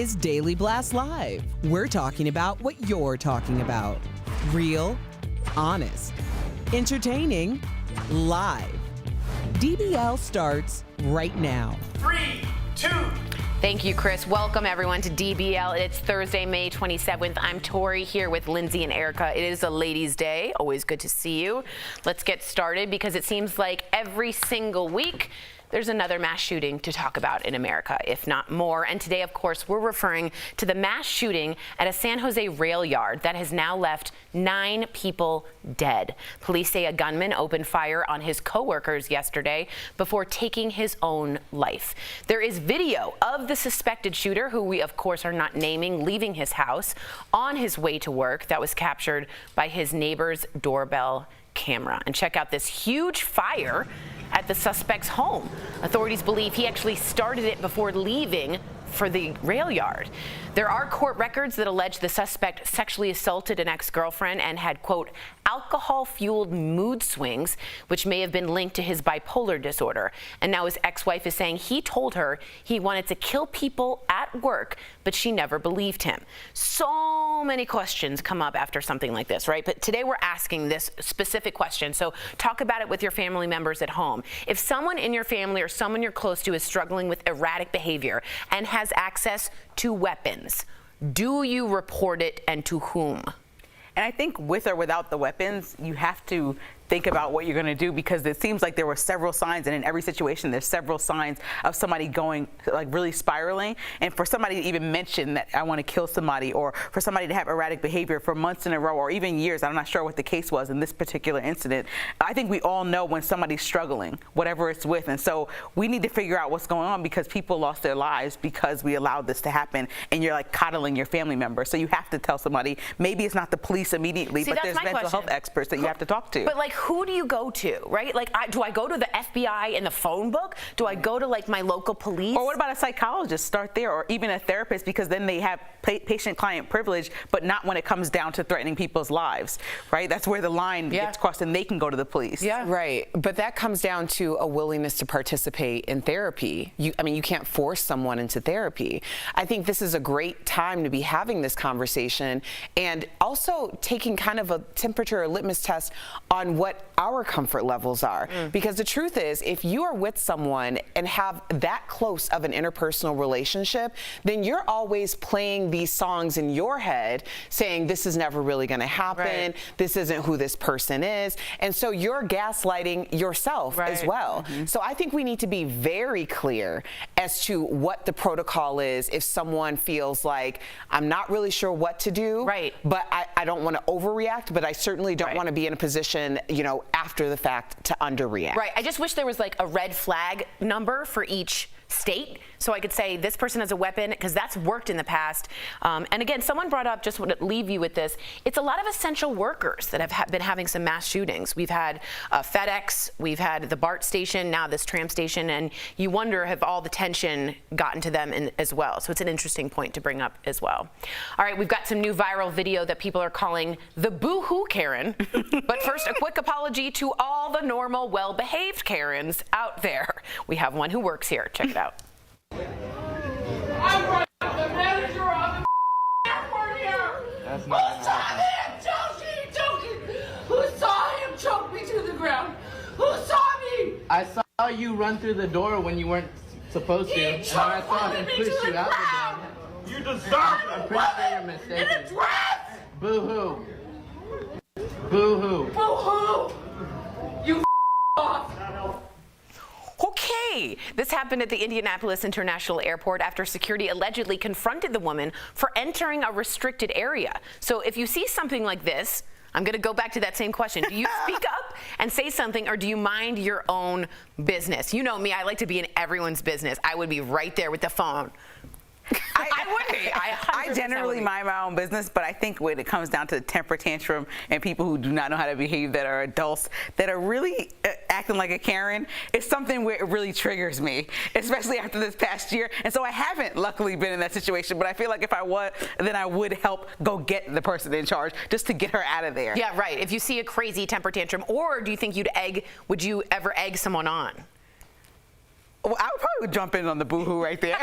is Daily Blast Live. We're talking about what you're talking about. Real, honest, entertaining, live. DBL starts right now. 3, 2. Thank you, Chris. Welcome, everyone, to DBL. It's Thursday, May 27th. I'm Tori here with Lindsay and Erica. It is a ladies' day. Always good to see you. Let's get started because it seems like every single week there's another mass shooting to talk about in America, if not more. And today, of course, we're referring to the mass shooting at a San Jose rail yard that has now left 9 people dead. Police say a gunman opened fire on his coworkers yesterday before taking his own life. There is video of the suspected shooter, who we, of course, are not naming, leaving his house on his way to work. That was captured by his neighbor's doorbell camera. And check out this huge fire at the suspect's home. Authorities believe he actually started it before leaving for the rail yard. There are court records that allege the suspect sexually assaulted an ex-girlfriend and had, quote, alcohol-fueled mood swings, which may have been linked to his bipolar disorder. And now his ex-wife is saying he told her he wanted to kill people at work, but she never believed him. So many questions come up after something like this, right? But today we're asking this specific question. So talk about it with your family members at home. If someone in your family or someone you're close to is struggling with erratic behavior and has access to weapons, do you report it, and to whom? And I think with or without the weapons, you have to think about what you're going to do, because it seems like there were several signs, and in every situation there's several signs of somebody going like really spiraling. And for somebody to even mention that I want to kill somebody, or for somebody to have erratic behavior for months in a row or even years, I'm not sure what the case was in this particular incident. I think we all know when somebody's struggling, whatever it's with, and so we need to figure out what's going on, because people lost their lives because we allowed this to happen, and you're like coddling your family member. So you have to tell somebody. Maybe it's not the police immediately, but there's mental health experts that you have to talk to. But like, who do you go to, right? Like, do I go to the FBI in the phone book? Do I go to like my local police? Or what about a psychologist? Start there, or even a therapist, because then they have patient-client privilege, but not when it comes down to threatening people's lives, right? That's where the line gets crossed, and they can go to the police. Yeah, right. But that comes down to a willingness to participate in therapy. I mean, you can't force someone into therapy. I think this is a great time to be having this conversation, and also taking kind of a temperature or litmus test on what our comfort levels are. Because the truth is, if you are with someone and have that close of an interpersonal relationship, then you're always playing these songs in your head saying, this is never really going to happen. This isn't who this person is. And so you're gaslighting yourself as well. So I think we need to be very clear as to what the protocol is if someone feels like, I'm not really sure what to do, but I don't want to overreact, but I certainly don't want to be in a position, you know, after the fact to underreact. Right. I just wish there was like a red flag number for each state, so I could say this person has a weapon, because that's worked in the past. And again, someone brought up, just want to leave you with this, it's a lot of essential workers that have been having some mass shootings. We've had FedEx, we've had the BART station, now this tram station, and you wonder, have all the tension gotten to them as well? So it's an interesting point to bring up as well. All right, we've got some new viral video that people are calling the Boohoo Karen. But first, a quick apology to all the normal, well-behaved Karens out there. We have one who works here. Check it out. I'm the manager of the airport here. That's not Who saw him choking? Who saw him choke me to the ground? Who saw me? I saw you run through the door when you weren't supposed to. And I saw him push you out the door. You deserve I'm pretty sure you're mistaken. Boo-hoo. Boo-hoo. Boo-hoo. You off. Okay, this happened at the Indianapolis International Airport after security allegedly confronted the woman for entering a restricted area. So if you see something like this, I'm going to go back to that same question. Do you speak up and say something, or do you mind your own business? You know me, I like to be in everyone's business. I would be right there with the phone. I would be. I generally mind my own business, but I think when it comes down to the temper tantrum and people who do not know how to behave, that are adults, that are really acting like a Karen, it's something where it really triggers me, especially after this past year. And so I haven't luckily been in that situation, but I feel like if I was, then I would help go get the person in charge just to get her out of there. Yeah, right. If you see a crazy temper tantrum, or do you think would you ever egg someone on? Well, I would probably jump in on the Boohoo right there.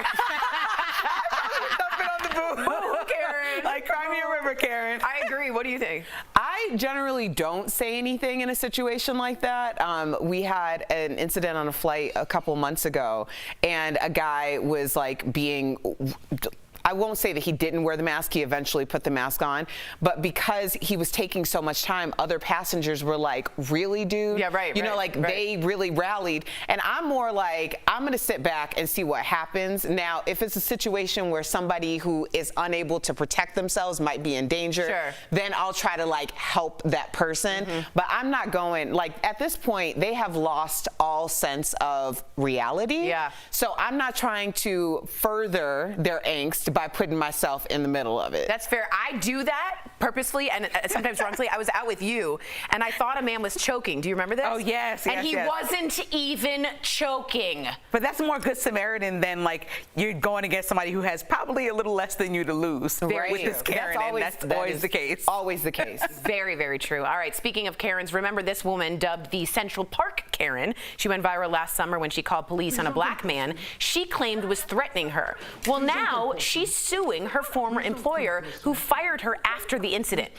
Boohoo, Karen. Like, cry me a river, Karen. I agree. What do you think? I generally don't say anything in a situation like that. We had an incident on a flight a couple months ago, and a guy was like being, I won't say that he didn't wear the mask, he eventually put the mask on, but because he was taking so much time, other passengers were like, really, dude? Yeah, right. You know, like they really rallied. And I'm more like, I'm gonna sit back and see what happens. Now, if it's a situation where somebody who is unable to protect themselves might be in danger, then I'll try to like help that person. But I'm not going, like at this point, they have lost all sense of reality. Yeah. So I'm not trying to further their angst by putting myself in the middle of it. That's fair. I do that purposely and sometimes wrongfully. I was out with you, and I thought a man was choking. Do you remember this? Oh, yes, And yes, he yes. wasn't even choking. But that's more Good Samaritan than like you're going against somebody who has probably a little less than you to lose. Very with true. this Karen, and that's always the case. Always the case. Very, very true. All right, speaking of Karens, remember this woman dubbed the Central Park Karen? She went viral last summer when she called police on a black man she claimed was threatening her. Well, now she's suing her former employer who fired her after the incident.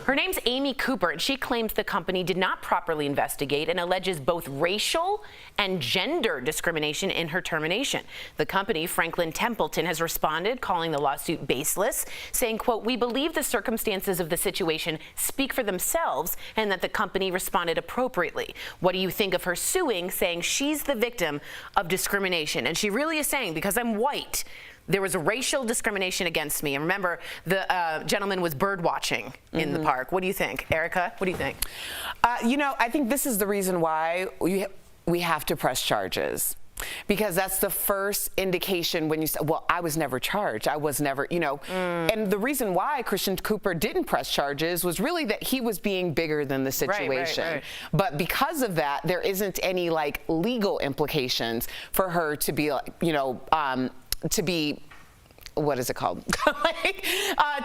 Her name's Amy Cooper, and she claims the company did not properly investigate and alleges both racial and gender discrimination in her termination. The company, Franklin Templeton, has responded, calling the lawsuit baseless, saying, quote, "We believe the circumstances of the situation speak for themselves and that the company responded appropriately." What do you think of her suing, saying she's the victim of discrimination? And she really is saying, because I'm white, there was a racial discrimination against me. And remember, the gentleman was bird watching in the park. What do you think? Erica, what do you think? I think this is the reason why we have to press charges. Because that's the first indication when you say, well, I was never charged. I was never, And the reason why Christian Cooper didn't press charges was really that he was being bigger than the situation. Right. But because of that, there isn't any like legal implications for her to be like, to be, what is it called?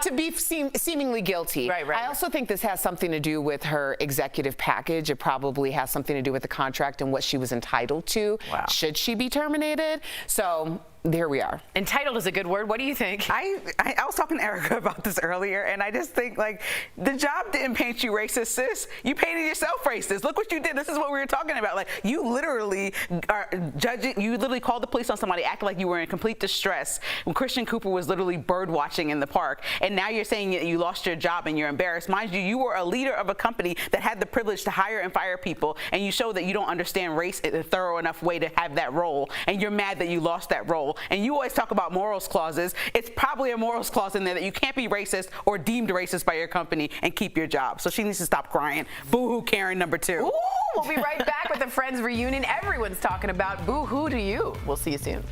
To be seemingly guilty. Right. I also think this has something to do with her executive package. It probably has something to do with the contract and what she was entitled to. Wow. Should she be terminated? So there we are. Entitled is a good word. What do you think? I was talking to Erica about this earlier, and I just think, like, the job didn't paint you racist, sis. You painted yourself racist. Look what you did. This is what we were talking about. Like, you literally are judging. You literally called the police on somebody, acting like you were in complete distress when Christian Cooper was literally bird watching in the park. And now you're saying that you lost your job and you're embarrassed. Mind you, you were a leader of a company that had the privilege to hire and fire people, and you show that you don't understand race in a thorough enough way to have that role, and you're mad that you lost that role. And you always talk about morals clauses. It's probably a morals clause in there that you can't be racist or deemed racist by your company and keep your job. So she needs to stop crying. Boohoo, Karen number 2. Ooh, we'll be right back with the Friends reunion. Everyone's talking about Boohoo to you. We'll see you soon.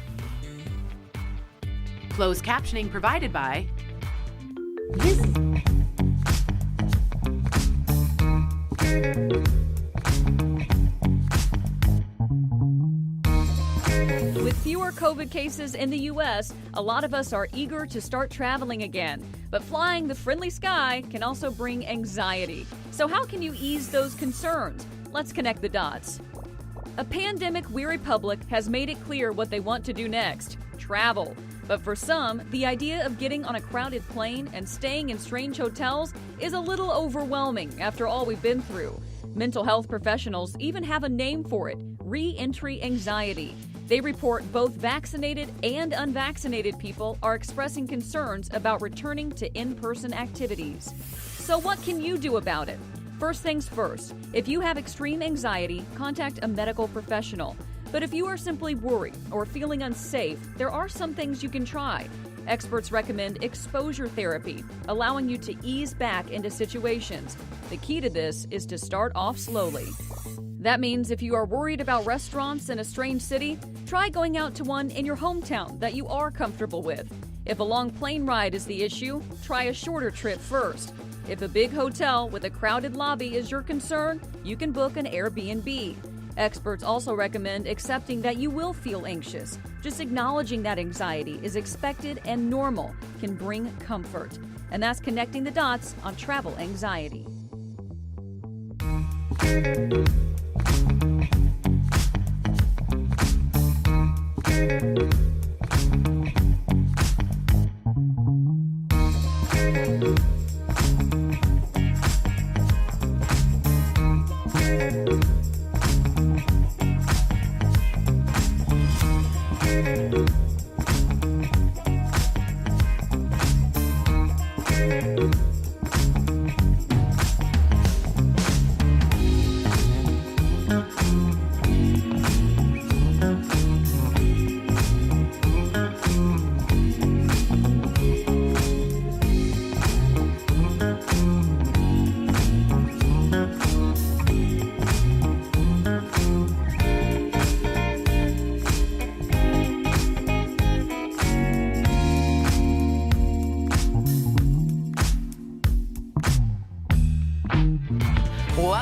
Closed captioning provided by With fewer COVID cases in the U.S., a lot of us are eager to start traveling again. But flying the friendly sky can also bring anxiety. So how can you ease those concerns? Let's connect the dots. A pandemic-weary public has made it clear what they want to do next: travel. But for some, the idea of getting on a crowded plane and staying in strange hotels is a little overwhelming after all we've been through. Mental health professionals even have a name for it: re-entry anxiety. They report both vaccinated and unvaccinated people are expressing concerns about returning to in-person activities. So what can you do about it? First things first, if you have extreme anxiety, contact a medical professional. But if you are simply worried or feeling unsafe, there are some things you can try. Experts recommend exposure therapy, allowing you to ease back into situations. The key to this is to start off slowly. That means if you are worried about restaurants in a strange city, try going out to one in your hometown that you are comfortable with. If a long plane ride is the issue, try a shorter trip first. If a big hotel with a crowded lobby is your concern, you can book an Airbnb. Experts also recommend accepting that you will feel anxious. Just acknowledging that anxiety is expected and normal can bring comfort. And that's connecting the dots on travel anxiety.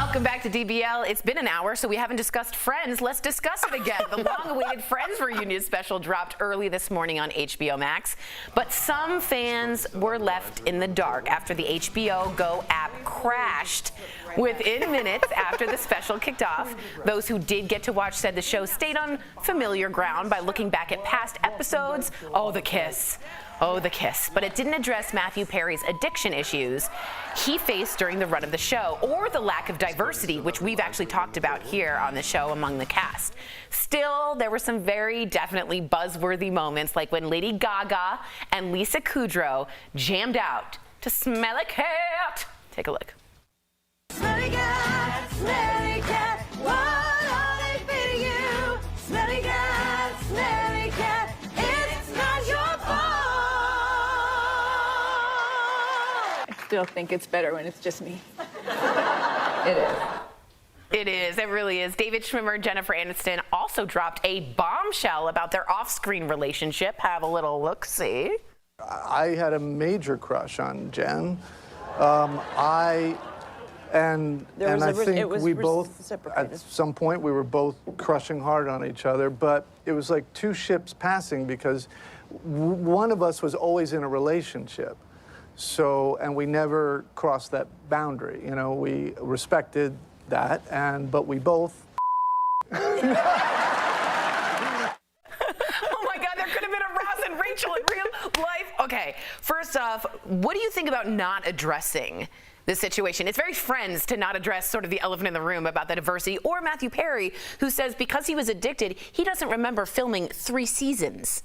Welcome back to DBL. It's been an hour, so we haven't discussed Friends. Let's discuss it again. The long-awaited Friends reunion special dropped early this morning on HBO Max, but some fans were left in the dark after the HBO Go app crashed within minutes after the special kicked off. Those who did get to watch said the show stayed on familiar ground by looking back at past episodes. Oh, the kiss. Oh, the kiss. But it didn't address Matthew Perry's addiction issues he faced during the run of the show, or the lack of diversity, which we've actually talked about here on the show among the cast. Still, there were some very definitely buzzworthy moments, like when Lady Gaga and Lisa Kudrow jammed out to Smelly Cat. Take a look. Smelly cat, what are they feeding you? Smelly cat, it's not your fault. I still think it's better when it's just me. It is. It is. It really is. David Schwimmer and Jennifer Aniston also dropped a bombshell about their off-screen relationship. Have a little look-see. I had a major crush on Jen. And I think we both, at some point, we were both crushing hard on each other, but it was like two ships passing because one of us was always in a relationship. So, and we never crossed that boundary. You know, we respected that, but we both. Oh my God, there could have been a Ross and Rachel in real life. Okay, first off, what do you think about not addressing this situation? It's very Friends to not address sort of the elephant in the room about the diversity, or Matthew Perry, who says because he was addicted, he doesn't remember filming 3 seasons.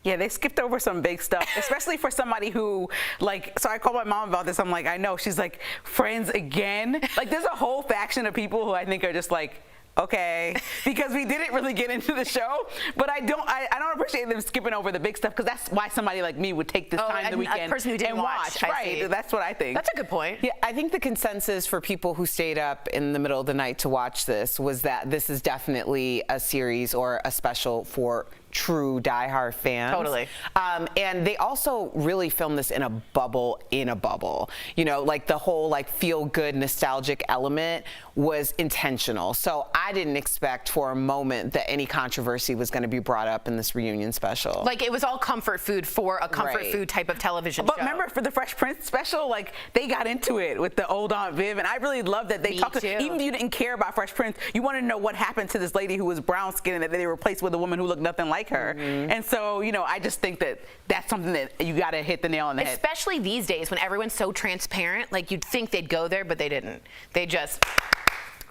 Yeah, they skipped over some big stuff, especially for somebody who, like, so I called my mom about this. I'm like, I know. She's like, Friends again? Like, there's a whole faction of people who I think are just like, okay, because we didn't really get into the show, but I don't appreciate them skipping over the big stuff, because that's why somebody like me would take this time the weekend a person who didn't and watch. Right, that's what I think. That's a good point. Yeah, I think the consensus for people who stayed up in the middle of the night to watch this was that this is definitely a series or a special for true diehard fans. Totally. And they also really filmed this in a bubble in a bubble. You know, like the whole like feel good nostalgic element was intentional. So I didn't expect for a moment that any controversy was going to be brought up in this reunion special. Like it was all comfort food for a comfort food type of television But show. remember, for the Fresh Prince special, like they got into it with the old Aunt Viv, and I really love that they talked. Even if you didn't care about Fresh Prince, you wanted to know what happened to this lady who was brown skinned and that they replaced with a woman who looked nothing like her. And so, you know, I just think that that's something that you got to hit the nail on the head. Especially these days when everyone's so transparent. Like you'd think they'd go there, but they didn't. They just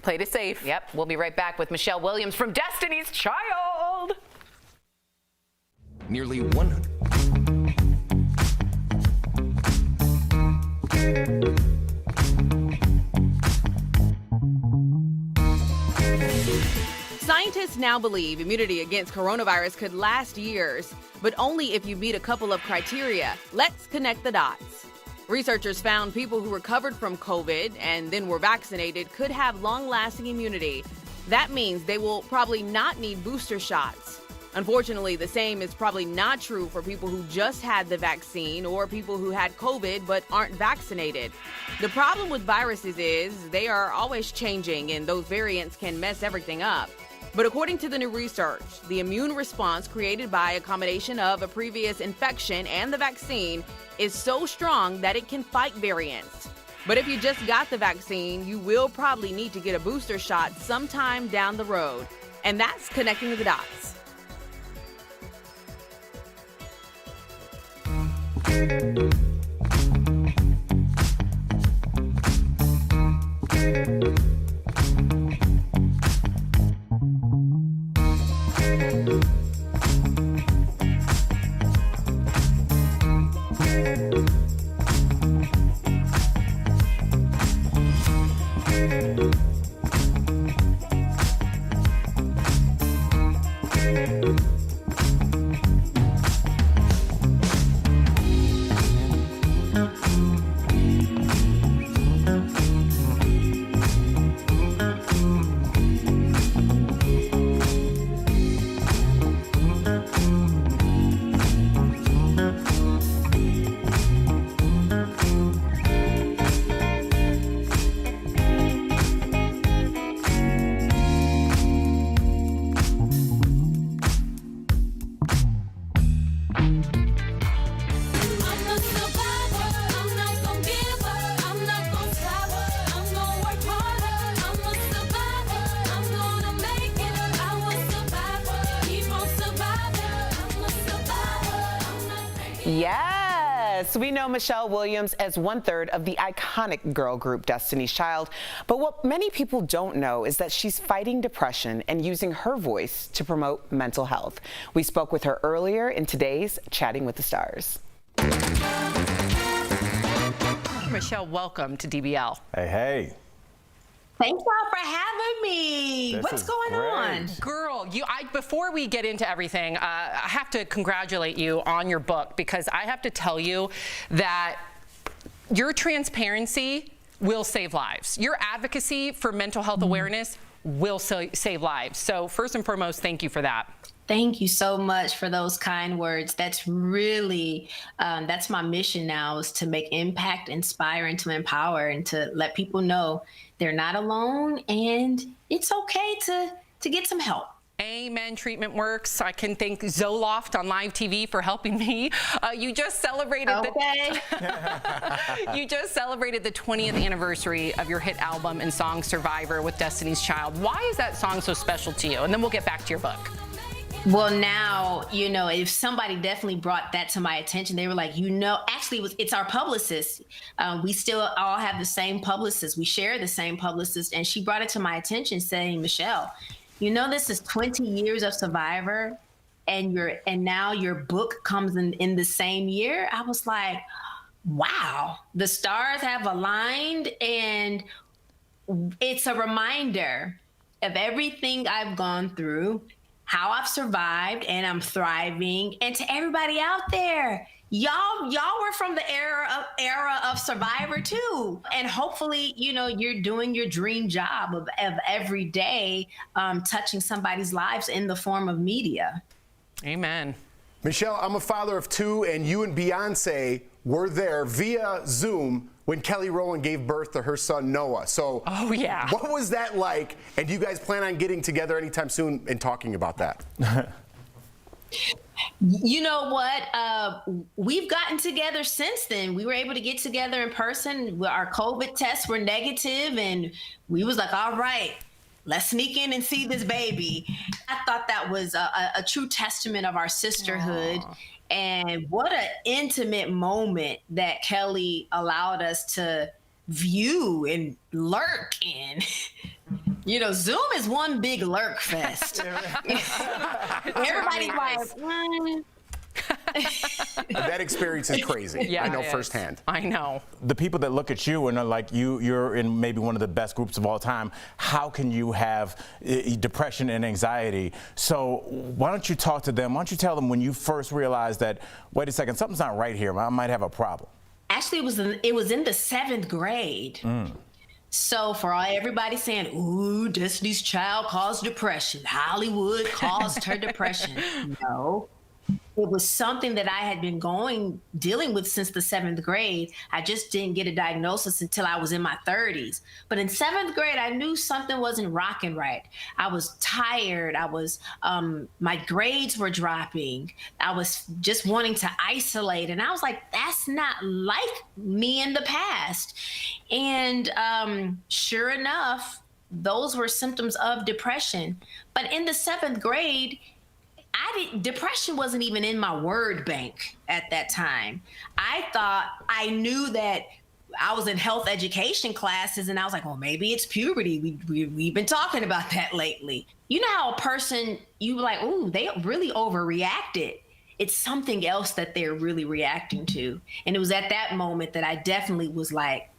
played it safe. Yep. We'll be right back with Michelle Williams from Destiny's Child. Nearly 100. Scientists now believe immunity against coronavirus could last years, but only if you meet a couple of criteria. Let's connect the dots. Researchers found people who recovered from COVID and then were vaccinated could have long-lasting immunity. That means they will probably not need booster shots. Unfortunately, the same is probably not true for people who just had the vaccine or people who had COVID but aren't vaccinated. The problem with viruses is they are always changing, and those variants can mess everything up. But according to the new research, the immune response created by a combination of a previous infection and the vaccine is so strong that it can fight variants. But if you just got the vaccine, you will probably need to get a booster shot sometime down the road. And that's connecting the dots. Yes, we know Michelle Williams as 1/3 of the iconic girl group Destiny's Child, but what many people don't know is that she's fighting depression and using her voice to promote mental health. We spoke with her earlier in today's Chatting with the Stars. Michelle, welcome to DBL. Hey, hey. Thanks y'all for having me. What's going on? Girl, before we get into everything, I have to congratulate you on your book, because I have to tell you that your transparency will save lives. Your advocacy for mental health awareness will save lives. So first and foremost, thank you for that. Thank you so much for those kind words. That's really, that's my mission now, is to make impact, inspire, and to empower, and to let people know they're not alone and it's okay to get some help. Amen. Treatment works. I can thank Zoloft on live TV for helping me. You just celebrated you just celebrated the 20th anniversary of your hit album and song Survivor with Destiny's Child. Why is that song so special to you? And then we'll get back to your book. Well, now, if somebody definitely brought that to my attention, they were like, actually, it's our publicist. We still all have the same publicist. We share the same publicist. And she brought it to my attention saying, Michelle, this is 20 years of Survivor, and now your book comes in the same year. I was like, wow, the stars have aligned, and it's a reminder of everything I've gone through, how I've survived, and I'm thriving. And to everybody out there, y'all were from the era of Survivor too. And hopefully, you're doing your dream job of every day touching somebody's lives in the form of media. Amen. Michelle, I'm a father of 2, and you and Beyonce were there via Zoom when Kelly Rowland gave birth to her son, Noah. So, oh, yeah. What was that like? And do you guys plan on getting together anytime soon and talking about that? You know what? We've gotten together since then. We were able to get together in person. Our COVID tests were negative, and we was like, all right, let's sneak in and see this baby. I thought that was a true testament of our sisterhood. Aww. And what an intimate moment that Kelly allowed us to view and lurk in. Zoom is one big lurk fest. Everybody's like, That experience is crazy. Yeah, I know firsthand. I know. The people that look at you and are like, you're in maybe one of the best groups of all time. How can you have depression and anxiety? So why don't you talk to them? Why don't you tell them when you first realized that, wait a second, something's not right here. I might have a problem. Actually, it was in the 7th grade. So for everybody saying, ooh, Destiny's Child caused depression, Hollywood caused her depression. No. It was something that I had been dealing with since the 7th grade. I just didn't get a diagnosis until I was in my 30s. But in 7th grade, I knew something wasn't rocking right. I was tired. My grades were dropping. I was just wanting to isolate. And I was like, that's not like me in the past. And sure enough, those were symptoms of depression. But in the 7th grade, depression wasn't even in my word bank at that time. I knew that I was in health education classes, and I was like, well, maybe it's puberty. We've been talking about that lately. You know how a person, you like, ooh, they really overreacted. It's something else that they're really reacting to. And it was at that moment that I definitely was like,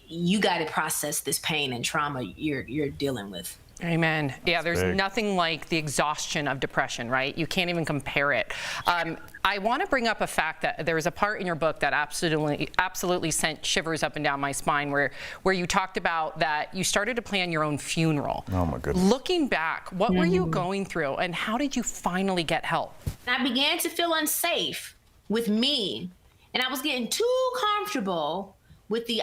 you got to process this pain and trauma you're dealing with. Amen. Yeah, there's nothing like the exhaustion of depression, right? You can't even compare it. I want to bring up a fact that there was a part in your book that absolutely sent shivers up and down my spine, where you talked about that you started to plan your own funeral. Oh my goodness. Looking back, what were you going through, and how did you finally get help? I began to feel unsafe with me, and I was getting too comfortable with the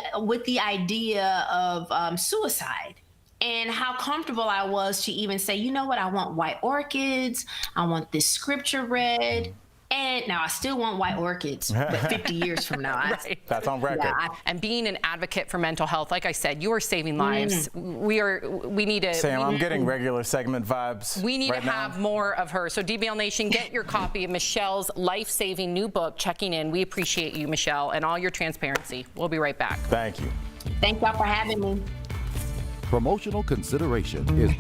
idea of suicide. And how comfortable I was to even say, you know what, I want white orchids, I want this scripture read. And now I still want white orchids, but 50 years from now. Right. That's on record. Yeah, and being an advocate for mental health, like I said, you are saving lives. We need to. Sam, I'm getting regular segment vibes. We need right to have more of her. So DBL Nation, get your copy of Michelle's life-saving new book, Checking In. We appreciate you, Michelle, and all your transparency. We'll be right back. Thank you. Thank y'all for having me. Promotional consideration is...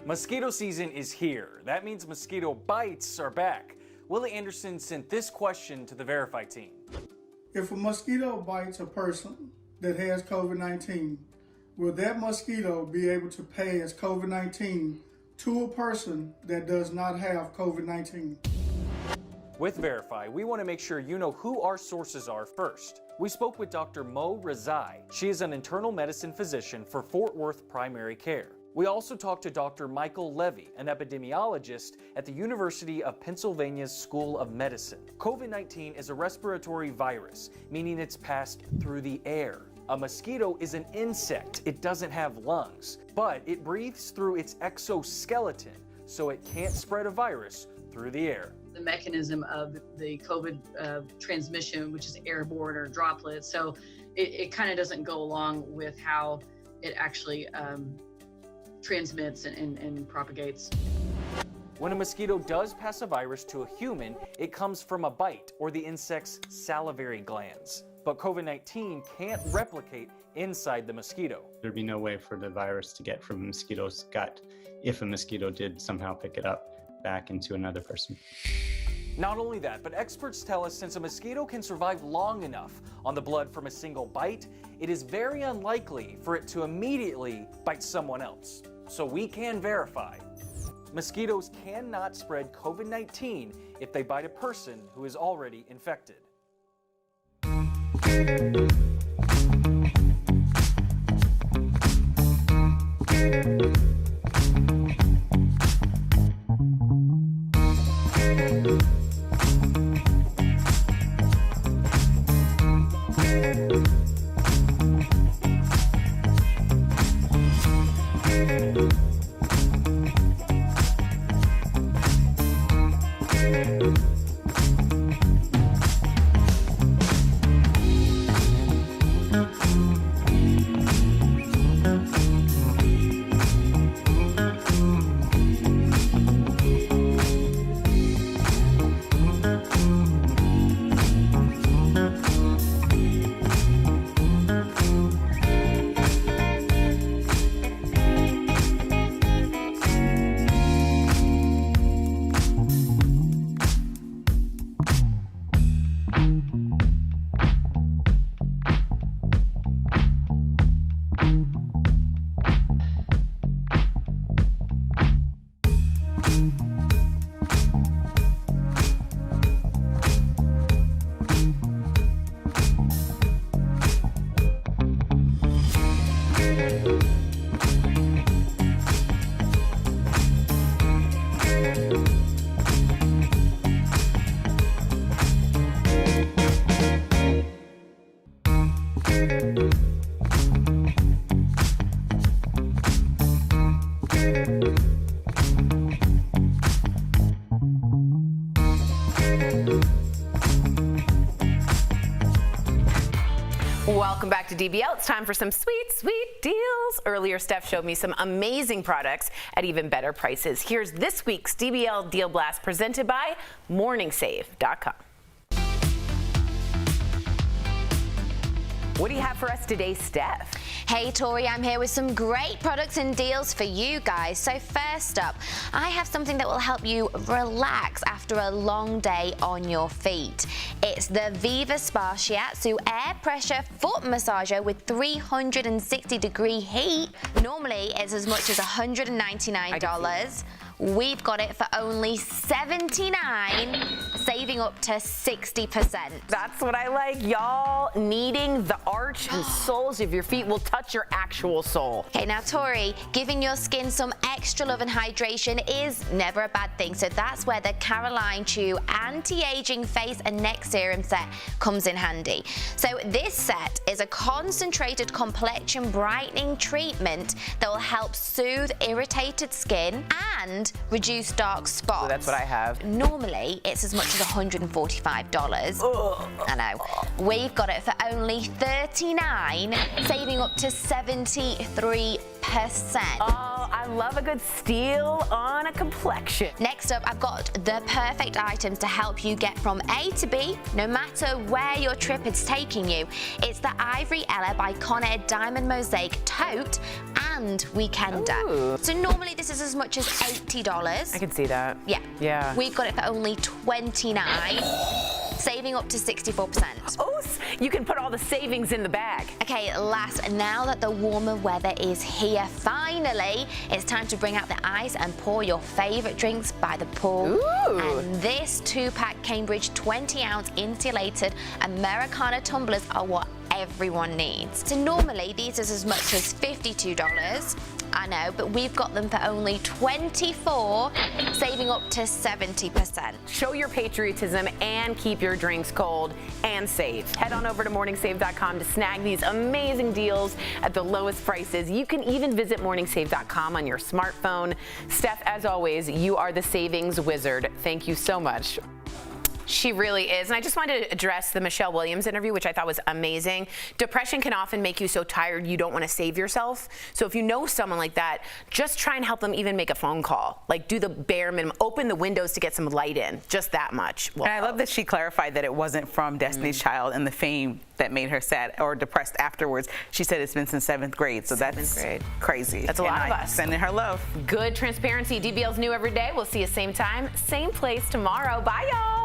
Mosquito season is here. That means mosquito bites are back. Willie Anderson sent this question to the Verify team. If a mosquito bites a person that has COVID-19, will that mosquito be able to pass COVID-19 to a person that does not have COVID-19? With Verify, we want to make sure you know who our sources are first. We spoke with Dr. Mo Razai. She is an internal medicine physician for Fort Worth Primary Care. We also talked to Dr. Michael Levy, an epidemiologist at the University of Pennsylvania's School of Medicine. COVID-19 is a respiratory virus, meaning it's passed through the air. A mosquito is an insect. It doesn't have lungs, but it breathes through its exoskeleton, so it can't spread a virus through the air. The mechanism of the COVID transmission, which is airborne or droplets, so it kind of doesn't go along with how it actually transmits and propagates. When a mosquito does pass a virus to a human, it comes from a bite or the insect's salivary glands. But COVID-19 can't replicate inside the mosquito. There'd be no way for the virus to get from a mosquito's gut if a mosquito did somehow pick it up back into another person. Not only that, but experts tell us since a mosquito can survive long enough on the blood from a single bite, it is very unlikely for it to immediately bite someone else. So we can verify. Mosquitoes cannot spread COVID-19 if they bite a person who is already infected. Welcome back to DBL. It's time for some sweet, sweet deals. Earlier, Steph showed me some amazing products at even better prices. Here's this week's DBL Deal Blast presented by MorningSave.com. What do you have for us today, Steph? Hey, Tori, I'm here with some great products and deals for you guys. So first up, I have something that will help you relax after a long day on your feet. It's the Viva Spa Shiatsu Air Pressure Foot Massager with 360-degree heat. Normally, it's as much as $199. We've got it for only $79. saving up to 60%. That's what I like, y'all. Kneading the arch and soles of your feet will touch your actual sole. Okay, now Tori, giving your skin some extra love and hydration is never a bad thing. So that's where the Caroline Chew anti-aging face and neck serum set comes in handy. So this set is a concentrated complexion brightening treatment that will help soothe irritated skin and reduce dark spots. So that's what I have. Normally, it's as much as $145. I know. We've got it for only $39, saving up to 73%. Oh, I love a good steal on a complexion. Next up, I've got the perfect items to help you get from A to B, no matter where your trip is taking you. It's the Ivory Ella by Conair Diamond Mosaic Tote and Weekender. Ooh. So normally this is as much as $80. I can see that. Yeah. We've got it for only $29, saving up to 64%. Oh, you can put all the savings in the bag. Okay, last, now that the warmer weather is here, finally, it's time to bring out the ice and pour your favorite drinks by the pool. Ooh. And this 2-pack Cambridge 20-ounce insulated Americana tumblers are what everyone needs. So normally these is as much as $52. I know, but we've got them for only $24, saving up to 70%. Show your patriotism and keep your drinks cold and safe. Head on over to morningsave.com to snag these amazing deals at the lowest prices. You can even visit morningsave.com on your smartphone. Steph, as always, you are the savings wizard. Thank you so much. She really is. And I just wanted to address the Michelle Williams interview, which I thought was amazing. Depression can often make you so tired you don't want to save yourself. So if you know someone like that, just try and help them even make a phone call. Like do the bare minimum. Open the windows to get some light in. Just that much. And I love that she clarified that it wasn't from Destiny's Child and the fame that made her sad or depressed afterwards. She said it's been since 7th grade. So that's crazy. That's a lot of us. Sending her love. Good transparency. DBL's new every day. We'll see you same time, same place tomorrow. Bye, y'all.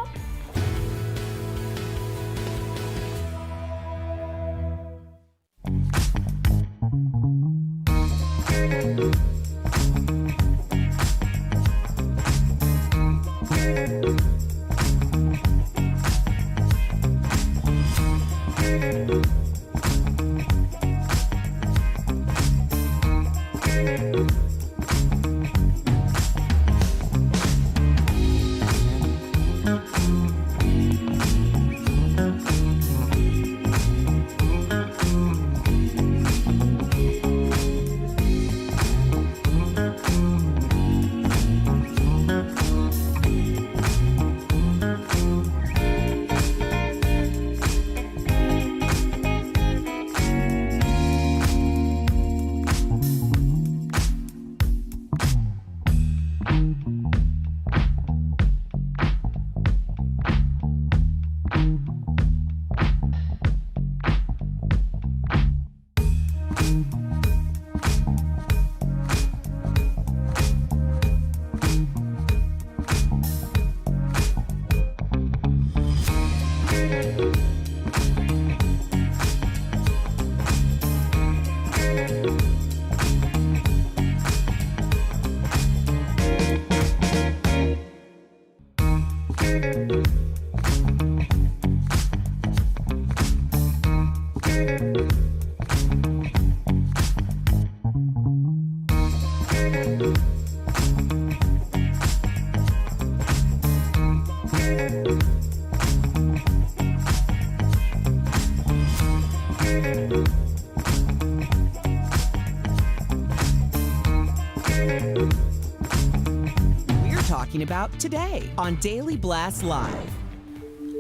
About today on Daily Blast Live.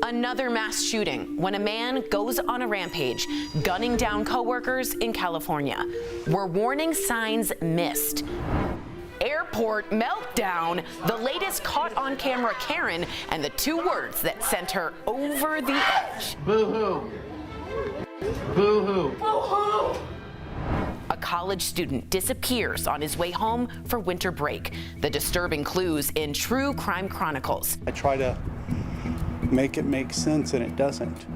Another mass shooting when a man goes on a rampage, gunning down coworkers in California. Were warning signs missed? Airport meltdown, the latest caught on camera Karen, and the 2 words that sent her over the edge. Boohoo. Boohoo. Boohoo. A college student disappears on his way home for winter break. The disturbing clues in True Crime Chronicles. I try to make it make sense, and it doesn't.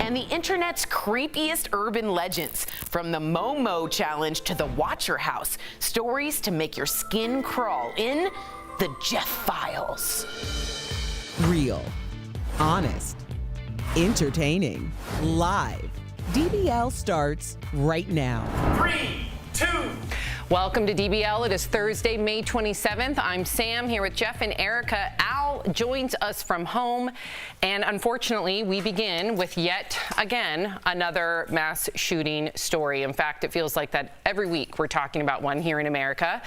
And the internet's creepiest urban legends, from the Momo challenge to the Watcher House. Stories to make your skin crawl in the Jeff Files. Real, honest, entertaining, live. DBL starts right now. 3, 2. Welcome to DBL. It is Thursday, May 27th. I'm Sam here with Jeff and Erica. Al joins us from home. And unfortunately, we begin with yet again another mass shooting story. In fact, it feels like that every week we're talking about one here in America.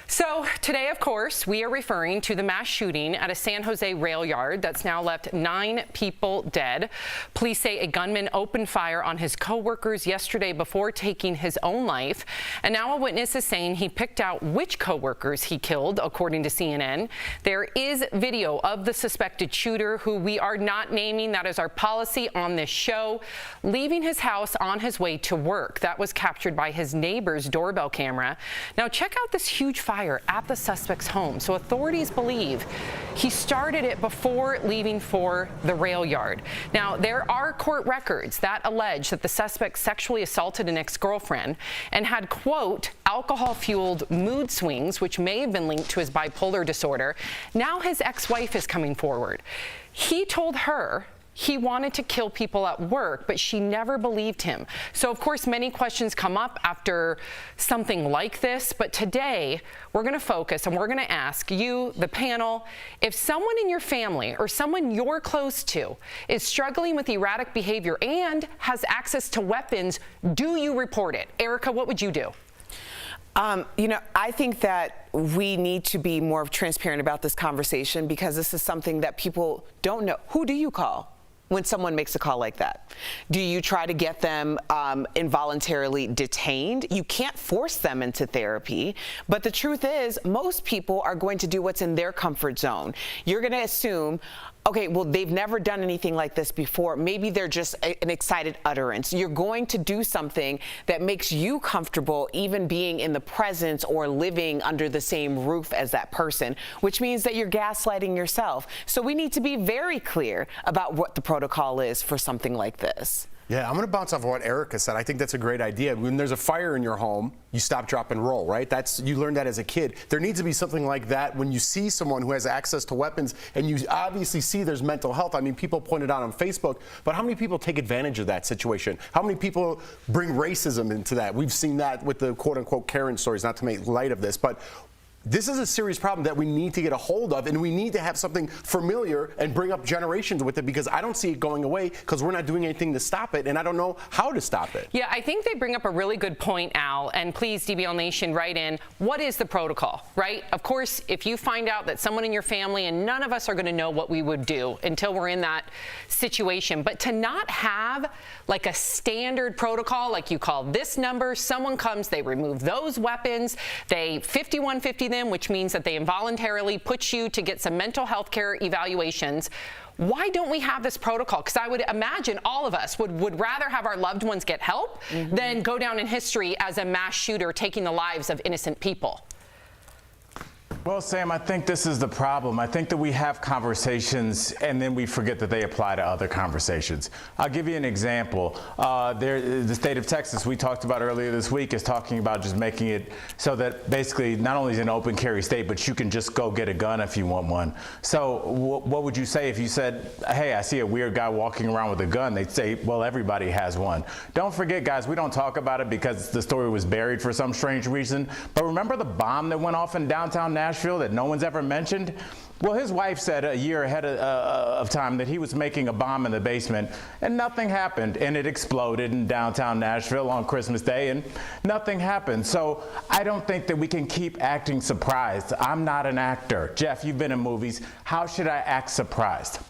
So today, of course, we are referring to the mass shooting at a San Jose rail yard that's now left 9 people dead. Police say a gunman opened fire on his co-workers yesterday before taking his own life. And now a witness is saying he picked out which co-workers he killed, according to CNN. There is video of the suspected shooter, who we are not naming. That is our policy on this show, leaving his house on his way to work. That was captured by his neighbor's doorbell camera. Now check out this huge fire at the suspect's home. So authorities believe he started it before leaving for the rail yard. Now, there are court records that allege that the suspect sexually assaulted an ex-girlfriend and had, quote, alcohol-fueled mood swings, which may have been linked to his bipolar disorder. Now his ex-wife is coming forward. He told her he wanted to kill people at work, but she never believed him. So, of course, many questions come up after something like this. But today, we're going to focus and we're going to ask you, the panel, if someone in your family or someone you're close to is struggling with erratic behavior and has access to weapons, do you report it? Erica, what would you do? I think that we need to be more transparent about this conversation, because this is something that people don't know. Who do you call when someone makes a call like that? Do you try to get them involuntarily detained? You can't force them into therapy, but the truth is most people are going to do what's in their comfort zone. You're going to assume, okay, well, they've never done anything like this before. Maybe they're just an excited utterance. You're going to do something that makes you comfortable even being in the presence or living under the same roof as that person, which means that you're gaslighting yourself. So we need to be very clear about what the protocol is for something like this. Yeah, I'm going to bounce off of what Erica said. I think that's a great idea. When there's a fire in your home, you stop, drop, and roll, right? You learned that as a kid. There needs to be something like that when you see someone who has access to weapons and you obviously see there's mental health. I mean, people point it out on Facebook, but how many people take advantage of that situation? How many people bring racism into that? We've seen that with the quote-unquote Karen stories, not to make light of this, but this is a serious problem that we need to get a hold of, and we need to have something familiar and bring up generations with it, because I don't see it going away because we're not doing anything to stop it, and I don't know how to stop it. Yeah, I think they bring up a really good point, Al, and please, DBL Nation, write in, what is the protocol, right? Of course, if you find out that someone in your family, and none of us are going to know what we would do until we're in that situation, but to not have like a standard protocol, like you call this number, someone comes, they remove those weapons, they 5150 them, which means that they involuntarily put you to get some mental health care evaluations. Why don't we have this protocol? Because I would imagine all of us would rather have our loved ones get help than go down in history as a mass shooter taking the lives of innocent people. Well, Sam, I think this is the problem. I think that we have conversations and then we forget that they apply to other conversations. I'll give you an example. The state of Texas, we talked about earlier this week, is talking about just making it so that basically not only is it an open carry state, but you can just go get a gun if you want one. So what would you say if you said, hey, I see a weird guy walking around with a gun? They'd say, well, everybody has one. Don't forget, guys, we don't talk about it because the story was buried for some strange reason. But remember the bomb that went off in downtown Nashville that no one's ever mentioned? Well, his wife said a year ahead of time that he was making a bomb in the basement and nothing happened, and it exploded in downtown Nashville on Christmas Day and nothing happened. So I don't think that we can keep acting surprised. I'm not an actor. Jeff, you've been in movies. How should I act surprised?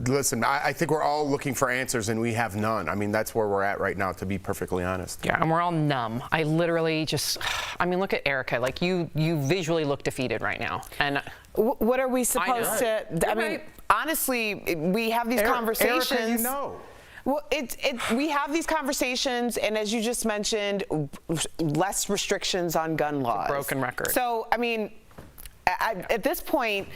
Listen, I think we're all looking for answers and we have none. I mean, that's where we're at right now, to be perfectly honest. Yeah, and we're all numb. I literally just, I mean, look at Erica. Like, you visually look defeated right now. And what are we supposed to, I mean, honestly, we have these conversations. Erica, you know. Well, we have these conversations, and as you just mentioned, less restrictions on gun laws. It's a broken record. So, I mean, at this point,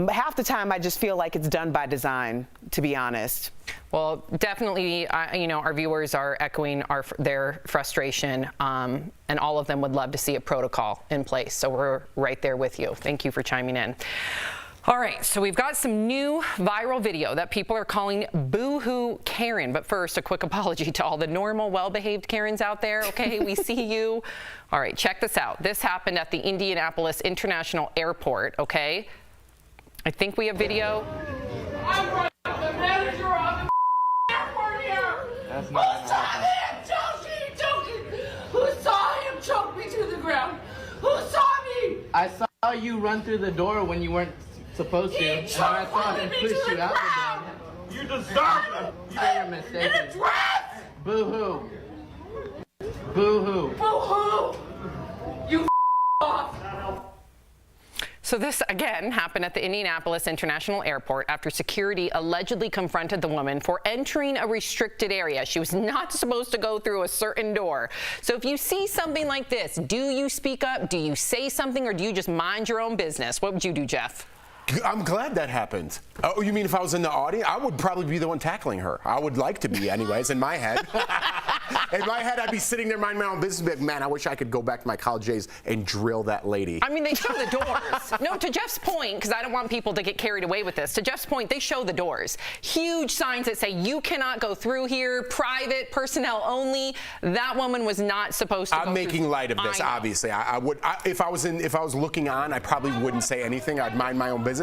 half the time I just feel like it's done by design, to be honest. Well, definitely, you know, our viewers are echoing their frustration, and all of them would love to see a protocol in place. So we're right there with you. Thank you for chiming in. All right, so we've got some new viral video that people are calling Boohoo Karen. But first, a quick apology to all the normal, well-behaved Karens out there, okay? We see you. All right, check this out. This happened at the Indianapolis International Airport, okay? I think we have video. I'm the manager of the airport here. That's not Who saw him choking? Who saw him choke me to the ground? Who saw me? I saw you run through the door when you weren't supposed to, and I saw him push you out the door. You deserve it. You're mistaken. Boo-hoo. Boo-hoo. Boo-hoo. You off. So this, again, happened at the Indianapolis International Airport after security allegedly confronted the woman for entering a restricted area. She was not supposed to go through a certain door. So if you see something like this, do you speak up? Do you say something, or do you just mind your own business? What would you do, Jeff? I'm glad that happened. Oh, you mean if I was in the audience? I would probably be the one tackling her. I would like to be anyways, in my head. In my head, I'd be sitting there minding my own business, but man, I wish I could go back to my college days and drill that lady. I mean, they show the doors. No, to Jeff's point, because I don't want people to get carried away with this, to Jeff's point, they show the doors. Huge signs that say you cannot go through here, private, personnel only. That woman was not supposed to go through. I'm making light of this, obviously. I would, if I was looking on, I probably wouldn't say anything. I'd mind my own business.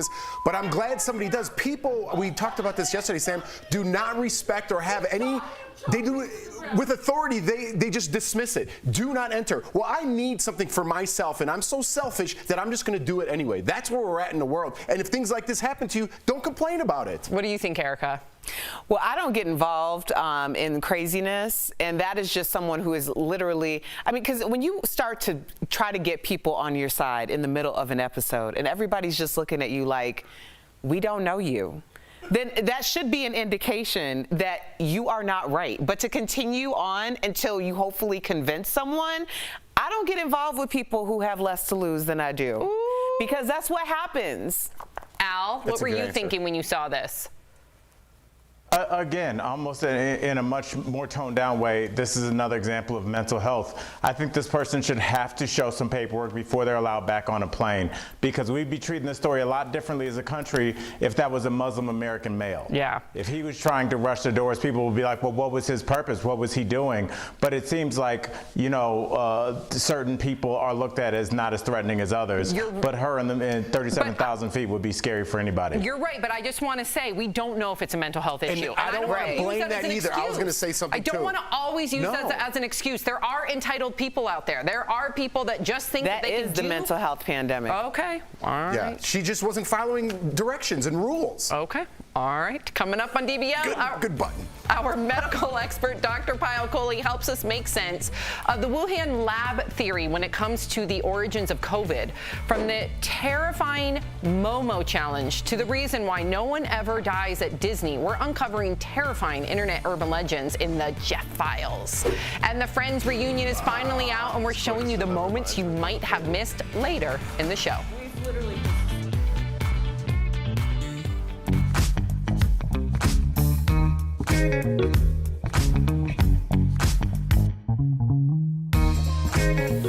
But I'm glad somebody does. People, we talked about this yesterday, Sam, do not respect or have any, they do, with authority, they just dismiss it. Do not enter. Well, I need something for myself, and I'm so selfish that I'm just going to do it anyway. That's where we're at in the world. And if things like this happen to you, don't complain about it. What do you think, Erica? Well, I don't get involved in craziness, and that is just someone who is literally, I mean, because when you start to try to get people on your side in the middle of an episode, and everybody's just looking at you like, we don't know you, then that should be an indication that you are not right. But to continue on until you hopefully convince someone, I don't get involved with people who have less to lose than I do. Ooh. Because that's what happens. Al, what were you thinking when you saw this? Again, almost in a much more toned down way, this is another example of mental health. I think this person should have to show some paperwork before they're allowed back on a plane, because we'd be treating this story a lot differently as a country if that was a Muslim American male. Yeah. If he was trying to rush the doors, people would be like, well, what was his purpose? What was he doing? But it seems like, you know, certain people are looked at as not as threatening as others. But her in 37,000 feet would be scary for anybody. You're right, but I just want to say we don't know if it's a mental health issue. I don't want to blame that either. I was going to say something too. I don't want to always use that as an excuse. There are entitled people out there. There are people that just think that they can do. That is the mental health pandemic. Okay. All right. Yeah. She just wasn't following directions and rules. Okay. All right. Coming up on DBL. Good button. Our medical expert, Dr. Payal Kohli, helps us make sense of the Wuhan lab theory when it comes to the origins of COVID. From the terrifying Momo challenge to the reason why no one ever dies at Disney, we're uncovering terrifying internet urban legends in the Jeff Files. And the Friends reunion is finally out, and we're showing you the moments you might have missed later in the show.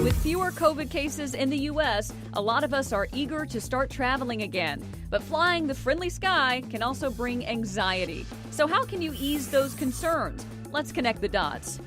With fewer COVID cases in the U.S., a lot of us are eager to start traveling again. But flying the friendly sky can also bring anxiety. So how can you ease those concerns? Let's connect the dots.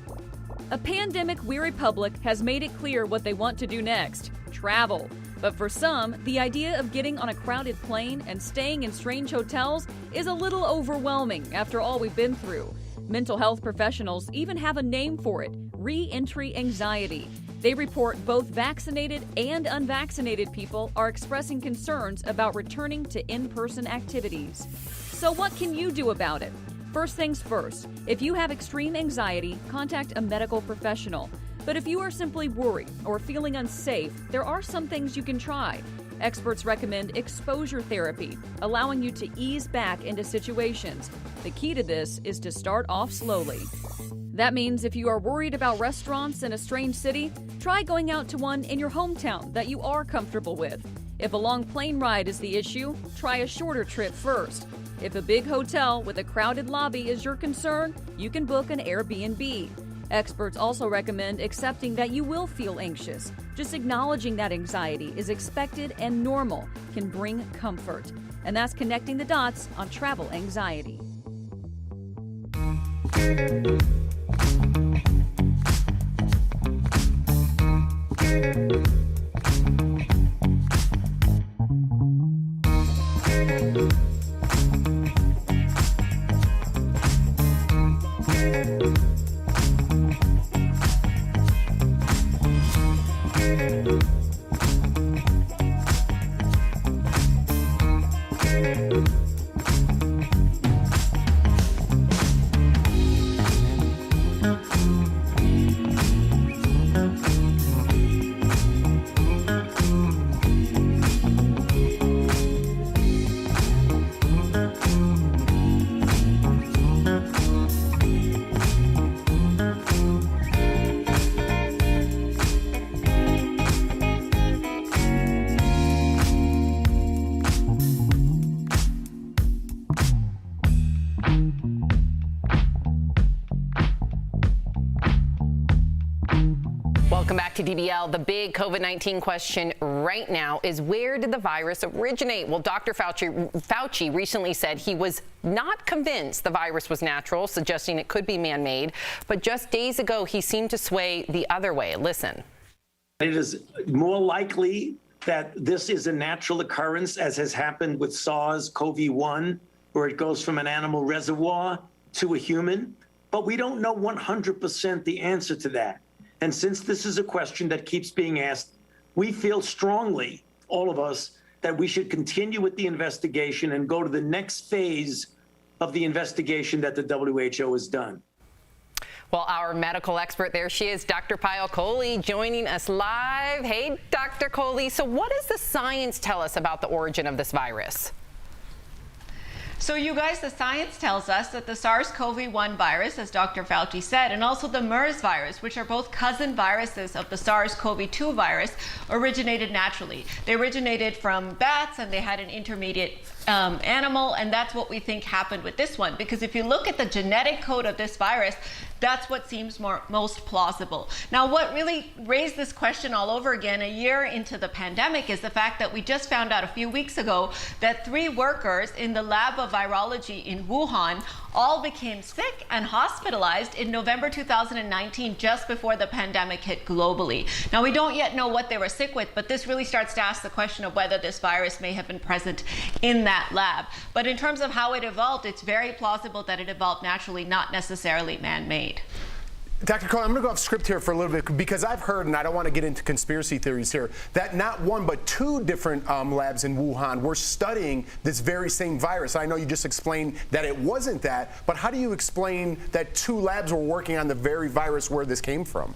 A pandemic-weary public has made it clear what they want to do next: travel. But for some, the idea of getting on a crowded plane and staying in strange hotels is a little overwhelming after all we've been through. Mental health professionals even have a name for it: re-entry anxiety. They report both vaccinated and unvaccinated people are expressing concerns about returning to in-person activities. So what can you do about it? First things first, if you have extreme anxiety, contact a medical professional. But if you are simply worried or feeling unsafe, there are some things you can try. Experts recommend exposure therapy, allowing you to ease back into situations. The key to this is to start off slowly. That means if you are worried about restaurants in a strange city, try going out to one in your hometown that you are comfortable with. If a long plane ride is the issue, try a shorter trip first. If a big hotel with a crowded lobby is your concern, you can book an Airbnb. Experts also recommend accepting that you will feel anxious. Just acknowledging that anxiety is expected and normal can bring comfort. And that's connecting the dots on travel anxiety. Welcome back to DBL. The big COVID-19 question right now is, where did the virus originate? Well, Dr. Fauci recently said he was not convinced the virus was natural, suggesting it could be man-made. But just days ago, he seemed to sway the other way. Listen. It is more likely that this is a natural occurrence, as has happened with SARS-CoV-1, where it goes from an animal reservoir to a human. But we don't know 100% the answer to that. And since this is a question that keeps being asked, we feel strongly, all of us, that we should continue with the investigation and go to the next phase of the investigation that the WHO has done. Well, our medical expert, there she is, Dr. Payal Kohli, joining us live. Hey, Dr. Kohli. So what does the science tell us about the origin of this virus? So you guys, the science tells us that the SARS-CoV-1 virus, as Dr. Fauci said, and also the MERS virus, which are both cousin viruses of the SARS-CoV-2 virus, originated naturally. They originated from bats, and they had an intermediate animal, and that's what we think happened with this one. Because if you look at the genetic code of this virus, that's what seems most plausible. Now, what really raised this question all over again a year into the pandemic is the fact that we just found out a few weeks ago that 3 workers in the lab of virology in Wuhan all became sick and hospitalized in November 2019, just before the pandemic hit globally. Now, we don't yet know what they were sick with, but this really starts to ask the question of whether this virus may have been present in that lab. But in terms of how it evolved, it's very plausible that it evolved naturally, not necessarily man-made. Dr. Kohli, I'm going to go off script here for a little bit, because I've heard, and I don't want to get into conspiracy theories here, that not 1 but 2 different labs in Wuhan were studying this very same virus. I know you just explained that it wasn't that, but how do you explain that 2 labs were working on the very virus where this came from?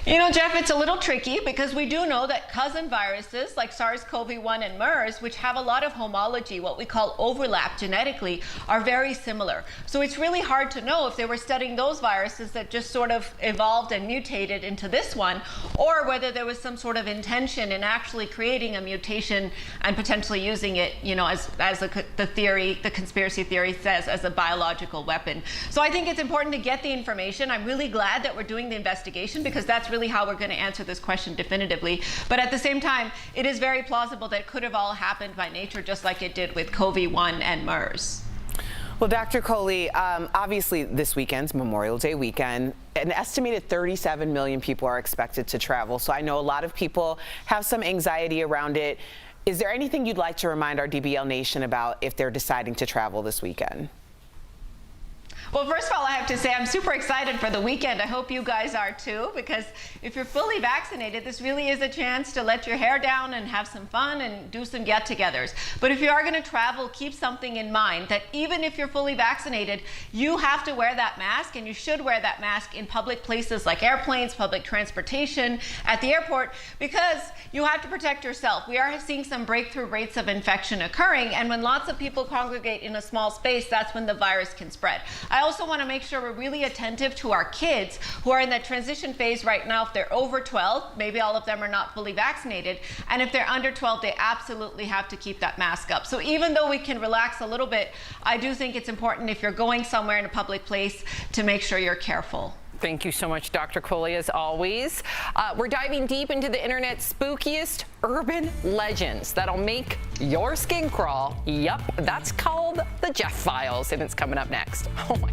You know, Jeff, it's a little tricky, because we do know that cousin viruses like SARS-CoV-1 and MERS, which have a lot of homology, what we call overlap genetically, are very similar. So it's really hard to know if they were studying those viruses that just sort of evolved and mutated into this one, or whether there was some sort of intention in actually creating a mutation and potentially using it, you know, as the conspiracy theory says, as a biological weapon. So I think it's important to get the information. I'm really glad that we're doing the investigation, because that's really how we're going to answer this question definitively. But at the same time, it is very plausible that it could have all happened by nature, just like it did with COVID-1 and MERS. Well, Dr. Kohli, obviously this weekend's Memorial Day weekend. An estimated 37 million people are expected to travel. So I know a lot of people have some anxiety around it. Is there anything you'd like to remind our DBL Nation about if they're deciding to travel this weekend? Well, first of all, I have to say I'm super excited for the weekend. I hope you guys are too, because if you're fully vaccinated, this really is a chance to let your hair down and have some fun and do some get-togethers. But if you are going to travel, keep something in mind, that even if you're fully vaccinated, you have to wear that mask, and you should wear that mask in public places like airplanes, public transportation, at the airport, because you have to protect yourself. We are seeing some breakthrough rates of infection occurring, and when lots of people congregate in a small space, that's when the virus can spread. I also want to make sure we're really attentive to our kids who are in that transition phase right now. If they're over 12, maybe all of them are not fully vaccinated, and if they're under 12, they absolutely have to keep that mask up. So even though we can relax a little bit, I do think it's important, if you're going somewhere in a public place, to make sure you're careful. Thank you so much, Dr. Coley, as always. We're diving deep into the internet's spookiest urban legends that'll make your skin crawl. Yup, that's called the Jeff Files, and it's coming up next. Oh my.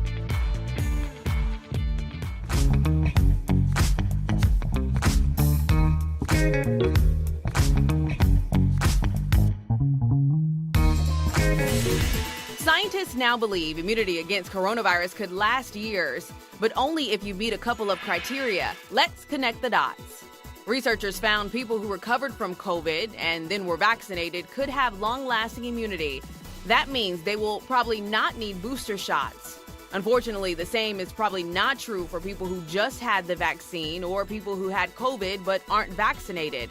Scientists now believe immunity against coronavirus could last years, but only if you meet a couple of criteria. Let's connect the dots. Researchers found people who recovered from COVID and then were vaccinated could have long-lasting immunity. That means they will probably not need booster shots. Unfortunately, the same is probably not true for people who just had the vaccine or people who had COVID but aren't vaccinated.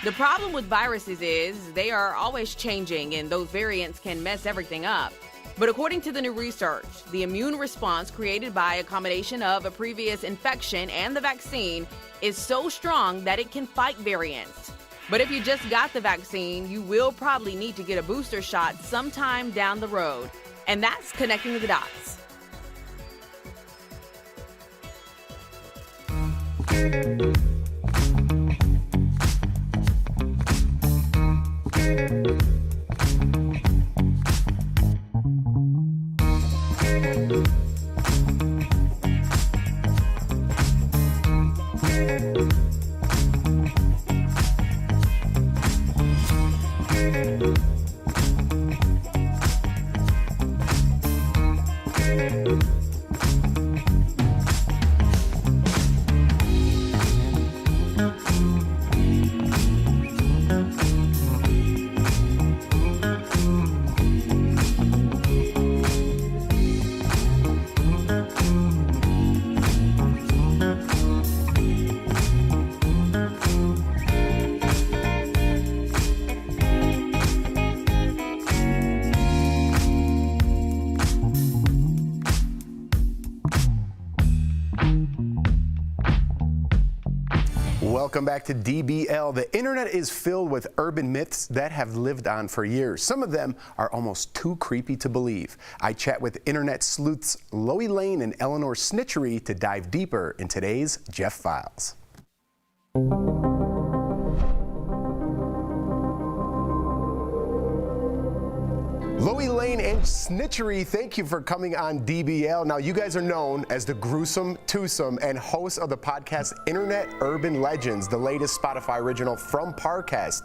The problem with viruses is they are always changing, and those variants can mess everything up. But according to the new research, the immune response created by a combination of a previous infection and the vaccine is so strong that it can fight variants. But if you just got the vaccine, you will probably need to get a booster shot sometime down the road. And that's connecting the dots. Welcome back to DBL. The internet is filled with urban myths that have lived on for years. Some of them are almost too creepy to believe. I chat with internet sleuths Loie Lane and Eleanor Snitchery to dive deeper in today's Jeff Files. Loie Lane and Snitchery, thank you for coming on DBL. Now, you guys are known as the Gruesome Twosome and hosts of the podcast Internet Urban Legends, the latest Spotify original from Parcast.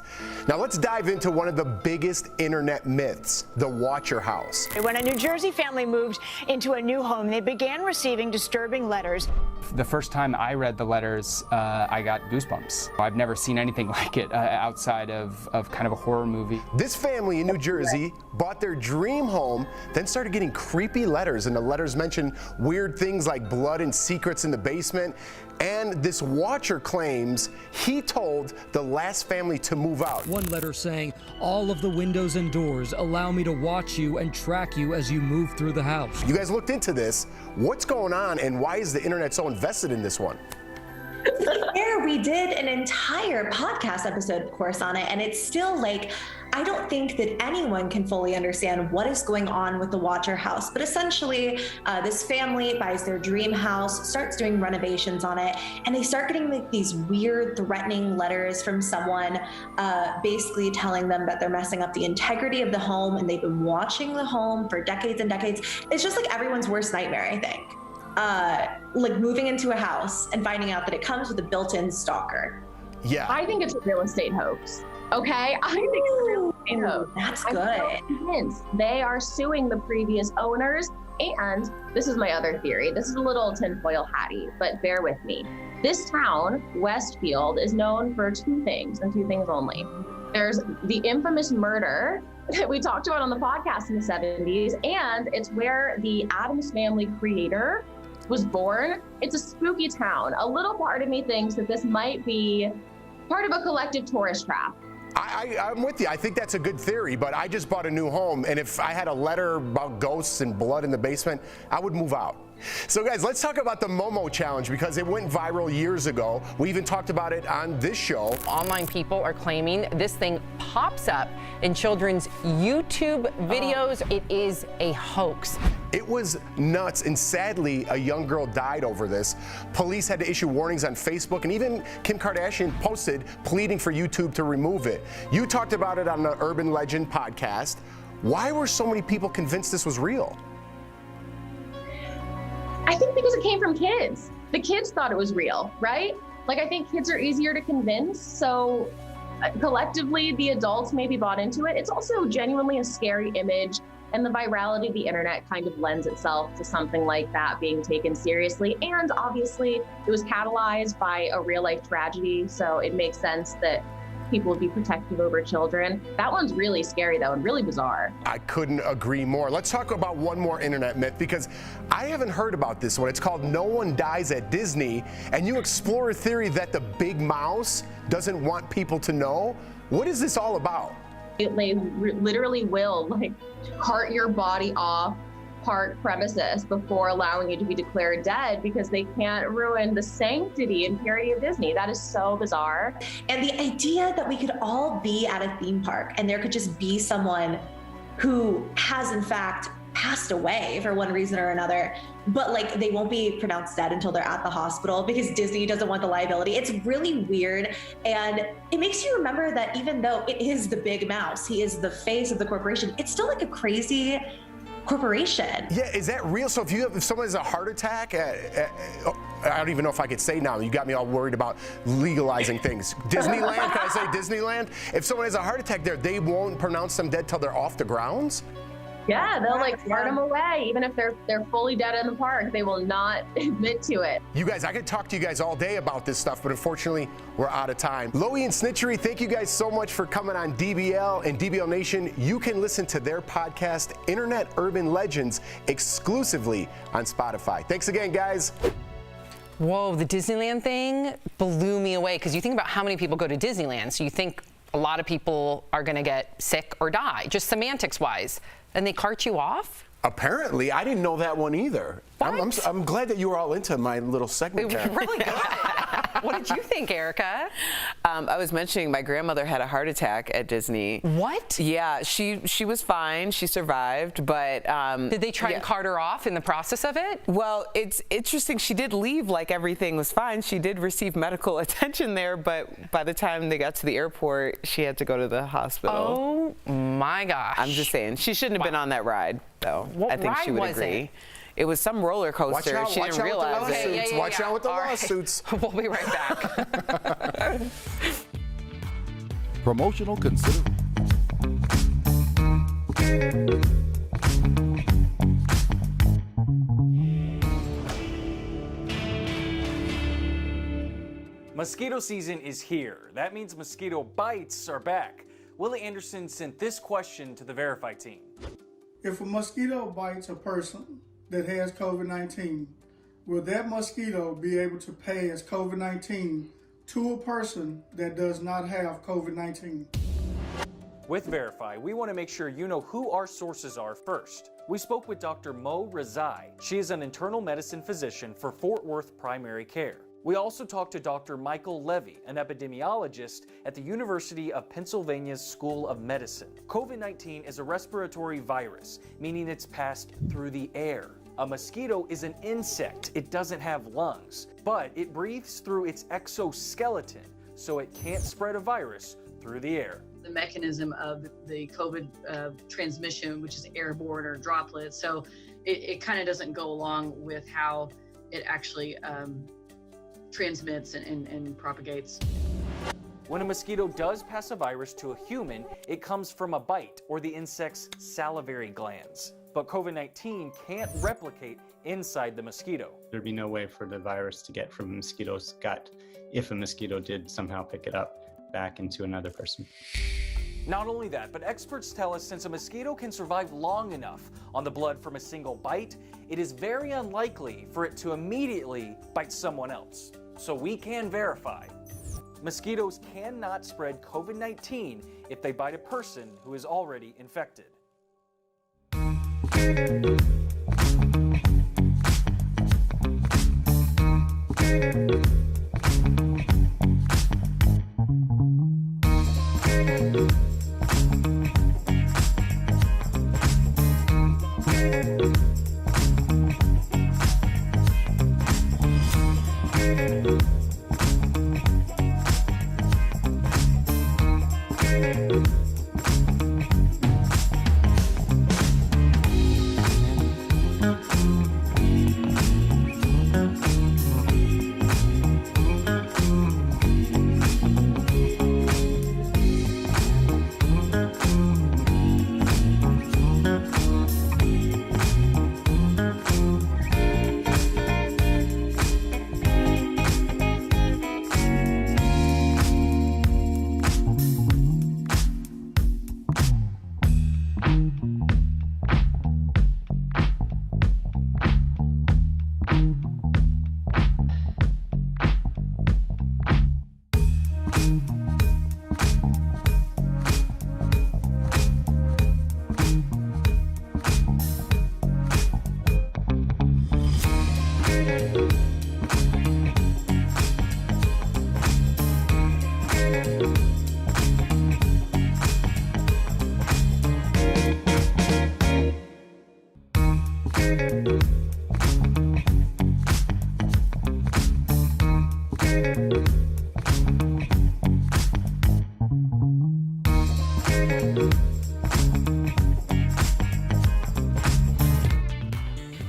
Now, let's dive into one of the biggest internet myths, the Watcher House. When a New Jersey family moved into a new home, they began receiving disturbing letters. The first time I read the letters, I got goosebumps. I've never seen anything like it outside of kind of a horror movie. This family in New Jersey bought their dream home, then started getting creepy letters, and the letters mentioned weird things like blood and secrets in the basement. And this watcher claims he told the last family to move out. One letter saying, "All of the windows and doors allow me to watch you and track you as you move through the house." You guys looked into this. What's going on, and why is the internet so invested in this one? There, we did an entire podcast episode, of course, on it, and it's still like, I don't think that anyone can fully understand what is going on with the Watcher House. But essentially, this family buys their dream house, starts doing renovations on it, and they start getting like these weird, threatening letters from someone, basically telling them that they're messing up the integrity of the home, and they've been watching the home for decades and decades. It's just like everyone's worst nightmare, I think. Like moving into a house and finding out that it comes with a built-in stalker. Yeah. I think it's a real estate hoax. Okay, I think it's a real estate hoax. That's I'm good. so convinced they are suing the previous owners. And this is my other theory. This is a little tinfoil hatty, but bear with me. This town, Westfield, is known for two things and two things only. There's the infamous murder that we talked about on the podcast in the 70s, and it's where the Addams Family creator was born. It's a spooky town. A little part of me thinks that this might be part of a collective tourist trap. I'm with you. I think that's a good theory, but I just bought a new home, and if I had a letter about ghosts and blood in the basement, I would move out. So guys, let's talk about the Momo challenge because it went viral years ago. We even talked about it on this show. Online people are claiming this thing pops up in children's YouTube videos. It is a hoax. It was nuts, and sadly, a young girl died over this. Police had to issue warnings on Facebook, and even Kim Kardashian posted pleading for YouTube to remove it. You talked about it on the Urban Legend podcast. Why were so many people convinced this was real? I think because it came from kids. The kids thought it was real, right? Like, I think kids are easier to convince. So collectively, the adults maybe bought into it. It's also genuinely a scary image. And the virality of the internet kind of lends itself to something like that being taken seriously. And obviously, it was catalyzed by a real life tragedy. So it makes sense that people would be protective over children. That one's really scary, though, and really bizarre. I couldn't agree more. Let's talk about one more internet myth, because I haven't heard about this one. It's called No One Dies at Disney, and you explore a theory that the big mouse doesn't want people to know. What is this all about? They literally will cart your body off park premises before allowing you to be declared dead because they can't ruin the sanctity and purity of Disney. That is so bizarre. And the idea that we could all be at a theme park and there could just be someone who has in fact passed away for one reason or another, but they won't be pronounced dead until they're at the hospital because Disney doesn't want the liability. It's really weird. And it makes you remember that even though it is the big mouse, he is the face of the corporation, it's still a crazy corporation. Yeah, is that real? So if someone has a heart attack, I don't even know if I could say now. You got me all worried about legalizing things. Disneyland, can I say Disneyland? If someone has a heart attack there, they won't pronounce them dead till they're off the grounds? Yeah, they'll cart them away. Even if they're fully dead in the park, they will not admit to it. You guys, I could talk to you guys all day about this stuff, but unfortunately, we're out of time. Lowy and Snitchery, thank you guys so much for coming on DBL and DBL Nation. You can listen to their podcast, Internet Urban Legends, exclusively on Spotify. Thanks again, guys. Whoa, the Disneyland thing blew me away because you think about how many people go to Disneyland, so you think a lot of people are going to get sick or die, just semantics-wise. And they cart you off? Apparently, I didn't know that one either. I'm glad that you were all into my little segment there. Really good. What did you think, Erica? I was mentioning my grandmother had a heart attack at Disney. What? Yeah, she was fine. She survived, but did they try and cart her off in the process of it? Well, it's interesting. She did leave like everything was fine. She did receive medical attention there, but by the time they got to the airport, she had to go to the hospital. Oh my gosh! I'm just saying she shouldn't have been on that ride, though. What I think she would ride agree. It was some roller coaster. She didn't realize it. Watch out with the lawsuits. We'll be right back. Promotional consideration. Mosquito season is here. That means mosquito bites are back. Willie Anderson sent this question to the Verify team. If a mosquito bites a person that has COVID-19, will that mosquito be able to pass COVID-19 to a person that does not have COVID-19? With Verify, we want to make sure you know who our sources are first. We spoke with Dr. Mo Rezai. She is an internal medicine physician for Fort Worth Primary Care. We also talked to Dr. Michael Levy, an epidemiologist at the University of Pennsylvania's School of Medicine. COVID-19 is a respiratory virus, meaning it's passed through the air. A mosquito is an insect. It doesn't have lungs, but it breathes through its exoskeleton, so it can't spread a virus through the air. The mechanism of the COVID transmission, which is airborne or droplet, so it kind of doesn't go along with how it actually transmits and propagates. When a mosquito does pass a virus to a human, it comes from a bite or the insect's salivary glands. But COVID-19 can't replicate inside the mosquito. There'd be no way for the virus to get from a mosquito's gut if a mosquito did somehow pick it up back into another person. Not only that, but experts tell us since a mosquito can survive long enough on the blood from a single bite, it is very unlikely for it to immediately bite someone else. So we can verify. Mosquitoes cannot spread COVID-19 if they bite a person who is already infected.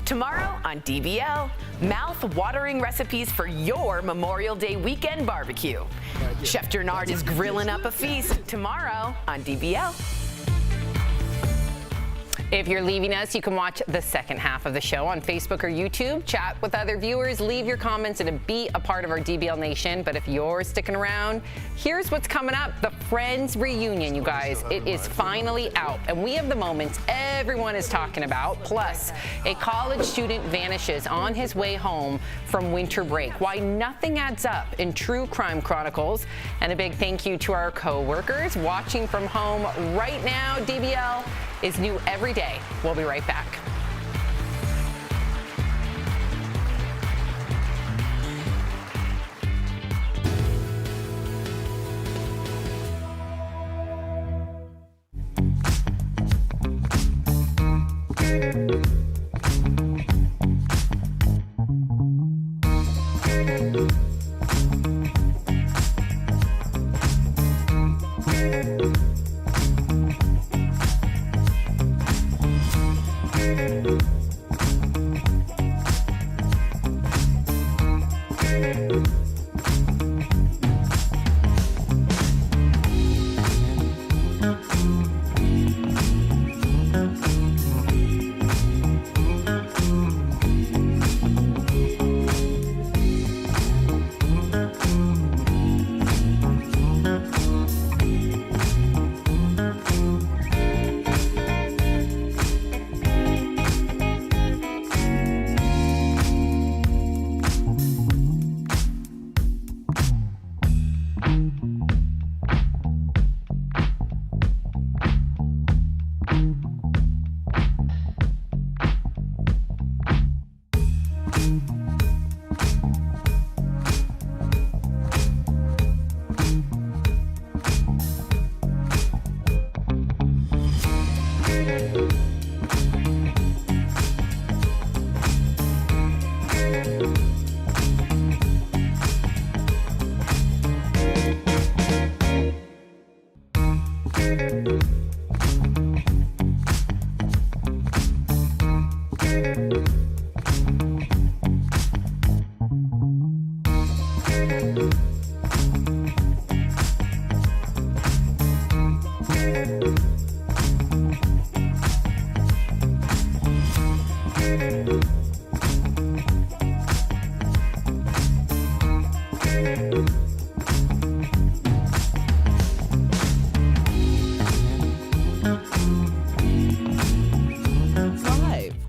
Tomorrow on DBL, mouth-watering recipes for your Memorial Day weekend barbecue. Chef Gernard is grilling up a feast tomorrow on DBL. If you're leaving us, you can watch the second half of the show on Facebook or YouTube, chat with other viewers, leave your comments, and be a part of our DBL Nation. But if you're sticking around, here's what's coming up. The Friends reunion, you guys. It is finally out, and we have the moments everyone is talking about. Plus, a college student vanishes on his way home from winter break. Why nothing adds up in True Crime Chronicles. And a big thank you to our co-workers watching from home right now. DBL is new every day. We'll be right back.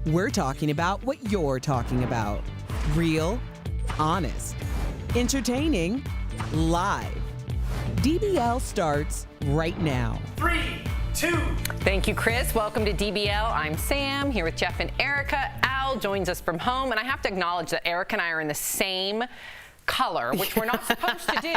We're talking about what you're talking about. Real, honest, entertaining, live. DBL starts right now. 3, 2. Thank you, Chris. Welcome to DBL. I'm Sam, here with Jeff and Erica. Al joins us from home, and I have to acknowledge that Erica and I are in the same color, which we're not supposed to do.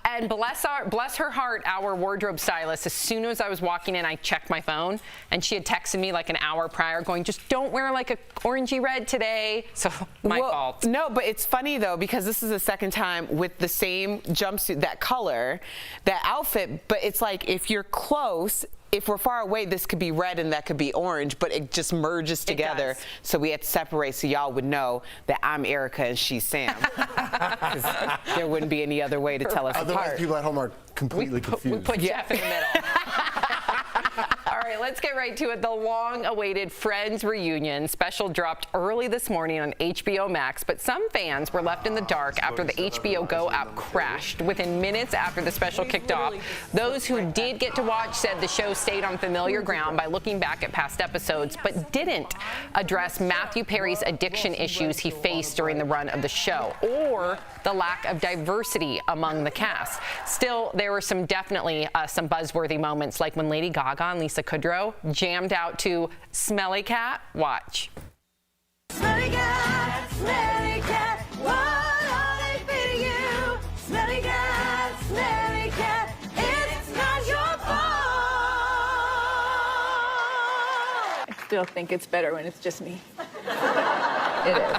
And bless her heart, our wardrobe stylist, as soon as I was walking in, I checked my phone, and she had texted me like an hour prior going, just don't wear like a orangey red today. So my fault. No, but it's funny though, because this is the second time with the same jumpsuit, that color, that outfit, but it's like if you're close, if we're far away, this could be red and that could be orange, but it just merges together. So we had to separate so y'all would know that I'm Erica and she's Sam. There wouldn't be any other way to tell us Otherwise, apart. people at home are completely confused. We put Jeff in the middle. All right, let's get right to it. The long-awaited Friends reunion special dropped early this morning on HBO Max, but some fans were left in the dark after the HBO Go app crashed within minutes after the special kicked off. Those who did get to watch said the show stayed on familiar ground by looking back at past episodes, but didn't address Matthew Perry's addiction issues he faced during the run of the show, or the lack of diversity among the cast. Still, there were definitely some buzzworthy moments, like when Lady Gaga and Lisa Kudrow jammed out to Smelly Cat. Watch. Smelly cat, what are they feeding you? Smelly cat, it's not your fault. I still think it's better when it's just me. It is.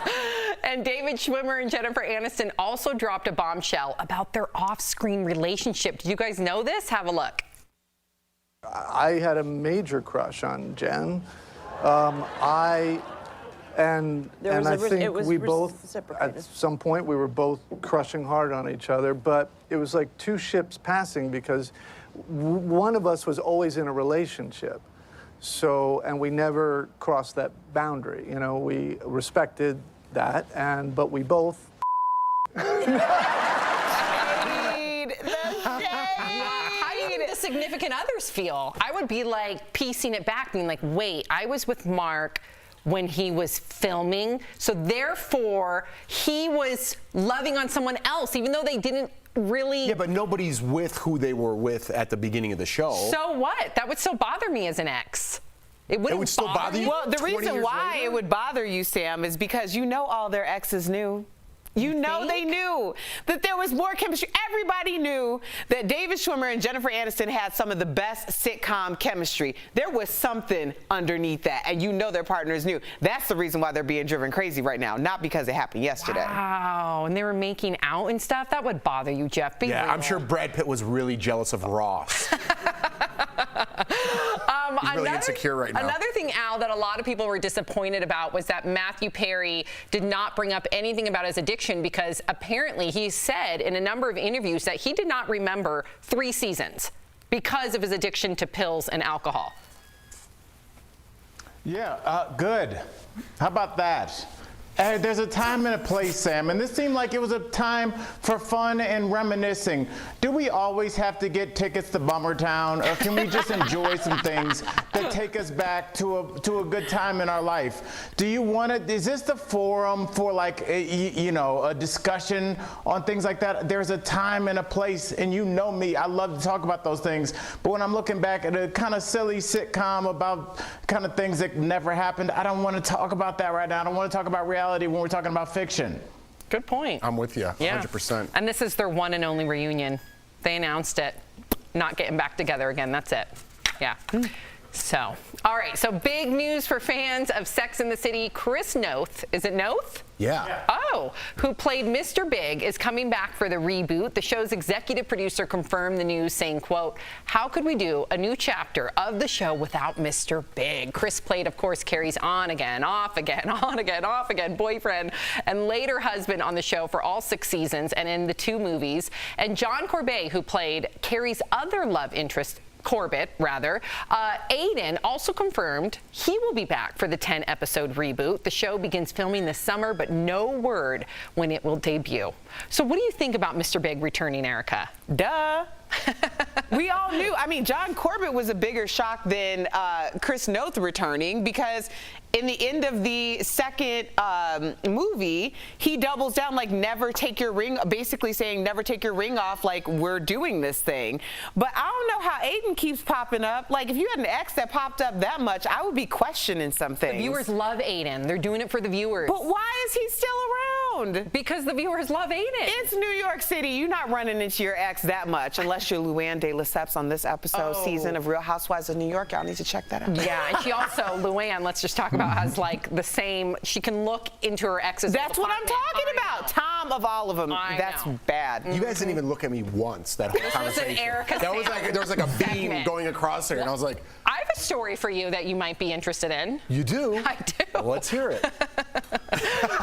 And David Schwimmer and Jennifer Aniston also dropped a bombshell about their off-screen relationship. Did you guys know this? Have a look. I had a major crush on Jen. I think we both, at some point, we were both crushing hard on each other, but it was like two ships passing because one of us was always in a relationship. So, and we never crossed that boundary. You know, we respected that, but we both. Significant others feel. I would be like piecing it back, being like, wait, I was with Mark when he was filming, so therefore he was loving on someone else, even though they didn't really. Yeah, but nobody's with who they were with at the beginning of the show. So what? That would still bother me as an ex. It would still bother you? Well, the reason why it would bother you, Sam, is because you know all their exes knew. You know they knew that there was more chemistry. Everybody knew that David Schwimmer and Jennifer Aniston had some of the best sitcom chemistry. There was something underneath that, and you know their partners knew. That's the reason why they're being driven crazy right now, not because it happened yesterday. Wow, and they were making out and stuff? That would bother you, Jeff. Be real. I'm sure Brad Pitt was really jealous of Ross. He's really insecure right now. Another thing, Al, that a lot of people were disappointed about was that Matthew Perry did not bring up anything about his addiction, because apparently he said in a number of interviews that he did not remember 3 seasons because of his addiction to pills and alcohol. Yeah, good. How about that? There's a time and a place, Sam, and this seemed like it was a time for fun and reminiscing. Do we always have to get tickets to Bummer Town, or can we just enjoy some things that take us back to a good time in our life? Do you want to? Is this the forum for like a discussion on things like that? There's a time and a place, and you know me, I love to talk about those things. But when I'm looking back at a kind of silly sitcom about kind of things that never happened, I don't want to talk about that right now. I don't want to talk about reality when we're talking about fiction. Good point. I'm with you, 100%. And this is their one and only reunion. They announced it. Not getting back together again. That's it. Yeah. So, all right. So big news for fans of Sex and the City. Chris Noth. Is it Noth? Yeah. Oh, who played Mr. Big, is coming back for the reboot. The show's executive producer confirmed the news, saying, quote, "How could we do a new chapter of the show without Mr. Big?" Chris played, of course, Carrie's on again, off again, on again, off again boyfriend and later husband on the show for all 6 seasons and in the 2 movies. And John Corbett, who played Carrie's other love interest, Corbett, rather. Aiden also confirmed he will be back for the 10-episode reboot. The show begins filming this summer, but no word when it will debut. So what do you think about Mr. Big returning, Erica? Duh. We all knew. I mean, John Corbett was a bigger shock than Chris Noth returning, because in the end of the second movie, he doubles down, like, never take your ring, basically saying never take your ring off, like, we're doing this thing. But I don't know how Aiden keeps popping up. Like, if you had an ex that popped up that much, I would be questioning some things. The viewers love Aiden. They're doing it for the viewers. But why is he still around? around. Because the viewers love Aiden. It's New York City. You're not running into your ex that much unless you're Luann de Lesseps on this season of Real Housewives of New York. Y'all need to check that out. Yeah, and she also, Luann, let's just talk about, has like the same, she can look into her ex's. That's what I'm talking about. Tom of all of them. That's bad. You guys didn't even look at me once that whole conversation. Was an Erica that was like, there was like a beam going across there, and I was like, I have a story for you that you might be interested in. You do? I do. Well, let's hear it.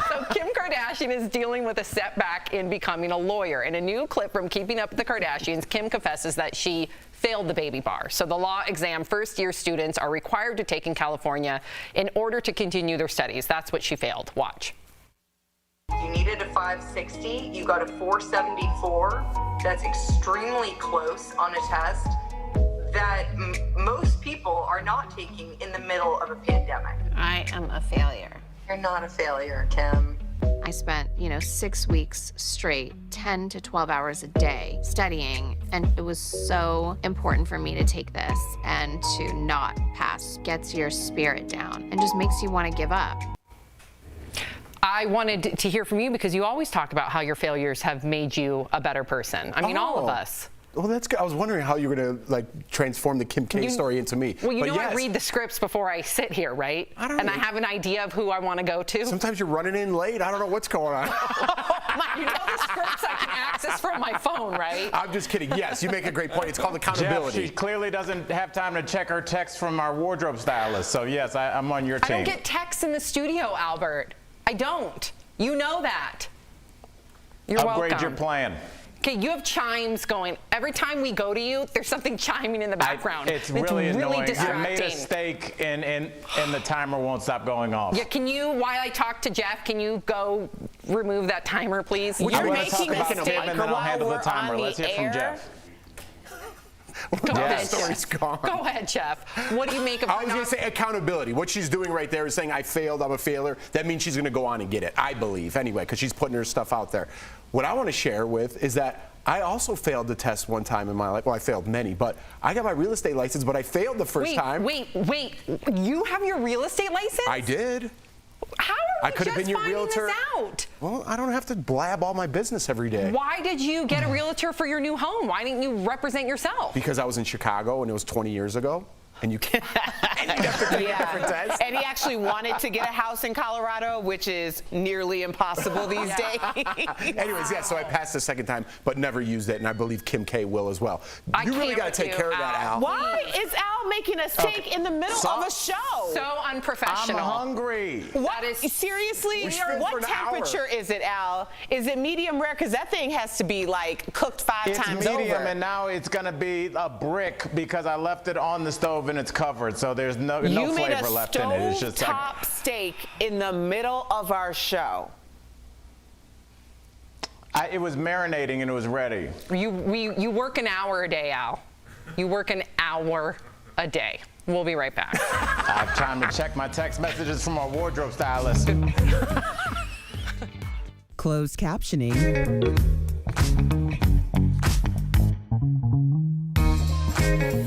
So Kim Kardashian is dealing with a setback in becoming a lawyer. In a new clip from Keeping Up with the Kardashians, Kim confesses that she failed the baby bar. So the law exam first-year students are required to take in California in order to continue their studies. That's what she failed. Watch. You needed a 560, you got a 474. That's extremely close on a test that most people are not taking in the middle of a pandemic. I am a failure. You're not a failure, Kim. I spent, 6 weeks straight, 10 to 12 hours a day studying, and it was so important for me to take this, and to not pass gets your spirit down and just makes you want to give up. I wanted to hear from you because you always talk about how your failures have made you a better person. I mean, all of us. Well, that's good. I was wondering how you were going to transform the Kim K story into me. Well, I read the scripts before I sit here, right? I have an idea of who I want to go to. Sometimes you're running in late. I don't know what's going on. You know the scripts I can access from my phone, right? I'm just kidding. Yes, you make a great point. It's called accountability. Jeff, she clearly doesn't have time to check her text from our wardrobe stylist. So yes, I'm on your team. I don't get texts in the studio, Albert. I don't. You know that. You're welcome. Upgrade your plan. Okay, you have chimes going. Every time we go to you, there's something chiming in the background. It's really annoying. Distracting. I made a steak and the timer won't stop going off. Yeah, can you, while I talk to Jeff, can you go remove that timer, please? You're making a mistake. And then I'll handle the timer. Let's hear from Jeff. Go ahead, story's gone. Go ahead, Jeff. What do you make of I was going to say accountability. What she's doing right there is saying, I failed, I'm a failure. That means she's going to go on and get it, I believe, anyway, because she's putting her stuff out there. What I want to share with is that I also failed the test one time in my life. Well, I failed many, but I got my real estate license, but I failed the first time. Wait. You have your real estate license? I did. How are you just finding this out? Well, I don't have to blab all my business every day. Why did you get a realtor for your new home? Why didn't you represent yourself? Because I was in Chicago and it was 20 years ago. And you can't. And you'd have to take a different test. And he actually wanted to get a house in Colorado, which is nearly impossible these days. Anyways, yeah, so I passed the second time, but never used it, and I believe Kim K will as well. You really got to take care of that, Al. Why is Al making a steak in the middle of a show? So unprofessional. I'm hungry. What? Seriously? What temperature is it, Al? Is it medium rare? Because that thing has to be cooked 5 times over. It's medium, and now it's going to be a brick because I left it on the stove and it's covered, so there's no flavor left in it. It's just top steak in the middle of our show. It was marinating and it was ready. You work an hour a day, Al. You work an hour a day. We'll be right back. I have time to check my text messages from our wardrobe stylist. Closed captioning.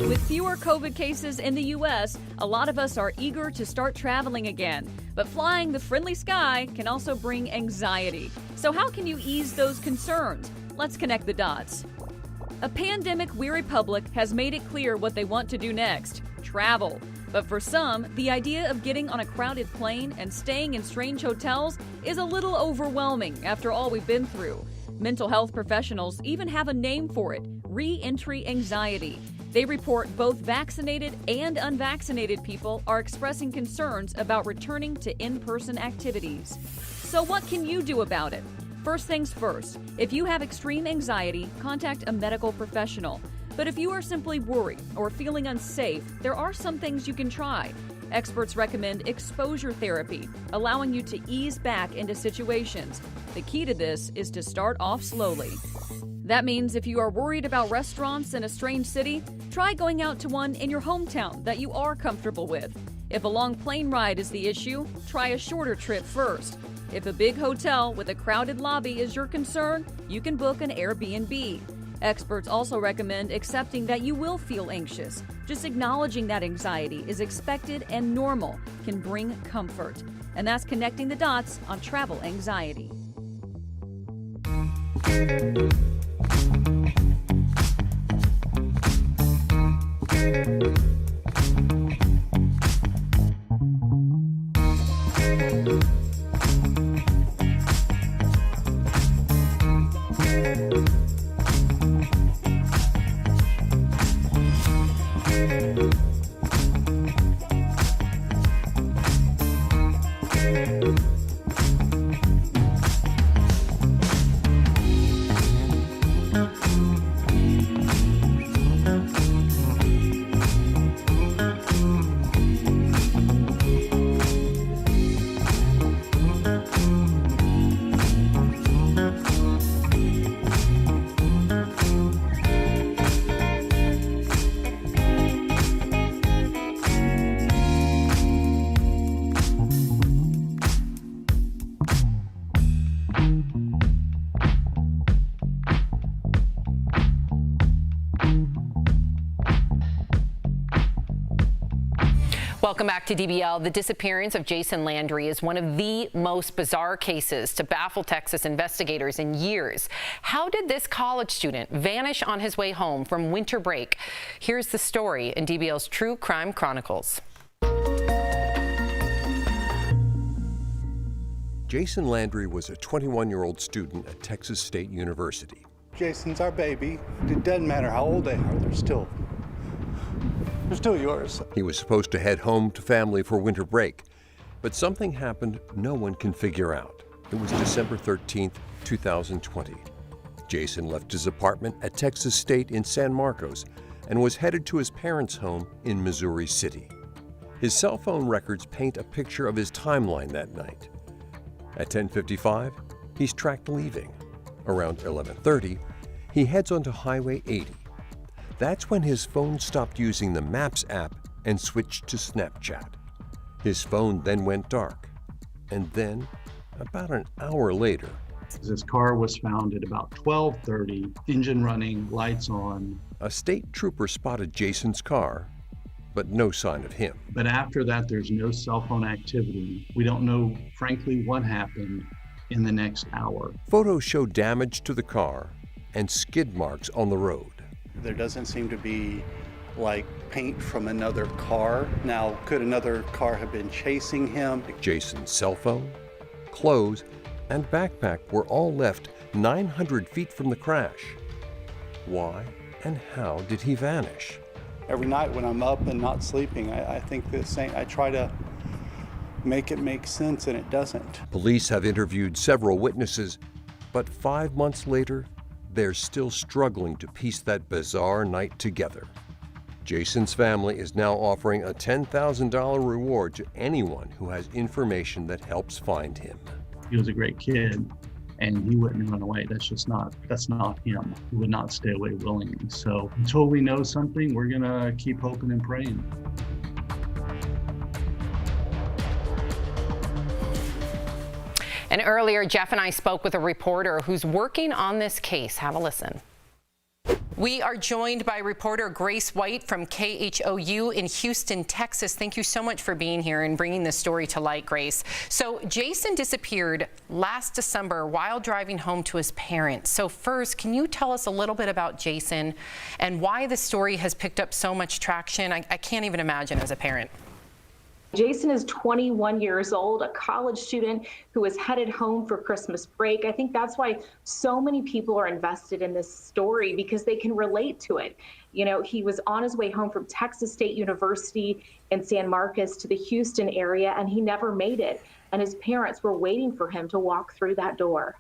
With fewer COVID cases in the U.S., a lot of us are eager to start traveling again. But flying the friendly sky can also bring anxiety. So how can you ease those concerns? Let's connect the dots. A pandemic-weary public has made it clear what they want to do next: travel. But for some, the idea of getting on a crowded plane and staying in strange hotels is a little overwhelming after all we've been through. Mental health professionals even have a name for it: re-entry anxiety. They report both vaccinated and unvaccinated people are expressing concerns about returning to in-person activities. So what can you do about it? First things first, if you have extreme anxiety, contact a medical professional. But if you are simply worried or feeling unsafe, there are some things you can try. Experts recommend exposure therapy, allowing you to ease back into situations. The key to this is to start off slowly. That means if you are worried about restaurants in a strange city, try going out to one in your hometown that you are comfortable with. If a long plane ride is the issue, try a shorter trip first. If a big hotel with a crowded lobby is your concern, you can book an Airbnb. Experts also recommend accepting that you will feel anxious. Just acknowledging that anxiety is expected and normal can bring comfort. And that's connecting the dots on travel anxiety. Welcome back to DBL. The disappearance of Jason Landry is one of the most bizarre cases to baffle Texas investigators in years. How did this college student vanish on his way home from winter break? Here's the story in DBL's True Crime Chronicles. Jason Landry was a 21-year-old student at Texas State University. Jason's our baby. It doesn't matter how old they are, they're still yours. He was supposed to head home to family for winter break, but something happened no one can figure out. It was December 13th, 2020. Jason left his apartment at Texas State in San Marcos and was headed to his parents' home in Missouri City. His cell phone records paint a picture of his timeline that night. At 10:55, he's tracked leaving. Around 11:30, he heads onto Highway 80. That's when his phone stopped using the Maps app and switched to Snapchat. His phone then went dark. And then, about an hour later, his car was found at about 12:30, engine running, lights on. A state trooper spotted Jason's car, but no sign of him. But after that, there's no cell phone activity. We don't know, frankly, what happened in the next hour. Photos show damage to the car and skid marks on the road. There doesn't seem to be like paint from another car. Now, could another car have been chasing him? Jason's cell phone, clothes, and backpack were all left 900 feet from the crash. Why and how did he vanish? Every night when I'm up and not sleeping, I think the same. I try to make it make sense, and it doesn't. Police have interviewed several witnesses, but 5 months later, they're still struggling to piece that bizarre night together. Jason's family is now offering a $10,000 reward to anyone who has information that helps find him. He was a great kid, and he wouldn't run away. That's not him. He would not stay away willingly. So until we know something, we're gonna keep hoping and praying. And earlier, Jeff and I spoke with a reporter who's working on this case. Have a listen. We are joined by reporter Grace White from KHOU in Houston, Texas. Thank you so much for being here and bringing this story to light, Grace. So Jason disappeared last December while driving home to his parents. So first, can you tell us a little bit about Jason and why the story has picked up so much traction? I can't even imagine as a parent. Jason is 21 years old, a college student who is headed home for Christmas break. I think that's why so many people are invested in this story, because they can relate to it. You know, he was on his way home from Texas State University in San Marcos to the Houston area, and he never made it. And his parents were waiting for him to walk through that door.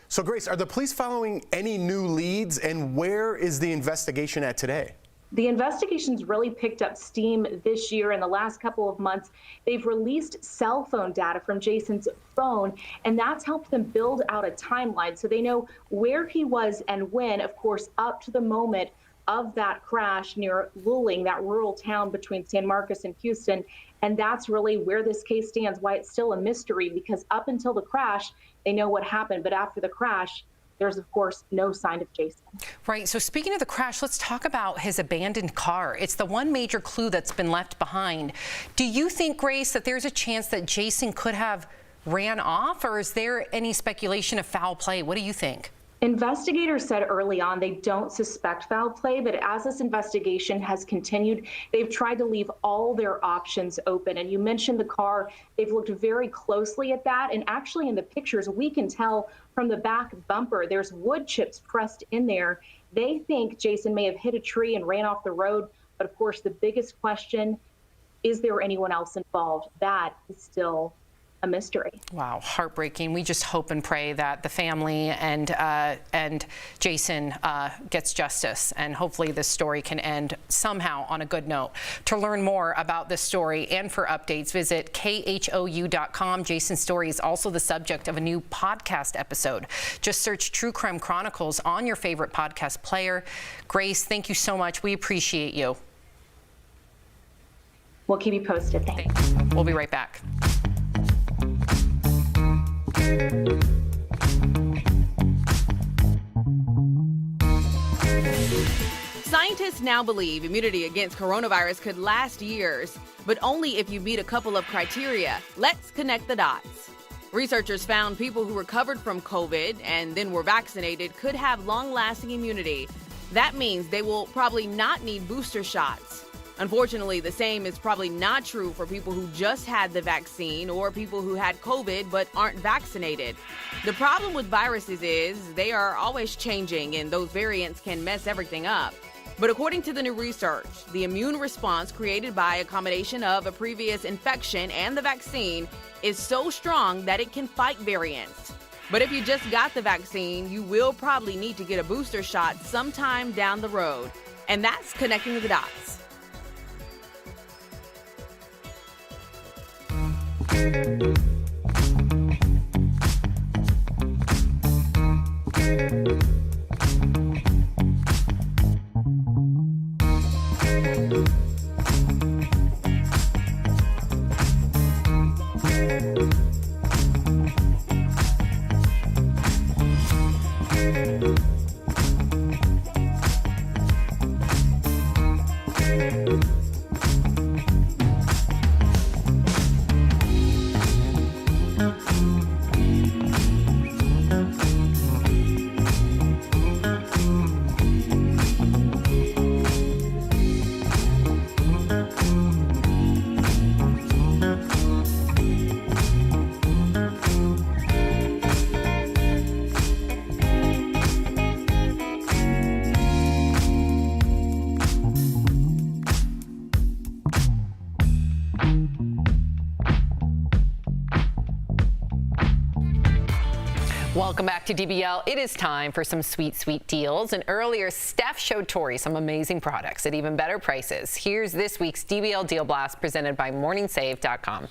So, Grace, are the police following any new leads, and where is the investigation at today? The investigation's really picked up steam this year. In the last couple of months, they've released cell phone data from Jason's phone, and that's helped them build out a timeline so they know where he was and when, of course, up to the moment of that crash near Luling, that rural town between San Marcos and Houston. And that's really where this case stands, why it's still a mystery, because up until the crash, they know what happened. But after the crash, there's, of course, no sign of Jason. Right. So speaking of the crash, let's talk about his abandoned car. It's the one major clue that's been left behind. Do you think, Grace, that there's a chance that Jason could have ran off, or is there any speculation of foul play? What do you think? Investigators said early on they don't suspect foul play, but as this investigation has continued, they've tried to leave all their options open. And you mentioned the car. They've looked very closely at that. And actually in the pictures, we can tell from the back bumper, there's wood chips pressed in there. They think Jason may have hit a tree and ran off the road. But of course, the biggest question, is there anyone else involved? That is still a mystery. Wow, heartbreaking. We just hope and pray that the family and Jason gets justice, and hopefully this story can end somehow on a good note. To learn more about this story and for updates, visit khou.com. Jason's story is also the subject of a new podcast episode. Just search True Crime Chronicles on your favorite podcast player. Grace, thank you so much. We appreciate you. We'll keep you posted. Thanks. We'll be right back. Scientists now believe immunity against coronavirus could last years, but only if you meet a couple of criteria. Let's connect the dots. Researchers found people who recovered from COVID and then were vaccinated could have long-lasting immunity. That means they will probably not need booster shots. Unfortunately, the same is probably not true for people who just had the vaccine or people who had COVID but aren't vaccinated. The problem with viruses is they are always changing, and those variants can mess everything up. But according to the new research, the immune response created by a combination of a previous infection and the vaccine is so strong that it can fight variants. But if you just got the vaccine, you will probably need to get a booster shot sometime down the road. And that's connecting the dots. Welcome back to DBL. It is time for some sweet, sweet deals. And earlier, Steph showed Tori some amazing products at even better prices. Here's this week's DBL Deal Blast presented by MorningSave.com.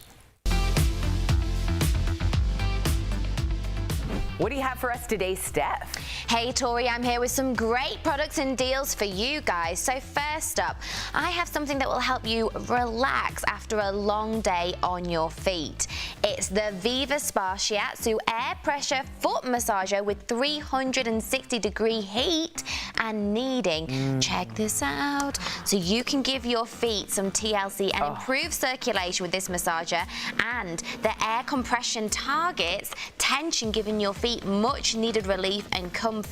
What do you have for us today, Steph? Hey, Tori, I'm here with some great products and deals for you guys. So first up, I have something that will help you relax after a long day on your feet. It's the Viva Spa Shiatsu Air Pressure Foot Massager with 360-degree heat and kneading. Check this out. So you can give your feet some TLC and improve circulation with this massager, and the air compression targets tension, giving your feet much needed relief and comfort.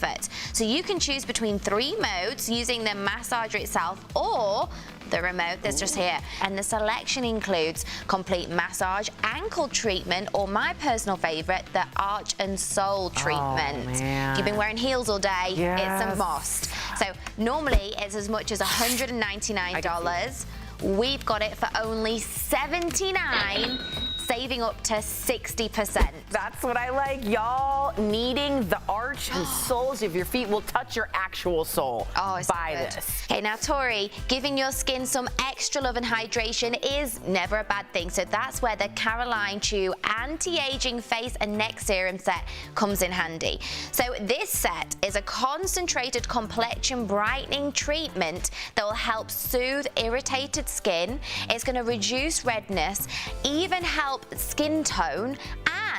So you can choose between 3 modes using the massager itself or the remote that's just here. And the selection includes complete massage, ankle treatment, or my personal favorite, the arch and sole treatment. If you've been wearing heels all day, it's a must. So normally it's as much as $199. We've got it for only $79, saving up to 60%. That's what I like, y'all. Kneading the arch and soles of your feet will touch your actual sole. Oh, it's Buy good. this. Okay, now Tori, giving your skin some extra love and hydration is never a bad thing. So that's where the Caroline Chew Anti-Aging Face and Neck Serum set comes in handy. So this set is a concentrated complexion brightening treatment that will help soothe irritated skin. It's going to reduce redness, even help skin tone,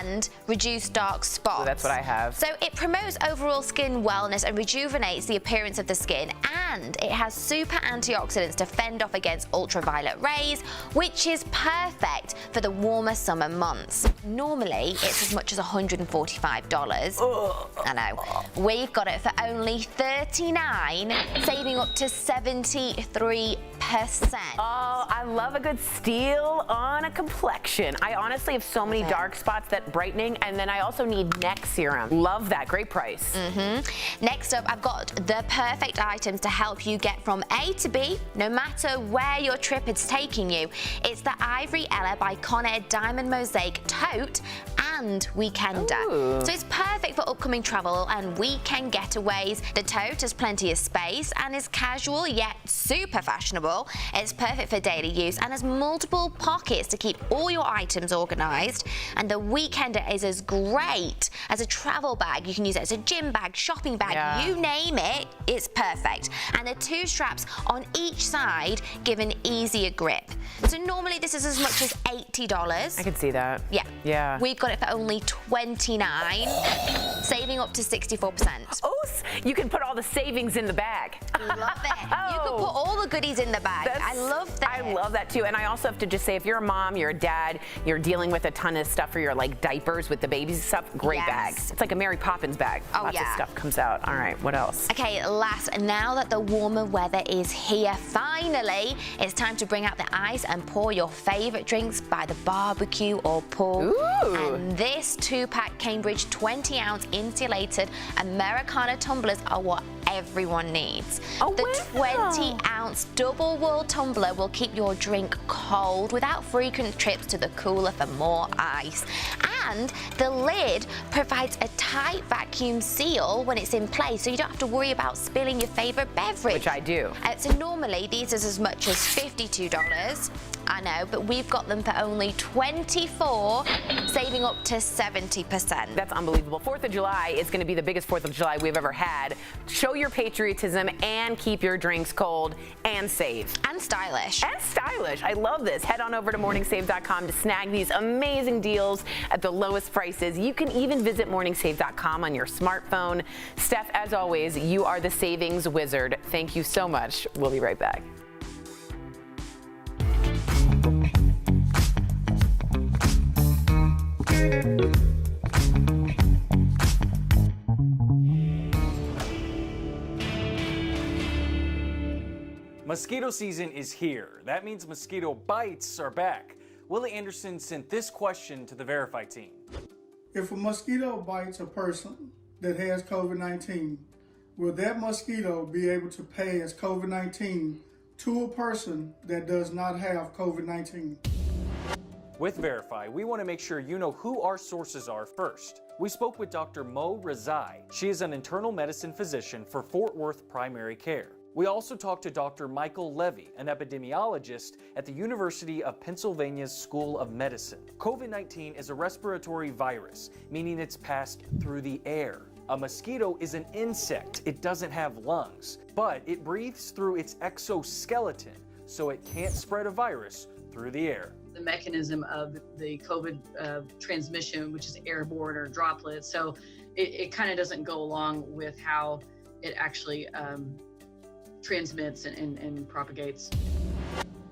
and reduce dark spots. So that's what I have. So it promotes overall skin wellness and rejuvenates the appearance of the skin, and it has super antioxidants to fend off against ultraviolet rays, which is perfect for the warmer summer months. Normally, it's as much as $145. I know. We've got it for only $39, saving up to 73%. Oh, I love a good steal on a complexion. I honestly have so many dark spots that brightening, and then I also need neck serum. Love that. Great price. Next up, I've got the perfect items to help you get from A to B, no matter where your trip is taking you. It's the Ivory Ella by Conair Diamond Mosaic Tote and Weekender. So it's perfect for upcoming travel and weekend getaways. The tote has plenty of space and is casual yet super fashionable. It's perfect for daily use and has multiple pockets to keep all your items organized. And the Weekender is as great as a travel bag. You can use it as a gym bag, shopping bag, you name it, it's perfect. And the two straps on each side give an easier grip. So normally this is as much as $80. I could see that. Yeah. We've got it for only $29, saving up to 64%. Oh, you can put all the savings in the bag. Love it. You can put all the goodies in the bag. I love that. I love that too. And I also have to just say, if you're a mom, you're a dad, you're dealing with a ton of stuff for your like diapers with the babies and stuff, great bag. It's like a Mary Poppins bag. Lots of stuff comes out. All right, what else? Okay, last, now that the warmer weather is here, finally, it's time to bring out the ice and pour your favorite drinks by the barbecue or pool. And this 2-pack Cambridge 20-ounce insulated Americana tumblers are what everyone needs. The 20-ounce double wall tumbler will keep your drink cold without frequent trips to the cooler for more ice. And the lid provides a tight vacuum seal when it's in place, so you don't have to worry about spilling your favorite beverage. Which I do. So normally these is as much as $52. I know, but we've got them for only $24, saving up to 70%. That's unbelievable. 4th of July is going to be the biggest 4th of July we've ever had. Show your patriotism and keep your drinks cold and save. And stylish. And stylish. I love this. Head on over to morningsave.com to snag these amazing deals at the lowest prices. You can even visit morningsave.com on your smartphone. Steph, as always, you are the savings wizard. Thank you so much. We'll be right back. Mosquito season is here. That means mosquito bites are back. Willie Anderson sent this question to the Verify team. If a mosquito bites a person that has COVID-19, will that mosquito be able to pass COVID-19 to a person that does not have COVID-19? With Verify, we want to make sure you know who our sources are first. We spoke with Dr. Mo Rezai. She is an internal medicine physician for Fort Worth Primary Care. We also talked to Dr. Michael Levy, an epidemiologist at the University of Pennsylvania's School of Medicine. COVID-19 is a respiratory virus, meaning it's passed through the air. A mosquito is an insect. It doesn't have lungs, but it breathes through its exoskeleton, so it can't spread a virus through the air. The mechanism of the COVID transmission, which is airborne or droplets, so it kind of doesn't go along with how it actually transmits and propagates.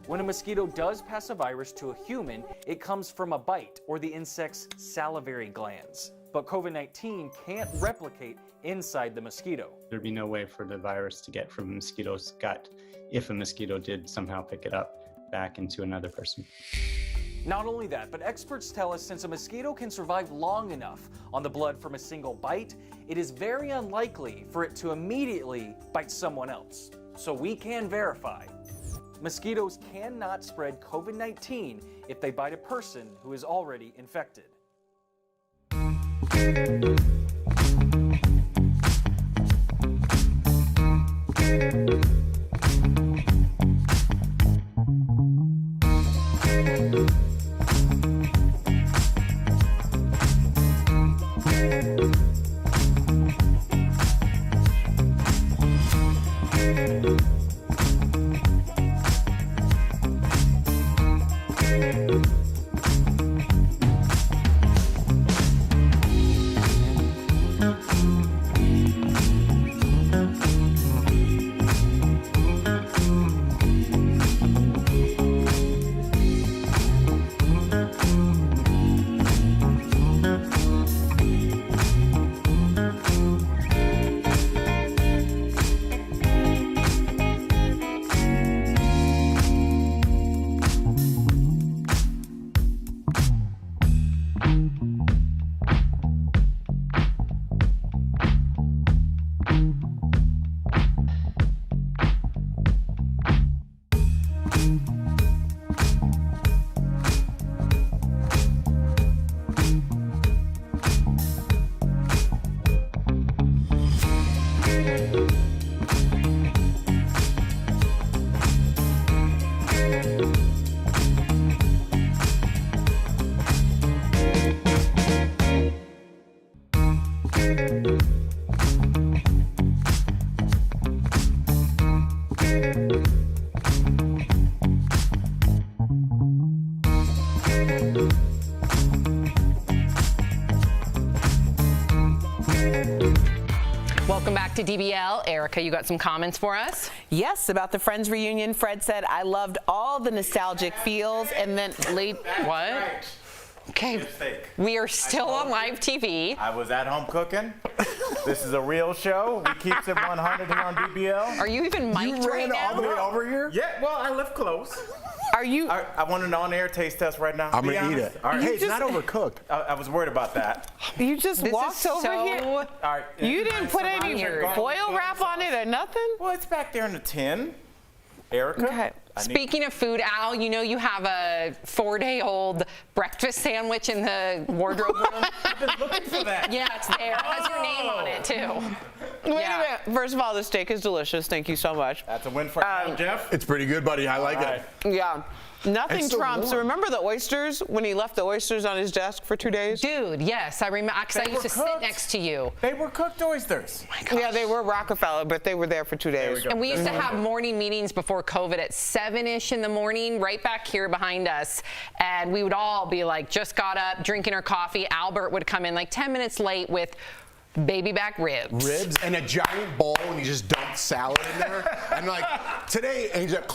When a mosquito does pass a virus to a human, it comes from a bite or the insect's salivary glands. But COVID-19 can't replicate inside the mosquito. There'd be no way for the virus to get from a mosquito's gut if a mosquito did somehow pick it up back into another person. Not only that, but experts tell us since a mosquito can survive long enough on the blood from a single bite, it is very unlikely for it to immediately bite someone else. So we can verify. Mosquitoes cannot spread COVID-19 if they bite a person who is already infected. to DBL. Erica, you got some comments for us? Yes, about the Friends reunion. Fred said, I loved all the nostalgic feels, and then What? Okay, we are still on live TV. I was at home cooking. This is a real show. We keep it 100 here on DBL. Are you even mic'd right now? all the way over here? Yeah, well, I live close. Are you? I want an on-air taste test right now. I'm going to eat it. All right. Hey, it's not overcooked. I was worried about that. You just walked over here? All right. You didn't put any foil wrap on it or nothing? Well, it's back there in the tin. Erica? Okay. Speaking of food, Al, you know you have a 4-day-old breakfast sandwich in the wardrobe room? I've been looking for that. Yeah, it's there. It has your name on it, too. Wait a minute. First of all, the steak is delicious. Thank you so much. That's a win for Jeff. It's pretty good, buddy. I like it. Yeah. Nothing It's so trumps. warm. Remember the oysters when he left the oysters on his desk for 2 days? Dude, yes, I remember, because I used to sit next to you. They were cooked oysters. Yeah, they were Rockefeller, but they were there for 2 days. And we used to have morning meetings before COVID at 7-ish in the morning, right back here behind us. And we would all be like, just got up, drinking our coffee. Albert would come in like 10 minutes late with baby back ribs. Ribs and a giant bowl, and he just dumped salad in there. And like, today, and he's like...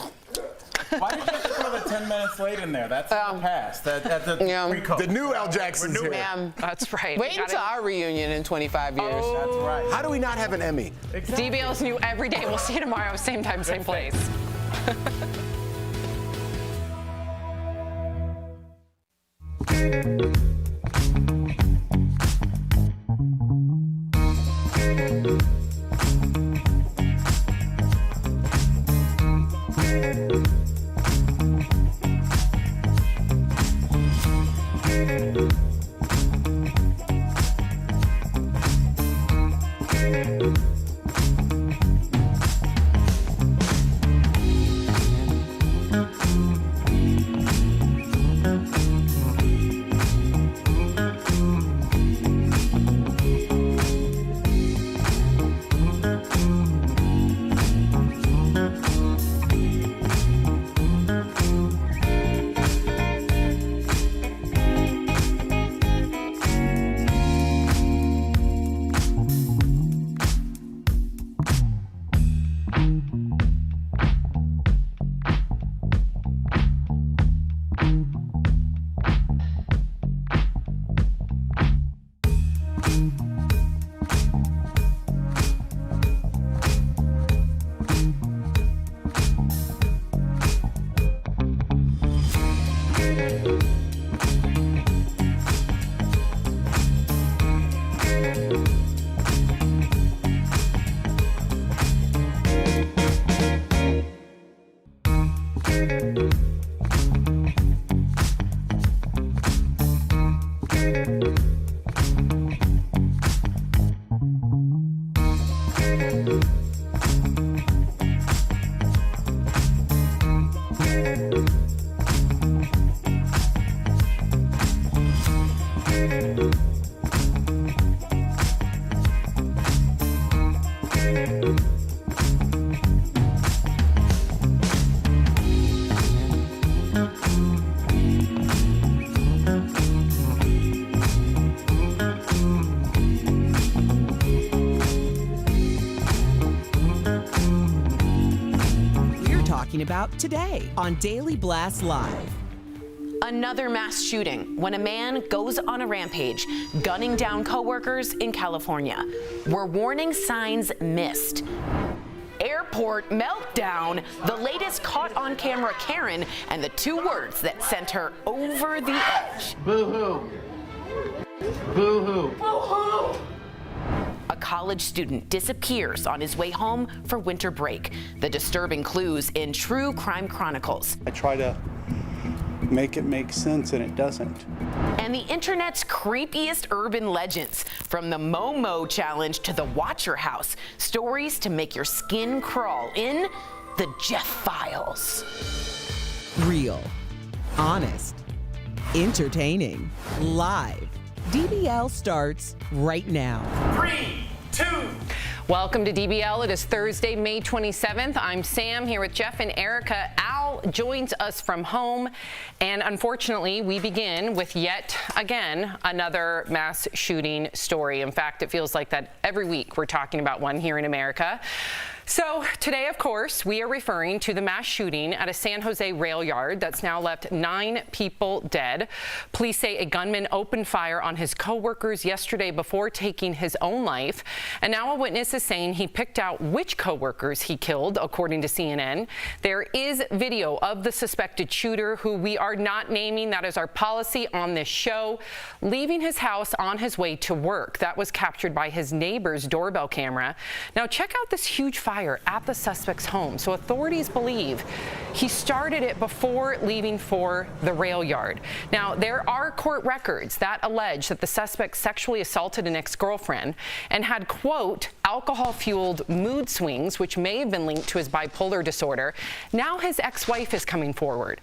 Why did you throw the 10 minutes late in there? That's in the past. That's pre-COVID. The new Al Jackson's here. That's right. Wait until our reunion in 25 years. That's right. How do we not have an Emmy? Exactly. DBL's new every day. We'll see you tomorrow, same time, same place. About today on Daily Blast Live. Another mass shooting when a man goes on a rampage, gunning down coworkers in California. Were warning signs missed? Airport meltdown, the latest caught on camera Karen, and the 2 words that sent her over the edge. Boohoo. Boohoo. Boohoo. A college student disappears on his way home for winter break. The disturbing clues in True Crime Chronicles. I try to make it make sense, and it doesn't. And the internet's creepiest urban legends, from the Momo challenge to the Watcher House. Stories to make your skin crawl in the Jeff Files. Real, honest, entertaining, live. DBL starts right now. 3, 2. Welcome to DBL. It is Thursday, May 27th. I'm Sam here with Jeff and Erica. Al joins us from home. And unfortunately, we begin with yet again another mass shooting story. In fact, it feels like that every week we're talking about one here in America. So today, of course, we are referring to the mass shooting at a San Jose rail yard that's now left 9 people dead. Police say a gunman opened fire on his co-workers yesterday before taking his own life. And now a witness is saying he picked out which co-workers he killed, according to CNN. There is video of the suspected shooter, who we are not naming. That is our policy on this show, leaving his house on his way to work. That was captured by his neighbor's doorbell camera. Now check out this huge fire at the suspect's home. So authorities believe he started it before leaving for the rail yard. Now, there are court records that allege that the suspect sexually assaulted an ex-girlfriend and had, quote, alcohol-fueled mood swings, which may have been linked to his bipolar disorder. Now his ex-wife is coming forward.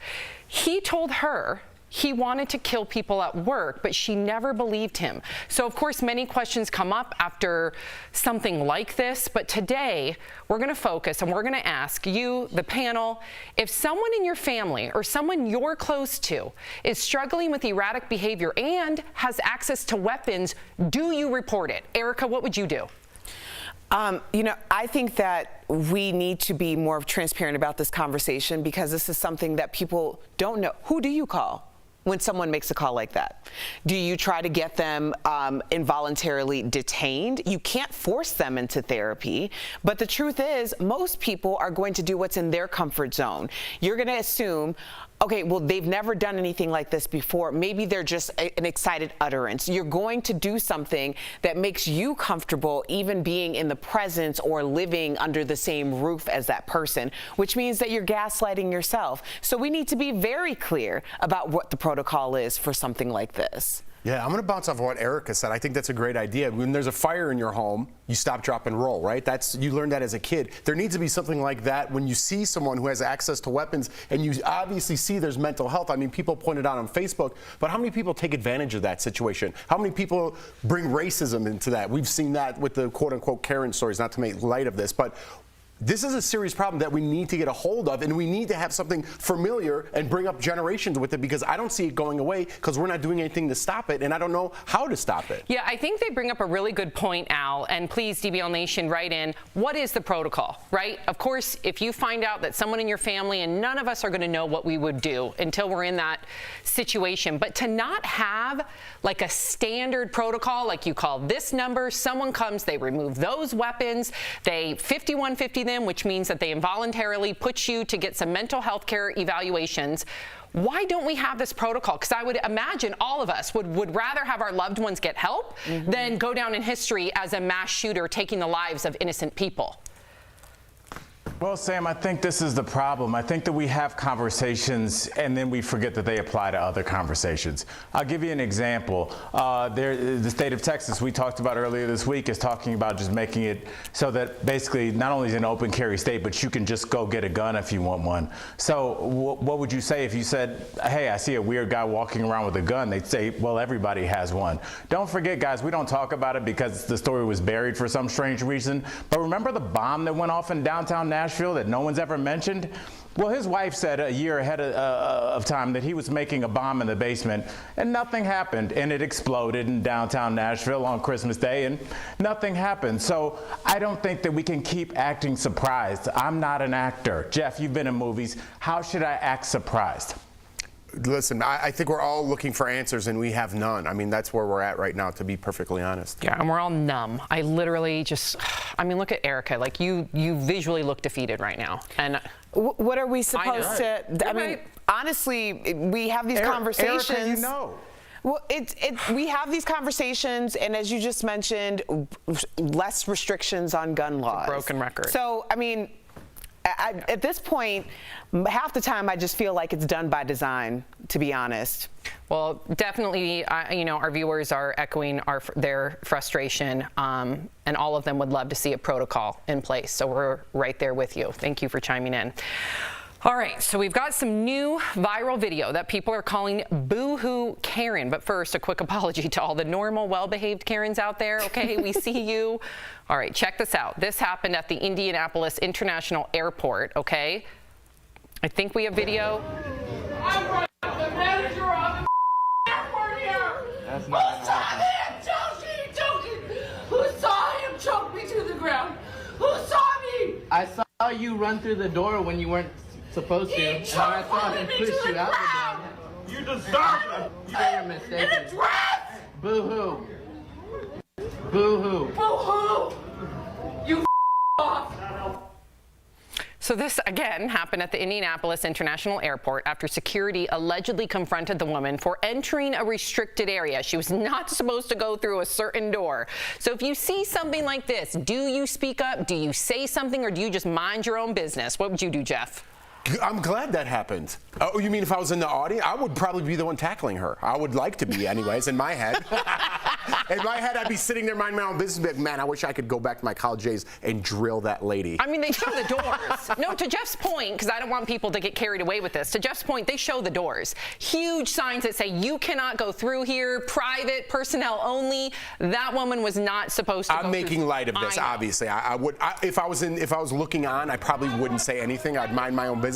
He told her he wanted to kill people at work, but she never believed him. So, of course, many questions come up after something like this. But today, we're going to focus and we're going to ask you, the panel, if someone in your family or someone you're close to is struggling with erratic behavior and has access to weapons, do you report it? Erica, what would you do? You know, I think that we need to be more transparent about this conversation, because this is something that people don't know. Who do you call when someone makes a call like that? Do you try to get them involuntarily detained? You can't force them into therapy, but the truth is most people are going to do what's in their comfort zone. You're going to assume, okay, well, they've never done anything like this before. Maybe they're just an excited utterance. You're going to do something that makes you comfortable even being in the presence or living under the same roof as that person, which means that you're gaslighting yourself. So we need to be very clear about what the protocol is for something like this. Yeah, I'm going to bounce off of what Erica said. I think that's a great idea. When there's a fire in your home, you stop, drop, and roll, right? You learned that as a kid. There needs to be something like that when you see someone who has access to weapons and you obviously see there's mental health. I mean, people pointed out on Facebook, but how many people take advantage of that situation? How many people bring racism into that? We've seen that with the quote-unquote Karen stories, not to make light of this, but this is a serious problem that we need to get a hold of, and we need to have something familiar and bring up generations with it, because I don't see it going away because we're not doing anything to stop it, and I don't know how to stop it. Yeah, I think they bring up a really good point, Al, and please, DBL Nation, write in, what is the protocol, right? Of course, if you find out that someone in your family, and none of us are going to know what we would do until we're in that situation, but to not have like a standard protocol, like you call this number, someone comes, they remove those weapons, they 5150 them, which means that they involuntarily put you to get some mental health care evaluations. Why don't we have this protocol? Because I would imagine all of us would rather have our loved ones get help than go down in history as a mass shooter taking the lives of innocent people. Well, Sam, I think this is the problem. I think that we have conversations and then we forget that they apply to other conversations. I'll give you an example. The state of Texas, we talked about earlier this week, is talking about just making it so that basically not only is it an open carry state, but you can just go get a gun if you want one. So what would you say if you said, hey, I see a weird guy walking around with a gun? They'd say, well, everybody has one. Don't forget, guys, we don't talk about it because the story was buried for some strange reason. But remember the bomb that went off in downtown Nashville that no one's ever mentioned? Well, his wife said a year ahead of time that he was making a bomb in the basement, and nothing happened, and it exploded in downtown Nashville on Christmas Day, and nothing happened. So I don't think that we can keep acting surprised. I'm not an actor. Jeff, you've been in movies. How should I act surprised? Listen, I think we're all looking for answers, and we have none. I mean, that's where we're at right now, to be perfectly honest. Yeah, and we're all numb. I literally just, I mean, look at Erica. Like, you visually look defeated right now. And what are we supposed to, I mean, honestly, we have these conversations. Erica, you know. Well, we have these conversations, and as you just mentioned, less restrictions on gun laws. It's a broken record. So, I mean, at this point, half the time I just feel like it's done by design, to be honest. Well, definitely, you know, our viewers are echoing their frustration, and all of them would love to see a protocol in place. So we're right there with you. Thank you for chiming in. All right, so we've got some new viral video that people are calling Boohoo Karen. But first, a quick apology to all the normal, well-behaved Karens out there. Okay, we see you. All right, check this out. This happened at the Indianapolis International Airport, okay? I think we have video. I'm the manager of the airport here. That's not Who saw him choking? Who saw him choke me to the ground? Who saw me? I saw you run through the door when you weren't supposed to. He And I saw him me push to you the out ground. the door. You deserve it. You're mistaken. Boohoo. Boohoo. Boohoo. You off. So this, again, happened at the Indianapolis International Airport after security allegedly confronted the woman for entering a restricted area. She was not supposed to go through a certain door. So if you see something like this, do you speak up? Do you say something, or do you just mind your own business? What would you do, Jeff? I'm glad that happened. Oh, you mean if I was in the audience? I would probably be the one tackling her. I would like to be anyways, in my head. In my head, I'd be sitting there minding my own business, but man, I wish I could go back to my college days and drill that lady. I mean, they show the doors. No, to Jeff's point, because I don't want people to get carried away with this, to Jeff's point, they show the doors. Huge signs that say you cannot go through here, private, personnel only. That woman was not supposed to go through. I'm making light of this, obviously. I would, if I was looking on, I probably wouldn't say anything. I'd mind my own business.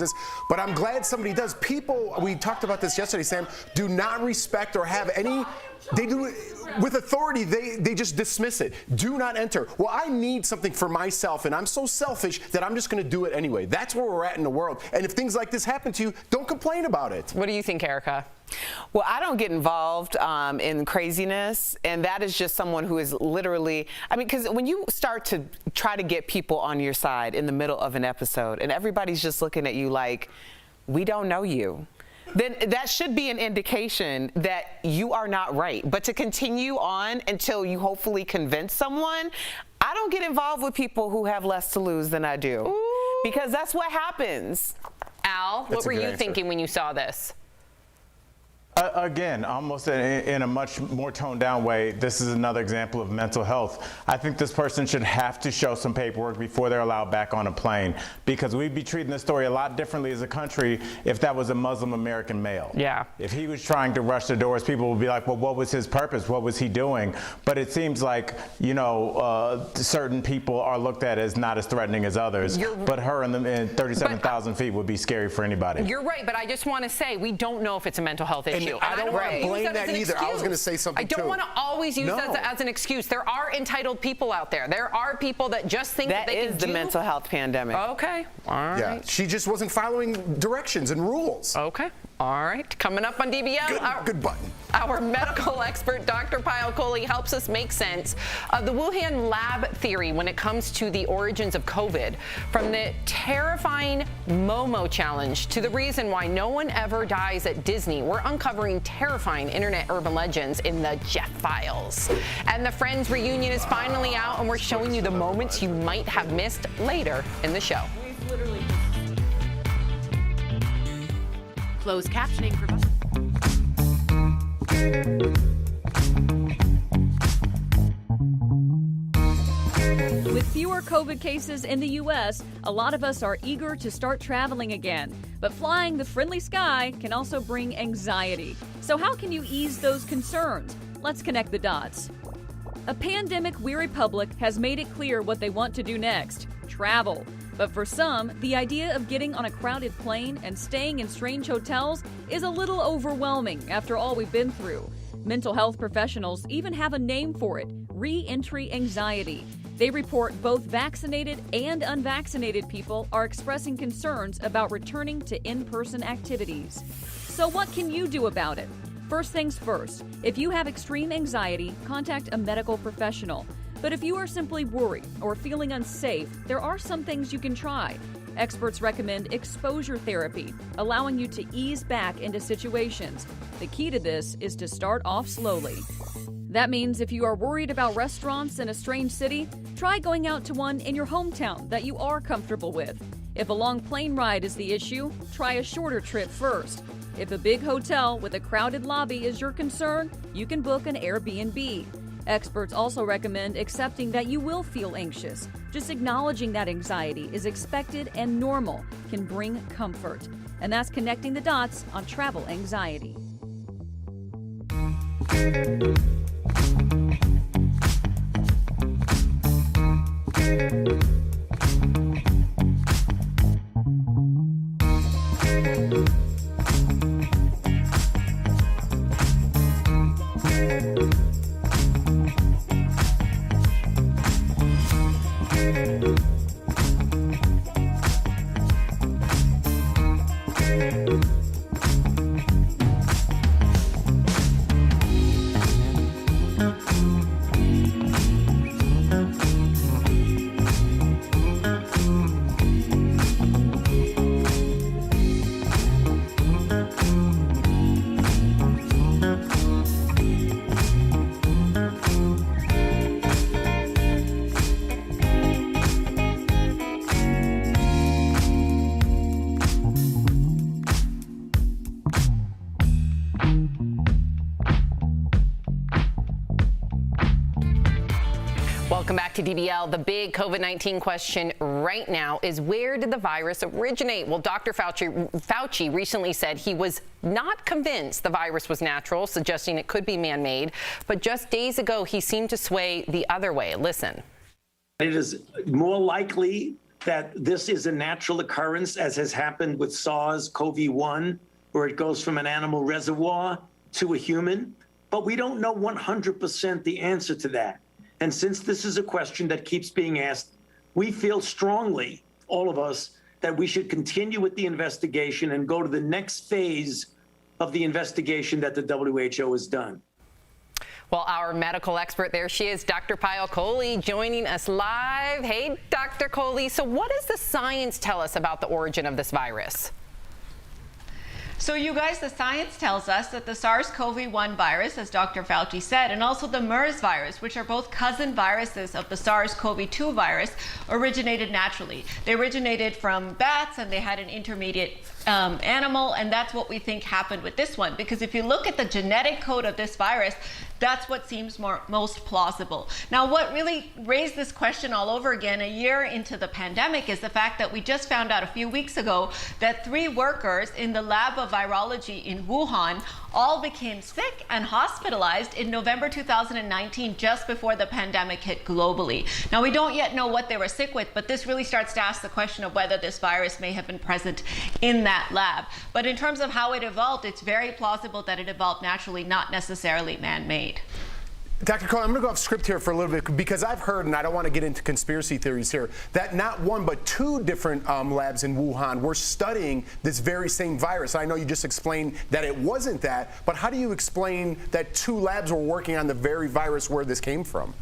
But I'm glad somebody does. People, we talked about this yesterday, Sam, do not respect or have any, they do, with authority, they just dismiss it. Do not enter. Well, I need something for myself, and I'm so selfish that I'm just going to do it anyway. That's where we're at in the world. And if things like this happen to you, don't complain about it. What do you think, Erica? Well, I don't get involved in craziness, and that is just someone who is literally, I mean, because when you start to try to get people on your side in the middle of an episode, and everybody's just looking at you like, we don't know you, then that should be an indication that you are not right. But to continue on until you hopefully convince someone, I don't get involved with people who have less to lose than I do. Ooh. Because that's what happens. Al, what were you thinking when you saw this? Again, almost in a much more toned down way, this is another example of mental health. I think this person should have to show some paperwork before they're allowed back on a plane, because we'd be treating this story a lot differently as a country if that was a Muslim American male. Yeah. If he was trying to rush the doors, people would be like, well, what was his purpose? What was he doing? But it seems like, you know, certain people are looked at as not as threatening as others. But her in 37,000 feet would be scary for anybody. You're right, but I just want to say we don't know if it's a mental health issue. I don't want to blame that either. I was going to say something too. I don't want to always use that as an excuse. There are entitled people out there. There are people that just think that they can do. That is the mental health pandemic. Okay. All right. Yeah. She just wasn't following directions and rules. Okay. All right. Coming up on DBL. Good button. Our medical expert, Dr. Payal Kohli, helps us make sense of the Wuhan lab theory when it comes to the origins of COVID. From the terrifying Momo challenge to the reason why no one ever dies at Disney, we're uncovering terrifying internet urban legends in the Jeff Files. And the Friends reunion is finally out, and we're showing you the moments you might have missed later in the show. Closed captioning for With fewer COVID cases in the U.S., a lot of us are eager to start traveling again. But flying the friendly sky can also bring anxiety. So how can you ease those concerns? Let's connect the dots. A pandemic-weary public has made it clear what they want to do next: travel. But for some, the idea of getting on a crowded plane and staying in strange hotels is a little overwhelming after all we've been through. Mental health professionals even have a name for it: re-entry anxiety. They report both vaccinated and unvaccinated people are expressing concerns about returning to in-person activities. So what can you do about it? First things first, if you have extreme anxiety, contact a medical professional. But if you are simply worried or feeling unsafe, there are some things you can try. Experts recommend exposure therapy, allowing you to ease back into situations. The key to this is to start off slowly. That means if you are worried about restaurants in a strange city, try going out to one in your hometown that you are comfortable with. If a long plane ride is the issue, try a shorter trip first. If a big hotel with a crowded lobby is your concern, you can book an Airbnb. Experts also recommend accepting that you will feel anxious. Just acknowledging that anxiety is expected and normal can bring comfort. And that's connecting the dots on travel anxiety. Welcome back to DBL. The big COVID-19 question right now is, where did the virus originate? Well, Dr. Fauci recently said he was not convinced the virus was natural, suggesting it could be man-made. But just days ago, he seemed to sway the other way. Listen. It is more likely that this is a natural occurrence, as has happened with SARS-CoV-1, where it goes from an animal reservoir to a human. But we don't know 100% the answer to that. And since this is a question that keeps being asked, we feel strongly, all of us, that we should continue with the investigation and go to the next phase of the investigation that the WHO has done. Well, our medical expert, there she is, Dr. Payal Kohli, joining us live. Hey, Dr. Kohli. So what does the science tell us about the origin of this virus? So you guys, the science tells us that the SARS-CoV-1 virus, as Dr. Fauci said, and also the MERS virus, which are both cousin viruses of the SARS-CoV-2 virus, originated naturally. They originated from bats, and they had an intermediate animal, and that's what we think happened with this one. Because if you look at the genetic code of this virus, that's what seems most plausible. Now, what really raised this question all over again a year into the pandemic is the fact that we just found out a few weeks ago that 3 workers in the lab of virology in Wuhan all became sick and hospitalized in November 2019, just before the pandemic hit globally. Now, we don't yet know what they were sick with, but this really starts to ask the question of whether this virus may have been present in that lab. But in terms of how it evolved, it's very plausible that it evolved naturally, not necessarily man-made. Dr. Kohli, I'm going to go off script here for a little bit, because I've heard, and I don't want to get into conspiracy theories here, that not 1 but 2 different labs in Wuhan were studying this very same virus. I know you just explained that it wasn't that, but how do you explain that 2 labs were working on the very virus where this came from?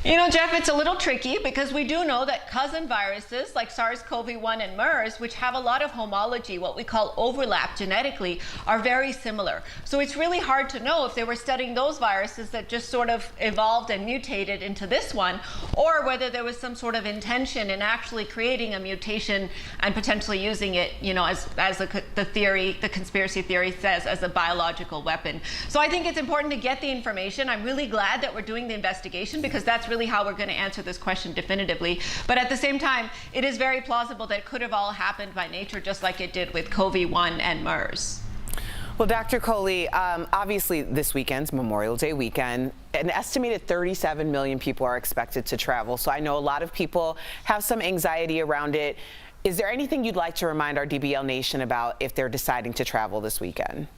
You know, Jeff, it's a little tricky, because we do know that cousin viruses like SARS-CoV-1 and MERS, which have a lot of homology, what we call overlap genetically, are very similar. So it's really hard to know if they were studying those viruses that just sort of evolved and mutated into this one, or whether there was some sort of intention in actually creating a mutation and potentially using it, you know, as the conspiracy theory says, as a biological weapon. So I think it's important to get the information. I'm really glad that we're doing the investigation, because that's really how we're going to answer this question definitively. But at the same time, it is very plausible that it could have all happened by nature, just like it did with COVID-1 and MERS. Well, Dr. Kohli, obviously this weekend's Memorial Day weekend. An estimated 37 million people are expected to travel. So I know a lot of people have some anxiety around it. Is there anything you'd like to remind our DBL Nation about if they're deciding to travel this weekend?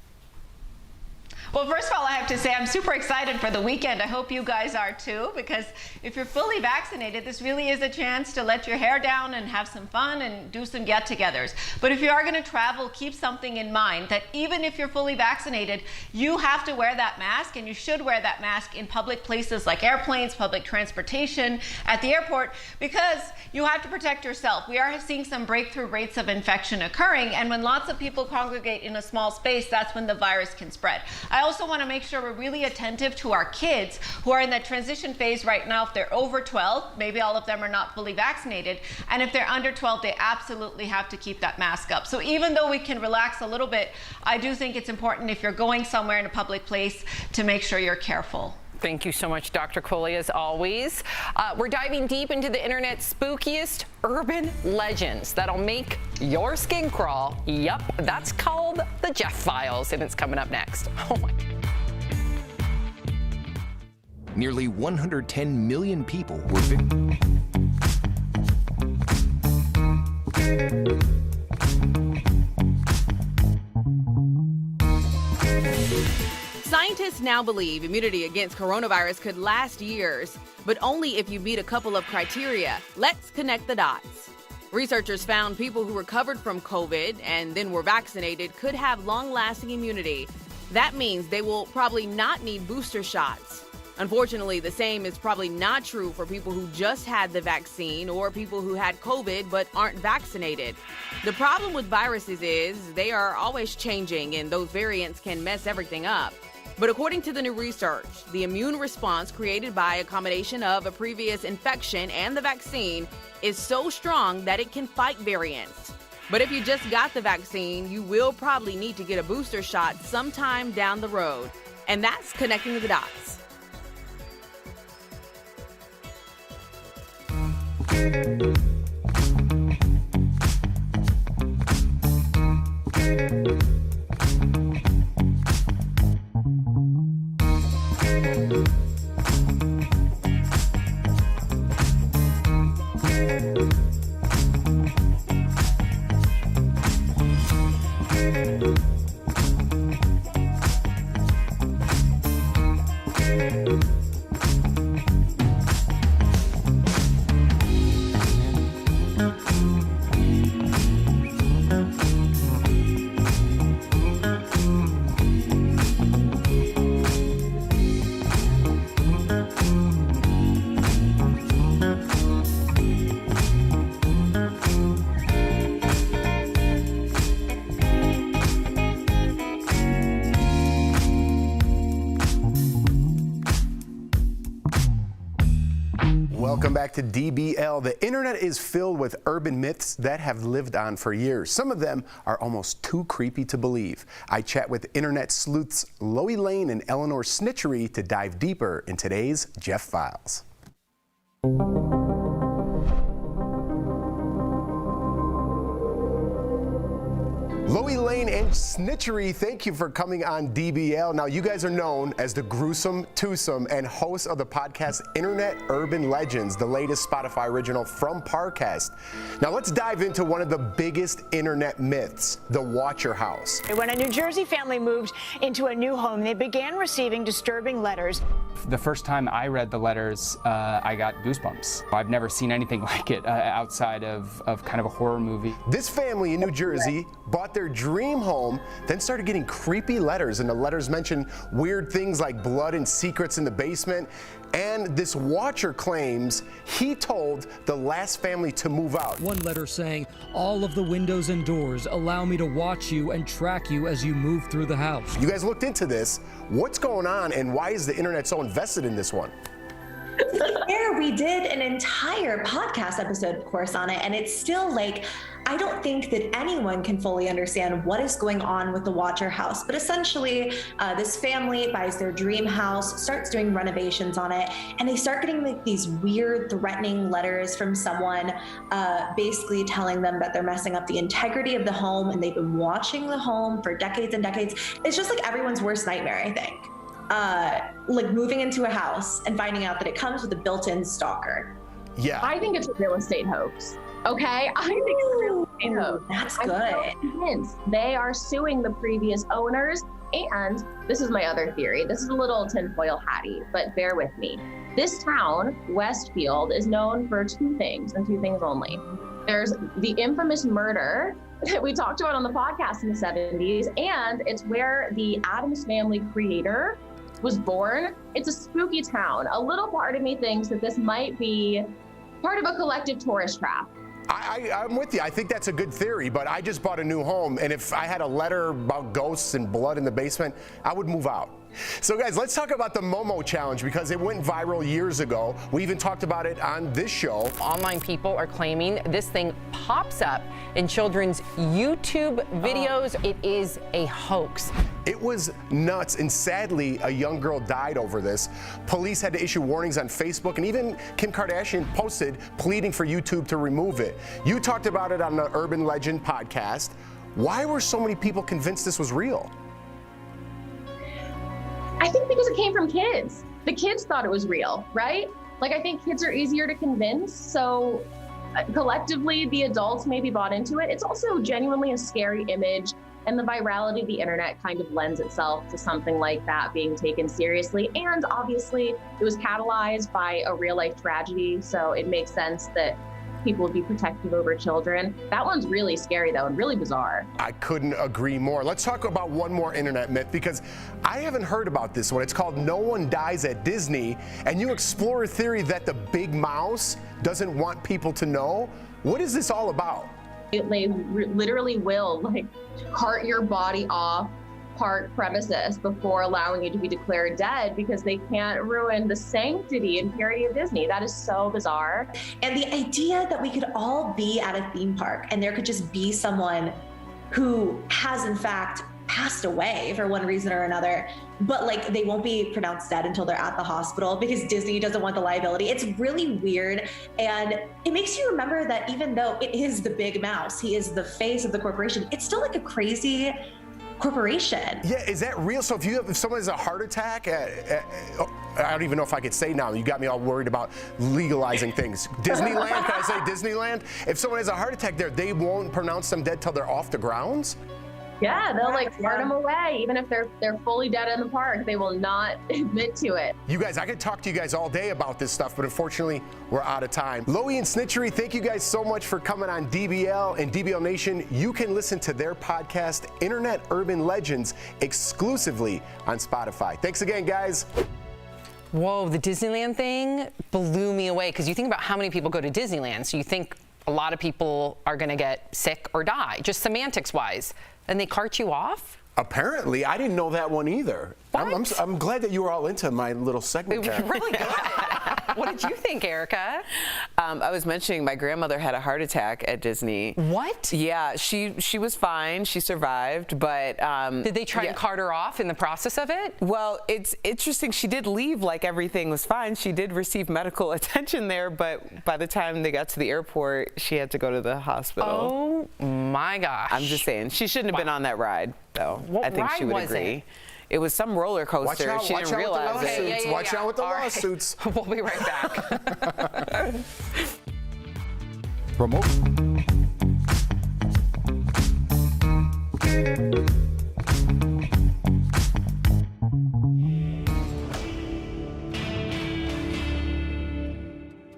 Well, first of all, I have to say I'm super excited for the weekend. I hope you guys are too, because if you're fully vaccinated, this really is a chance to let your hair down and have some fun and do some get-togethers. But if you are going to travel, keep something in mind, that even if you're fully vaccinated, you have to wear that mask, and you should wear that mask in public places like airplanes, public transportation, at the airport, because you have to protect yourself. We are seeing some breakthrough rates of infection occurring, and when lots of people congregate in a small space, that's when the virus can spread. I also want to make sure we're really attentive to our kids who are in that transition phase right now. If they're over 12, maybe all of them are not fully vaccinated, and if they're under 12, they absolutely have to keep that mask up. So even though we can relax a little bit, I do think it's important, if you're going somewhere in a public place, to make sure you're careful. Thank you so much, Dr. Kohli, as always. We're diving deep into the internet's spookiest urban legends that'll make your skin crawl. Yup, that's called the Jeff Files, and it's coming up next. Oh my. Nearly 110 million people were Scientists now believe immunity against coronavirus could last years, but only if you meet a couple of criteria. Let's connect the dots. Researchers found people who recovered from COVID and then were vaccinated could have long-lasting immunity. That means they will probably not need booster shots. Unfortunately, the same is probably not true for people who just had the vaccine or people who had COVID but aren't vaccinated. The problem with viruses is they are always changing and those variants can mess everything up. But according to the new research, the immune response created by a combination of a previous infection and the vaccine is so strong that it can fight variants. But if you just got the vaccine, you will probably need to get a booster shot sometime down the road. And that's connecting the dots. Welcome back to DBL. The internet is filled with urban myths that have lived on for years. Some of them are almost too creepy to believe. I chat with internet sleuths Loie Lane and Eleanor Snitchery to dive deeper in today's Jeff Files. Loie Lane and Snitchery, thank you for coming on DBL. Now, you guys are known as the gruesome twosome and hosts of the podcast Internet Urban Legends, the latest Spotify original from Parcast. Now, let's dive into one of the biggest internet myths, the Watcher House. When a New Jersey family moved into a new home, they began receiving disturbing letters. The first time I read the letters, I got goosebumps. I've never seen anything like it outside of kind of a horror movie. This family in New Jersey bought their dream home, then started getting creepy letters, and the letters mentioned weird things like blood and secrets in the basement. And this watcher claims he told the last family to move out. One letter saying, "All of the windows and doors allow me to watch you and track you as you move through the house." You guys looked into this. What's going on, and why is the internet so invested in this one? There, we did an entire podcast episode, of course, on it, and it's still like, I don't think that anyone can fully understand what is going on with the Watcher House. But essentially, this family buys their dream house, starts doing renovations on it, and they start getting like these weird, threatening letters from someone, basically telling them that they're messing up the integrity of the home, and they've been watching the home for decades and decades. It's just like everyone's worst nightmare, I think. Like moving into a house and finding out that it comes with a built-in stalker. Yeah. I think it's a real estate hoax. Okay, I think it's a real estate hoax. That's I'm good. so convinced they are suing the previous owners. And this is my other theory. This is a little tinfoil hatty, but bear with me. This town, Westfield, is known for two things and two things only. There's the infamous murder that we talked about on the podcast in the 70s, and it's where the Addams Family creator was born. It's a spooky town. A little part of me thinks that this might be part of a collective tourist trap. I'm with you. I think that's a good theory, but I just bought a new home, and if I had a letter about ghosts and blood in the basement, I would move out. So guys, let's talk about the Momo challenge because it went viral years ago. We even talked about it on this show. Online people are claiming this thing pops up in children's YouTube videos. It is a hoax. It was nuts, and sadly, a young girl died over this. Police had to issue warnings on Facebook, and even Kim Kardashian posted pleading for YouTube to remove it. You talked about it on the Urban Legend podcast. Why were so many people convinced this was real? I think because it came from kids. The kids thought it was real, right? Like, I think kids are easier to convince. So collectively, the adults maybe bought into it. It's also genuinely a scary image And the virality of the internet kind of lends itself to something like that being taken seriously. And obviously, it was catalyzed by a real life tragedy. So it makes sense that people would be protective over children. That one's really scary, though, and really bizarre. I couldn't agree more. Let's talk about one more internet myth, because I haven't heard about this one. It's called No One Dies at Disney, and you explore a theory that the big mouse doesn't want people to know. What is this all about? They literally will cart your body off park premises before allowing you to be declared dead because they can't ruin the sanctity and purity of Disney. That is so bizarre. And the idea that we could all be at a theme park and there could just be someone who has in fact passed away for one reason or another, but they won't be pronounced dead until they're at the hospital because Disney doesn't want the liability. It's really weird. And it makes you remember that even though it is the big mouse, he is the face of the corporation, it's still a crazy corporation. Yeah, is that real? So if someone has a heart attack, I don't even know if I could say now. You got me all worried about legalizing things. Disneyland, can I say Disneyland? If someone has a heart attack there, they won't pronounce them dead till they're off the grounds? Yeah, they'll cart them away. Even if they're fully dead in the park, they will not admit to it. You guys, I could talk to you guys all day about this stuff, but unfortunately, we're out of time. Lowy and Snitchery, thank you guys so much for coming on DBL and DBL Nation. You can listen to their podcast, Internet Urban Legends, exclusively on Spotify. Thanks again, guys. Whoa, the Disneyland thing blew me away, because you think about how many people go to Disneyland, so you think a lot of people are going to get sick or die, just semantics-wise. And they cart you off? Apparently. I didn't know that one either. I'm glad that you were all into my little segment there. Really good. What did you think, Erica? I was mentioning my grandmother had a heart attack at Disney. What? Yeah, she was fine. She survived, but did they try to cart her off in the process of it? Well, it's interesting. She did leave like everything was fine. She did receive medical attention there, but by the time they got to the airport, she had to go to the hospital. Oh my gosh! I'm just saying, she shouldn't have been on that ride, though. What I think ride she would was agree. it? It was some roller coaster. Watch out, she didn't realize it. Watch out with the lawsuits. We'll be right back. Remote.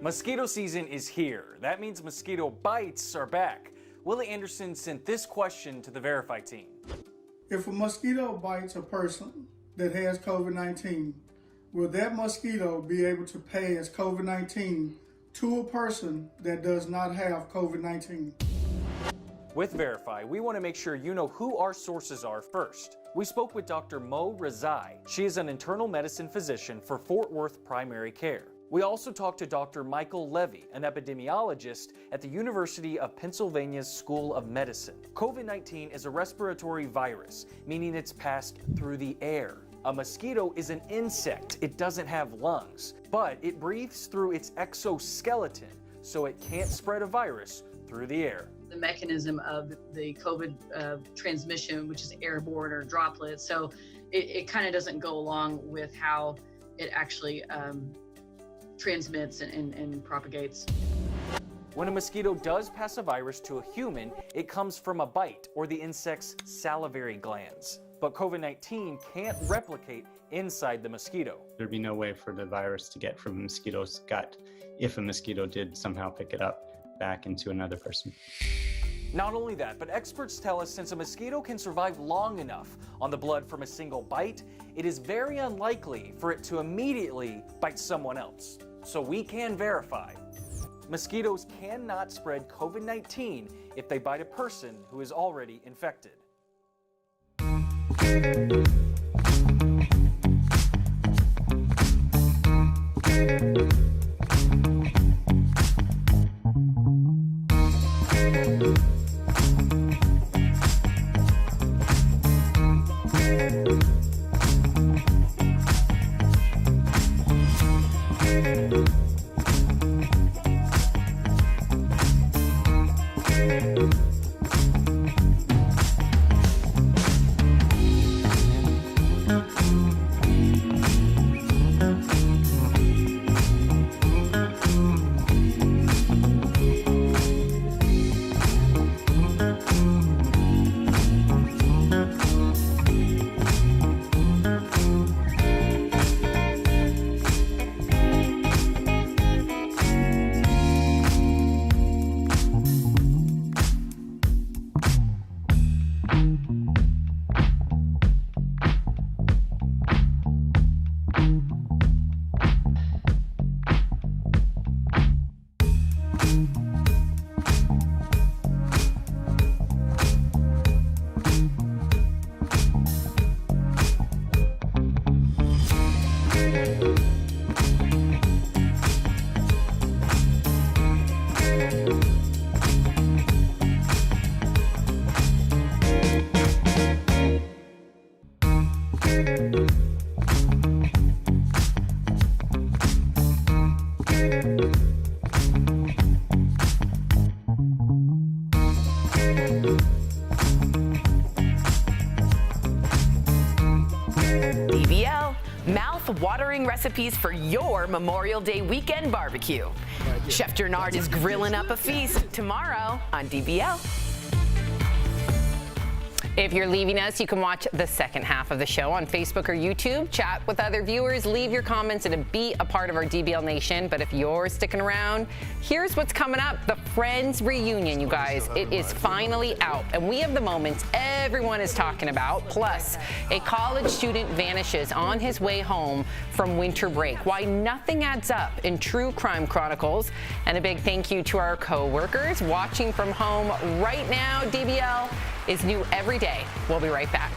Mosquito season is here. That means mosquito bites are back. Willie Anderson sent this question to the Verify team. If a mosquito bites a person that has COVID-19, will that mosquito be able to pass COVID-19 to a person that does not have COVID-19? With Verify, we want to make sure you know who our sources are first. We spoke with Dr. Mo Rezai. She is an internal medicine physician for Fort Worth Primary Care. We also talked to Dr. Michael Levy, an epidemiologist at the University of Pennsylvania's School of Medicine. COVID-19 is a respiratory virus, meaning it's passed through the air. A mosquito is an insect. It doesn't have lungs, but it breathes through its exoskeleton, so it can't spread a virus through the air. The mechanism of the COVID transmission, which is airborne or droplet, so it kind of doesn't go along with how it actually transmits and propagates. When a mosquito does pass a virus to a human, it comes from a bite or the insect's salivary glands. But COVID-19 can't replicate inside the mosquito. There'd be no way for the virus to get from a mosquito's gut if a mosquito did somehow pick it up back into another person. Not only that, but experts tell us since a mosquito can survive long enough on the blood from a single bite, it is very unlikely for it to immediately bite someone else. So we can verify. Mosquitoes cannot spread COVID-19 if they bite a person who is already infected. DBL, mouth-watering recipes for your Memorial Day weekend barbecue. Chef Gernard is grilling up a feast tomorrow on DBL. If you're leaving us, you can watch the second half of the show on Facebook or YouTube, chat with other viewers, leave your comments, and be a part of our DBL Nation. But if you're sticking around, here's what's coming up. The Friends reunion, you guys. It is finally out, and we have the moments everyone is talking about. Plus, a college student vanishes on his way home from winter break. Why nothing adds up in True Crime Chronicles. And a big thank you to our co-workers watching from home right now. DBL is new every day. We'll be right back.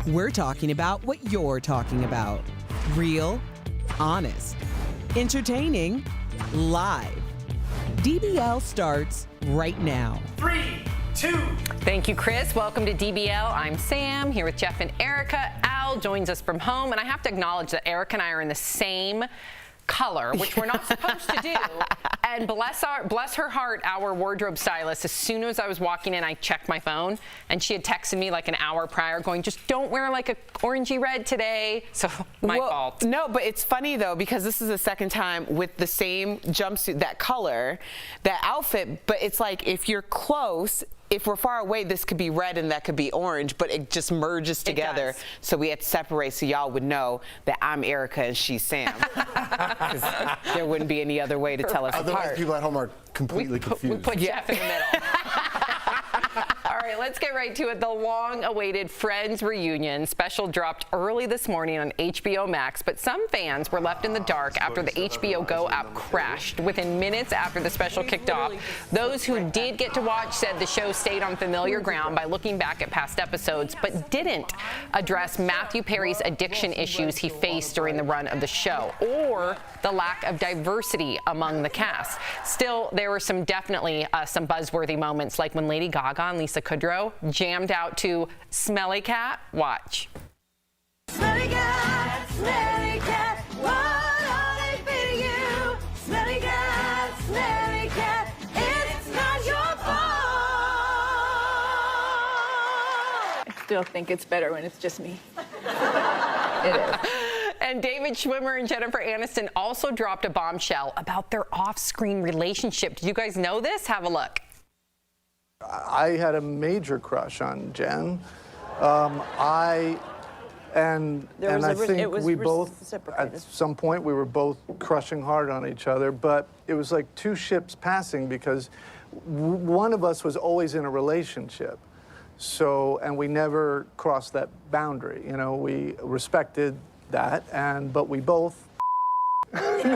We're talking about what you're talking about. Real, honest, entertaining, live. DBL starts right now. 3, 2. Thank you, Chris. Welcome to DBL. I'm Sam, here with Jeff and Erica. Al joins us from home, and I have to acknowledge that Erica and I are in the same color, which we're not supposed to do. And bless her heart, our wardrobe stylist, as soon as I was walking in, I checked my phone, and she had texted me like an hour prior going, just don't wear like a orangey red today. So my fault. No, but it's funny though, because this is the second time with the same jumpsuit, that color, that outfit, but it's like if you're close, if we're far away, this could be red and that could be orange, but it just merges together. So we had to separate so y'all would know that I'm Erica and she's Sam. There wouldn't be any other way to tell us Otherwise, apart. people at home are completely confused. We put Jeff in the middle. All right, let's get right to it. The long-awaited Friends reunion special dropped early this morning on HBO Max, but some fans were left in the dark after the HBO Go app crashed within minutes after the special kicked off. Those who did get to watch said the show stayed on familiar ground by looking back at past episodes, but didn't address Matthew Perry's addiction issues he faced during the run of the show, or the lack of diversity among the cast. Still, there were definitely some buzzworthy moments, like when Lady Gaga and Lisa Kudrow jammed out to Smelly Cat. Watch. Smelly cat, what are they feeding you? Smelly cat, it's not your fault. I still think it's better when it's just me. It is. And David Schwimmer and Jennifer Aniston also dropped a bombshell about their off-screen relationship. Did you guys know this? Have a look. I had a major crush on Jen. I think we both, at some point, we were both crushing hard on each other, but it was like two ships passing because one of us was always in a relationship. So, and we never crossed that boundary. You know, we respected that, but we both. How do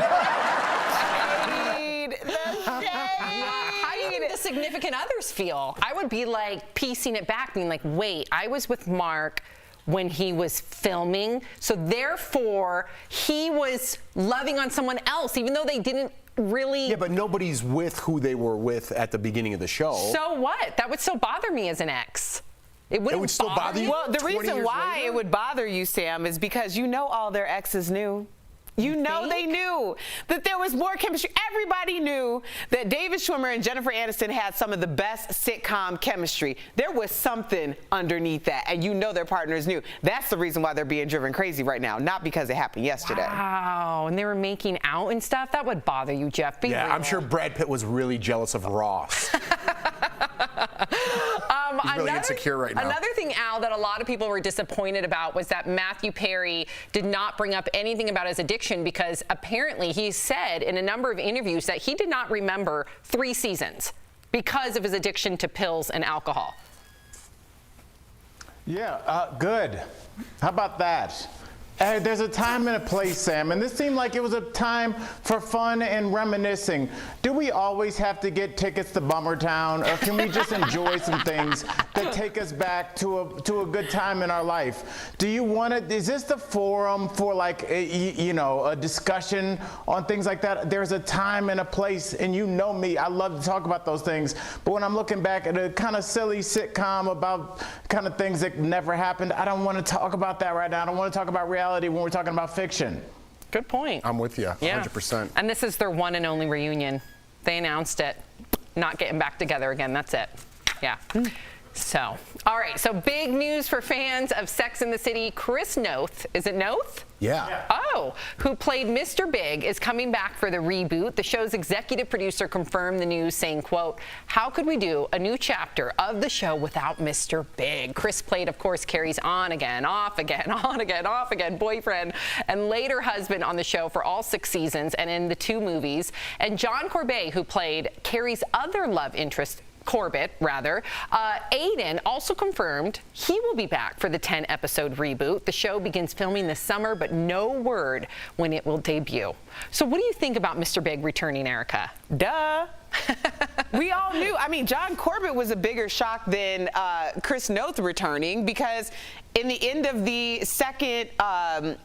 you think the significant others feel? I would be like piecing it back, being like, wait, I was with Mark when he was filming, so therefore he was loving on someone else, even though they didn't really. Yeah, but nobody's with who they were with at the beginning of the show. So what? That would still bother me as an ex. It would still bother you? Well, the reason why it would bother you, Sam, is because you know all their exes knew. You know they knew that there was more chemistry. Everybody knew that David Schwimmer and Jennifer Aniston had some of the best sitcom chemistry. There was something underneath that, and you know their partners knew. That's the reason why they're being driven crazy right now, not because it happened yesterday. Wow, and they were making out and stuff? That would bother you, Jeff. Be real. I'm sure Brad Pitt was really jealous of Ross. He's really insecure right now. Another thing, Al, that a lot of people were disappointed about was that Matthew Perry did not bring up anything about his addiction, because apparently he said in a number of interviews that he did not remember 3 seasons because of his addiction to pills and alcohol. Yeah, good. How about that? There's a time and a place, Sam, and this seemed like it was a time for fun and reminiscing. Do we always have to get tickets to Bummertown, or can we just enjoy some things that take us back to a good time in our life? Do you want to? Is this the forum for like a discussion on things like that? There's a time and a place, and you know me, I love to talk about those things. But when I'm looking back at a kind of silly sitcom about kind of things that never happened, I don't want to talk about that right now. I don't want to talk about reality when we're talking about fiction. Good point. I'm with you, 100%. And this is their one and only reunion. They announced it. Not getting back together again. That's it. Yeah. So, all right. So big news for fans of Sex and the City. Chris Noth. Is it Noth? Yeah. Oh, who played Mr. Big, is coming back for the reboot. The show's executive producer confirmed the news, saying, quote, "How could we do a new chapter of the show without Mr. Big?" Chris played, of course, Carrie's on again, off again, on again, off again boyfriend and later husband on the show for all 6 seasons and in the 2 movies. And John Corbett, who played Carrie's other love interest, Corbett, rather. Aiden also confirmed he will be back for the 10-episode reboot. The show begins filming this summer, but no word when it will debut. So what do you think about Mr. Big returning, Erica? Duh. We all knew. I mean, John Corbett was a bigger shock than Chris Noth returning, because in the end of the second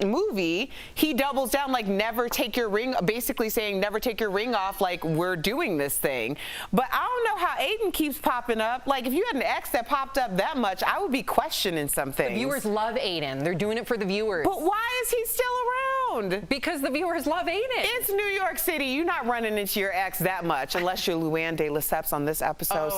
movie, he doubles down, like, never take your ring, basically saying never take your ring off, like, we're doing this thing. But I don't know how Aiden keeps popping up. Like, if you had an ex that popped up that much, I would be questioning some things. The viewers love Aiden. They're doing it for the viewers. But why is he still around? Because the viewers love Aiden. It's New York City. You're not running into your ex that much, unless you're Luann de Lesseps on this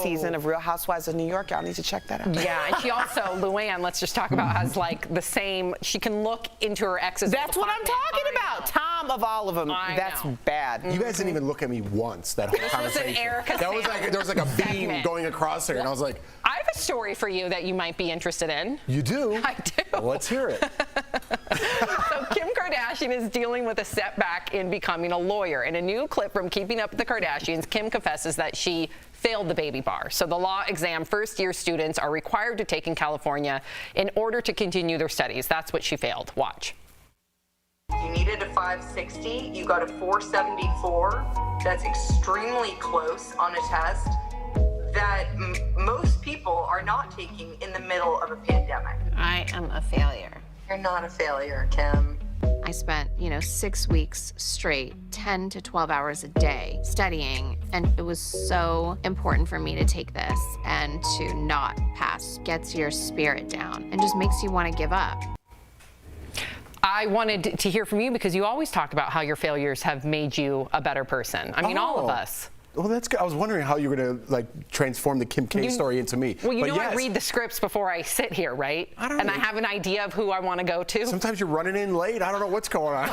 season of Real Housewives of New York. Y'all need to check that out. Yeah, and she also, Luann, let's just talk about, has like the same, she can look into her ex's. That's what I'm talking about. Tom of all of them. That's bad. You guys didn't even look at me once that whole conversation. Was an Erica that was like, there was like a beam going across there, and I was like, I have a story for you that you might be interested in. You do? I do. Well, let's hear it. So Kim Kardashian is dealing with a setback in becoming a lawyer. In a new clip from Keeping Up with the Kardashians, Kim confesses that she failed the baby bar. So the law exam first-year students are required to take in California in order to continue their studies. That's what she failed. Watch. You needed a 560, you got a 474. That's extremely close on a test that most people are not taking in the middle of a pandemic. I am a failure. You're not a failure, Kim. I spent, 6 weeks straight, 10 to 12 hours a day studying, and it was so important for me to take this and to not pass. Gets your spirit down and just makes you want to give up. I wanted to hear from you because you always talk about how your failures have made you a better person. I mean, all of us. Well, that's good. I was wondering how you were going to transform the Kim K story into me. Well, you but know yes. I read the scripts before I sit here, right? I have an idea of who I want to go to. Sometimes you're running in late. I don't know what's going on.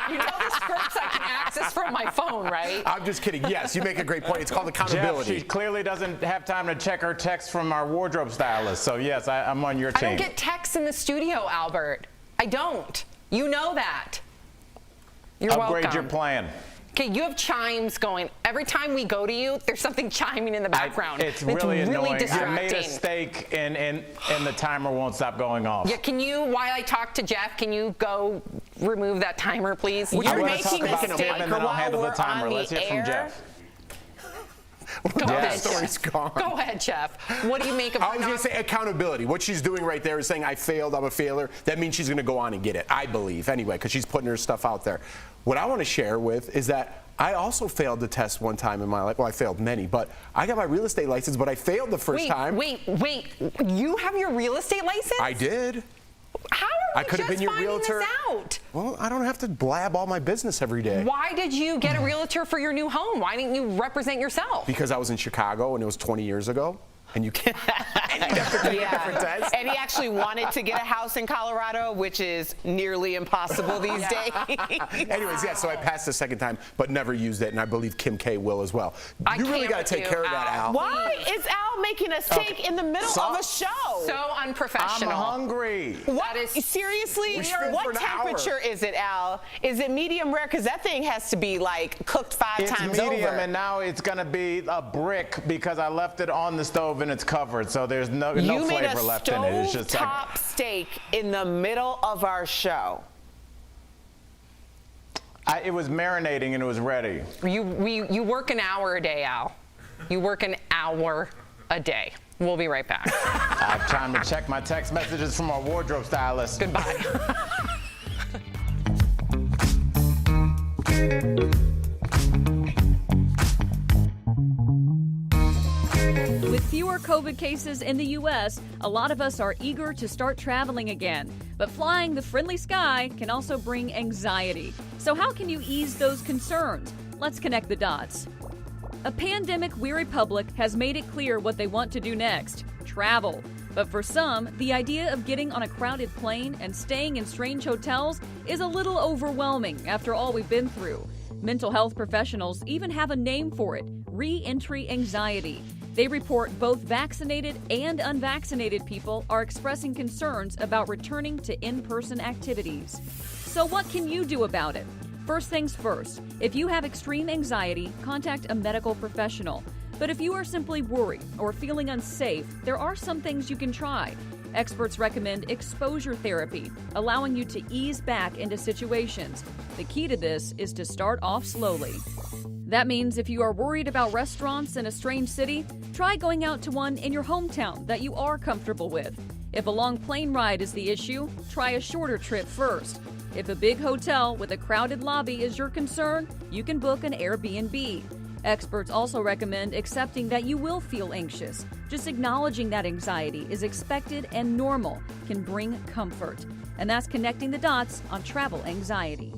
You know the scripts I can access from my phone, right? I'm just kidding. Yes, you make a great point. It's called accountability. Jeff, she clearly doesn't have time to check her texts from our wardrobe stylist. So yes, I'm on your team. I don't get texts in the studio, Albert. I don't. You know that. You're Upgrade welcome. your plan. Okay, you have chimes going. Every time we go to you, there's something chiming in the background. It's really annoying. Distracting. I made a steak and the timer won't stop going off. Yeah, can you, while I talk to Jeff, can you go remove that timer, please? You're making a steak and then I'll handle the timer. Let's hear from Jeff. Go ahead, story's Jeff. gone. Go ahead, Jeff. What do you make of I was going to say accountability. What she's doing right there is saying, I failed, I'm a failure. That means she's going to go on and get it, I believe, anyway, because she's putting her stuff out there. What I want to share with is that I also failed the test one time in my life. Well, I failed many, but I got my real estate license, but I failed the first time. Wait. You have your real estate license? I did. How are we could have been your realtor. This out? Well, I don't have to blab all my business every day. Why did you get a realtor for your new home? Why didn't you represent yourself? Because I was in Chicago and it was 20 years ago. And you can't. And you'd have to take different tests. And he actually wanted to get a house in Colorado, which is nearly impossible these days. Anyways, yeah, so I passed the second time, but never used it, and I believe Kim K will as well. You really got to take care of that, Al. Why is Al making a steak in the middle of a show? So unprofessional. I'm hungry. What? Seriously? What temperature is it, Al? Is it medium rare? Because that thing has to be cooked 5 times over. It's medium, and now it's going to be a brick because I left it on the stove and it's covered, so there's no flavor left in it. It's just top steak in the middle of our show. It was marinating and it was ready. You work an hour a day, Al. You work an hour a day. We'll be right back. I have time to check my text messages from our wardrobe stylist. Goodbye. With fewer COVID cases in the U.S., a lot of us are eager to start traveling again. But flying the friendly sky can also bring anxiety. So how can you ease those concerns? Let's connect the dots. A pandemic-weary public has made it clear what they want to do next: travel. But for some, the idea of getting on a crowded plane and staying in strange hotels is a little overwhelming after all we've been through. Mental health professionals even have a name for it: re-entry anxiety. They report both vaccinated and unvaccinated people are expressing concerns about returning to in-person activities. So what can you do about it? First things first, if you have extreme anxiety, contact a medical professional. But if you are simply worried or feeling unsafe, there are some things you can try. Experts recommend exposure therapy, allowing you to ease back into situations. The key to this is to start off slowly. That means if you are worried about restaurants in a strange city, try going out to one in your hometown that you are comfortable with. If a long plane ride is the issue, try a shorter trip first. If a big hotel with a crowded lobby is your concern, you can book an Airbnb. Experts also recommend accepting that you will feel anxious. Just acknowledging that anxiety is expected and normal can bring comfort. And that's connecting the dots on travel anxiety.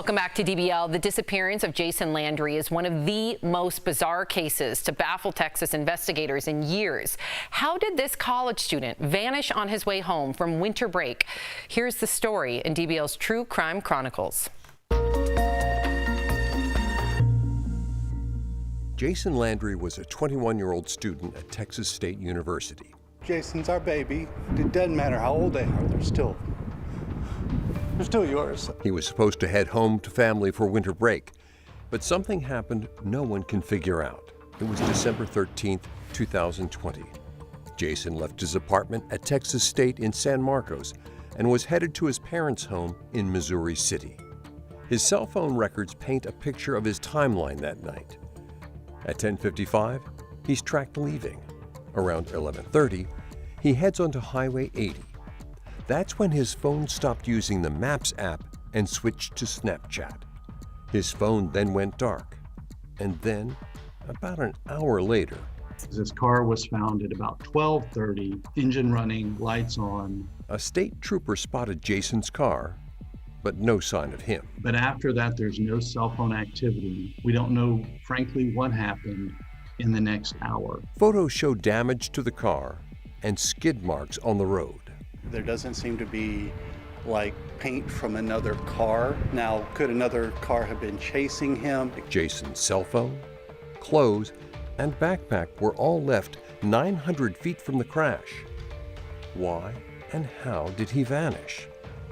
Welcome back to DBL. The disappearance of Jason Landry is one of the most bizarre cases to baffle Texas investigators in years. How did this college student vanish on his way home from winter break? Here's the story in DBL's True Crime Chronicles. Jason Landry was a 21-year-old student at Texas State University. Jason's our baby. It doesn't matter how old they are, they're still yours. He was supposed to head home to family for winter break, but something happened no one can figure out. It was December 13th, 2020. Jason left his apartment at Texas State in San Marcos and was headed to his parents' home in Missouri City. His cell phone records paint a picture of his timeline that night. At 10:55, he's tracked leaving. Around 11:30, he heads onto Highway 80. That's when his phone stopped using the Maps app and switched to Snapchat. His phone then went dark. And then, about an hour later, his car was found at about 12:30, engine running, lights on. A state trooper spotted Jason's car, but no sign of him. But after that, there's no cell phone activity. We don't know, frankly, what happened in the next hour. Photos show damage to the car and skid marks on the road. There doesn't seem to be like paint from another car. Now, could another car have been chasing him? Jason's cell phone, clothes, and backpack were all left 900 feet from the crash. Why and how did he vanish?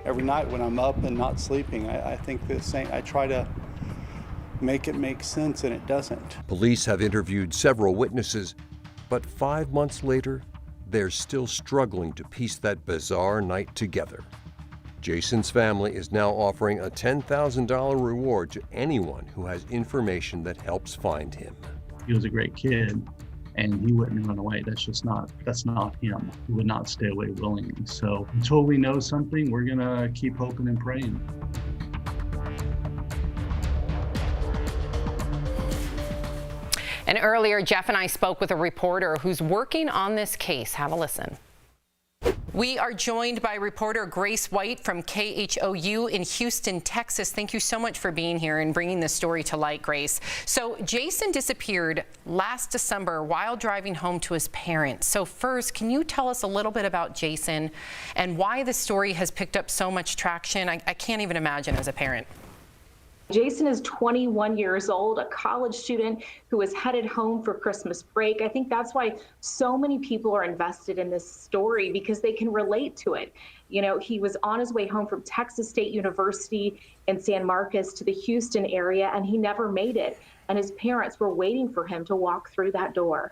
Every night when I'm up and not sleeping, I think the same. I try to make it make sense, and it doesn't. Police have interviewed several witnesses, but 5 months later, they're still struggling to piece that bizarre night together. Jason's family is now offering a $10,000 reward to anyone who has information that helps find him. He was a great kid, and he wouldn't run away. That's not him. He would not stay away willingly. So until we know something, we're gonna keep hoping and praying. And earlier, Jeff and I spoke with a reporter who's working on this case. Have a listen. We are joined by reporter Grace White from KHOU in Houston, Texas. Thank you so much for being here and bringing this story to light, Grace. So Jason disappeared last December while driving home to his parents. So first, can you tell us a little bit about Jason and why the story has picked up so much traction? I can't even imagine as a parent. Jason is 21 years old, a college student who is headed home for Christmas break. I think that's why so many people are invested in this story, because they can relate to it. You know, he was on his way home from Texas State University in San Marcos to the Houston area, and he never made it. And his parents were waiting for him to walk through that door.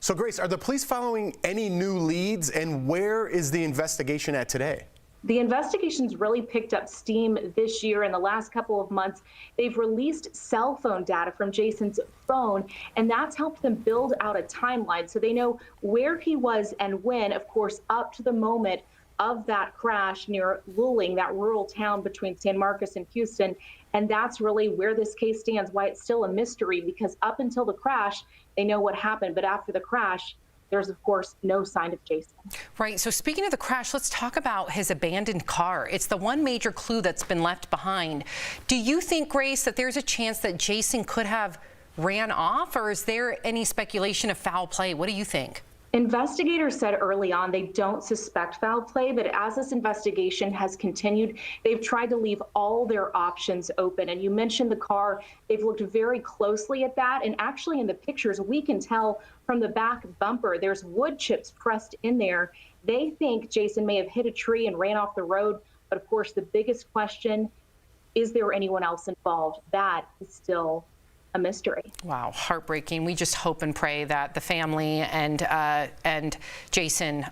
So, Grace, are the police following any new leads, and where is the investigation at today? The investigation's really picked up steam this year. In the last couple of months, they've released cell phone data from Jason's phone, and that's helped them build out a timeline so they know where he was and when, of course, up to the moment of that crash near Luling, that rural town between San Marcos and Houston. And that's really where this case stands, why it's still a mystery, because up until the crash, they know what happened. But after the crash, there's, of course, no sign of Jason. Right. So speaking of the crash, let's talk about his abandoned car. It's the one major clue that's been left behind. Do you think, Grace, that there's a chance that Jason could have ran off, or is there any speculation of foul play? What do you think? Investigators said early on they don't suspect foul play, but as this investigation has continued, they've tried to leave all their options open. And you mentioned the car. They've looked very closely at that. And actually in the pictures, we can tell from the back bumper, there's wood chips pressed in there. They think Jason may have hit a tree and ran off the road. But of course, the biggest question, is there anyone else involved? That is still a mystery. Wow, heartbreaking. We just hope and pray that the family and Jason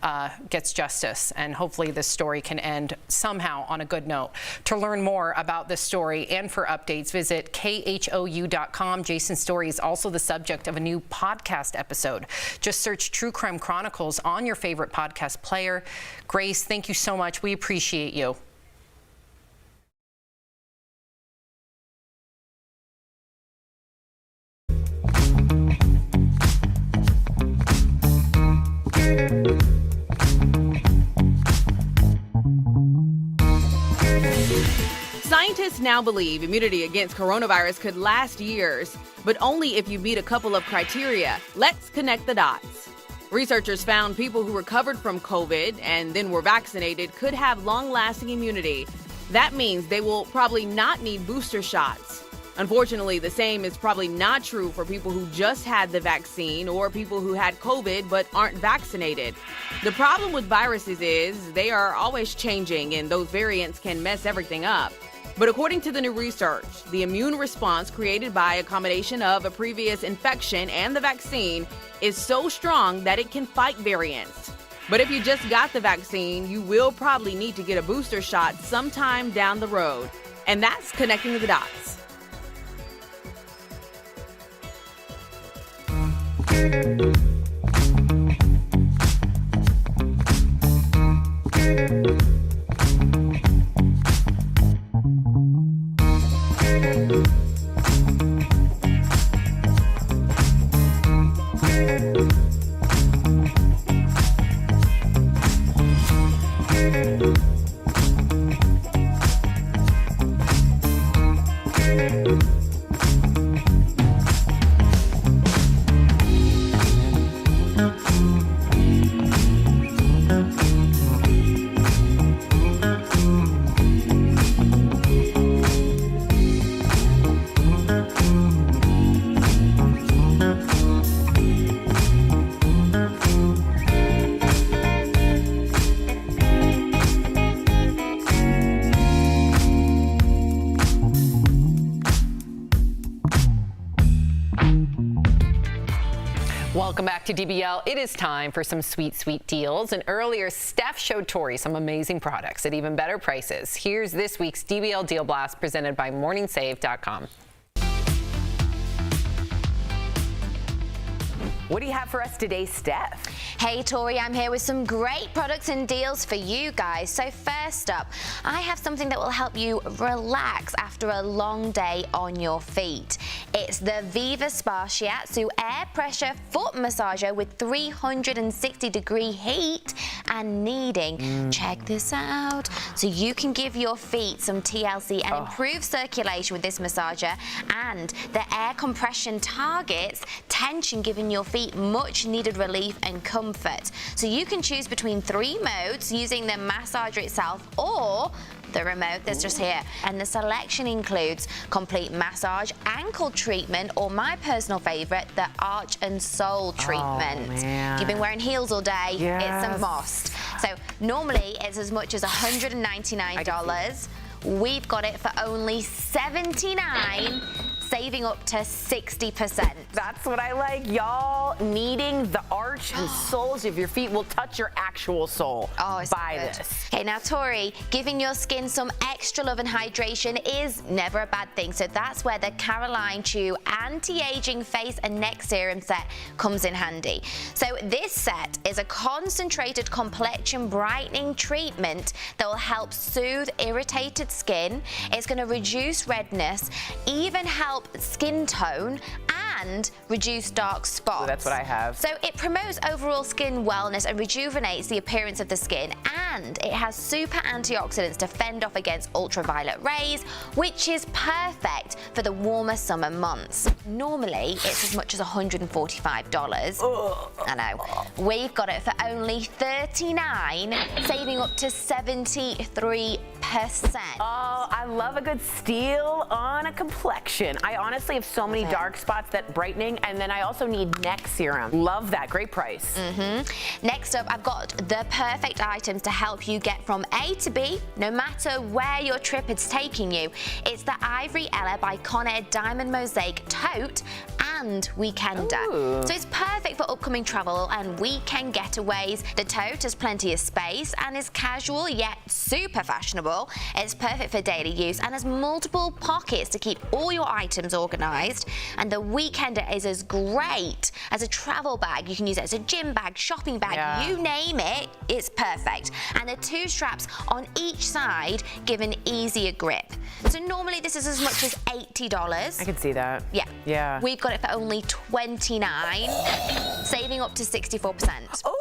gets justice, and hopefully this story can end somehow on a good note. To learn more about this story and for updates, visit khou.com. Jason's story is also the subject of a new podcast episode. Just search True Crime Chronicles on your favorite podcast player. Grace, thank you so much. We appreciate you. Scientists now believe immunity against coronavirus could last years, but only if you meet a couple of criteria. Let's connect the dots. Researchers found people who recovered from COVID and then were vaccinated could have long-lasting immunity. That means they will probably not need booster shots. Unfortunately, the same is probably not true for people who just had the vaccine or people who had COVID but aren't vaccinated. The problem with viruses is they are always changing and those variants can mess everything up. But according to the new research, the immune response created by a combination of a previous infection and the vaccine is so strong that it can fight variants. But if you just got the vaccine, you will probably need to get a booster shot sometime down the road. And that's connecting the dots. Welcome back to DBL. It is time for some sweet, sweet deals. And earlier, Steph showed Tori some amazing products at even better prices. Here's this week's DBL Deal Blast presented by MorningSave.com. What do you have for us today, Steph? Hey, Tori, I'm here with some great products and deals for you guys. So first up, I have something that will help you relax after a long day on your feet. It's the Viva Spa Shiatsu Air Pressure Foot Massager with 360-degree heat and kneading. Check this out. So you can give your feet some TLC and improve circulation with this massager, and the air compression targets tension, giving your feet much needed relief and comfort. So you can choose between 3 modes using the massager itself or the remote that's just here. And the selection includes complete massage, ankle treatment, or my personal favorite, the arch and sole treatment. You've been wearing heels all day, it's a must. So normally it's as much as $199. We've got it for only $79, saving up to 60%. That's what I like, y'all. Kneading the arch and soles of your feet will touch your actual sole. Oh, it's Buy good. this. Okay, now Tori, giving your skin some extra love and hydration is never a bad thing. So that's where the Caroline Chew Anti-Aging Face and Neck Serum set comes in handy. So this set is a concentrated complexion brightening treatment that will help soothe irritated skin. It's going to reduce redness, even help skin tone, and reduce dark spots. Ooh, that's what I have. So it promotes overall skin wellness and rejuvenates the appearance of the skin, and it has super antioxidants to fend off against ultraviolet rays, which is perfect for the warmer summer months. Normally, it's as much as $145. I know. We've got it for only $39, saving up to 73%. Oh, I love a good steal on a complexion. I honestly have so many dark spots that brightening, and then I also need neck serum. Love that. Great price. Next up, I've got the perfect items to help you get from A to B, no matter where your trip is taking you. It's the Ivory Ella by Conair Diamond Mosaic Tote and Weekender. So it's perfect for upcoming travel and weekend getaways. The tote has plenty of space and is casual yet super fashionable. It's perfect for daily use and has multiple pockets to keep all your items organized. And the Weekender is as great as a travel bag. You can use it as a gym bag, shopping bag, you name it, it's perfect. And the 2 straps on each side give an easier grip. So normally this is as much as $80. I can see that. Yeah. We've got it for only $29, saving up to 64%. Oh,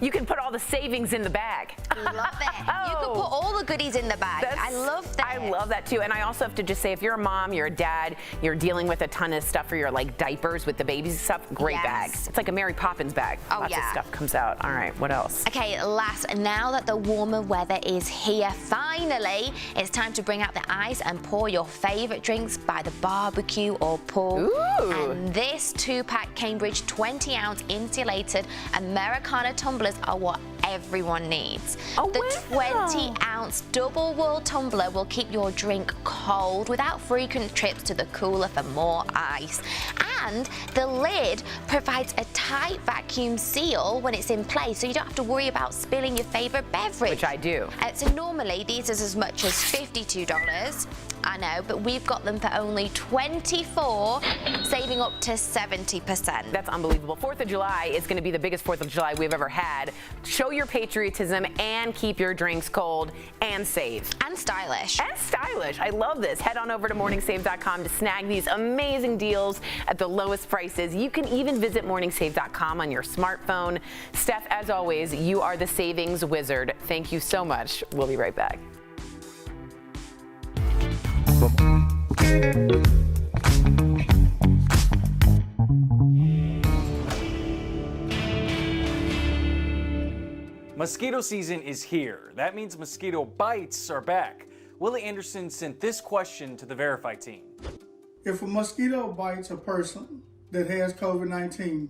you can put all the savings in the bag. love it. You could put all the goodies in the bag. I love that. I love that too. And I also have to just say, if you're a mom, you're a dad, you're dealing with a ton of stuff for your like diapers with the babies stuff, great bag. It's like a Mary Poppins bag. Oh, Lots of stuff comes out. All right, what else? Okay, last, now that the warmer weather is here, finally, it's time to bring out the ice and pour your favorite drinks by the barbecue or pool. Ooh. And this 2-pack Cambridge 20-ounce insulated Americana tumblers are what everyone needs. The 20-ounce double wall tumbler will keep your drink cold without frequent trips to the cooler for more ice. And the lid provides a tight vacuum seal when it's in place, so you don't have to worry about spilling your favorite beverage. Which I do. So normally these are as much as $52. I know, but we've got them for only $24, saving up to 70%. That's unbelievable. 4th of July is going to be the biggest 4th of July we've ever had. Show your patriotism and keep your drinks cold and safe. And stylish. And stylish. I love this. Head on over to morningsave.com to snag these amazing deals at the lowest prices. You can even visit morningsave.com on your smartphone. Steph, as always, you are the savings wizard. Thank you so much. We'll be right back. Mosquito season is here. That means mosquito bites are back. Willie Anderson sent this question to the Verify team. If a mosquito bites a person that has COVID-19,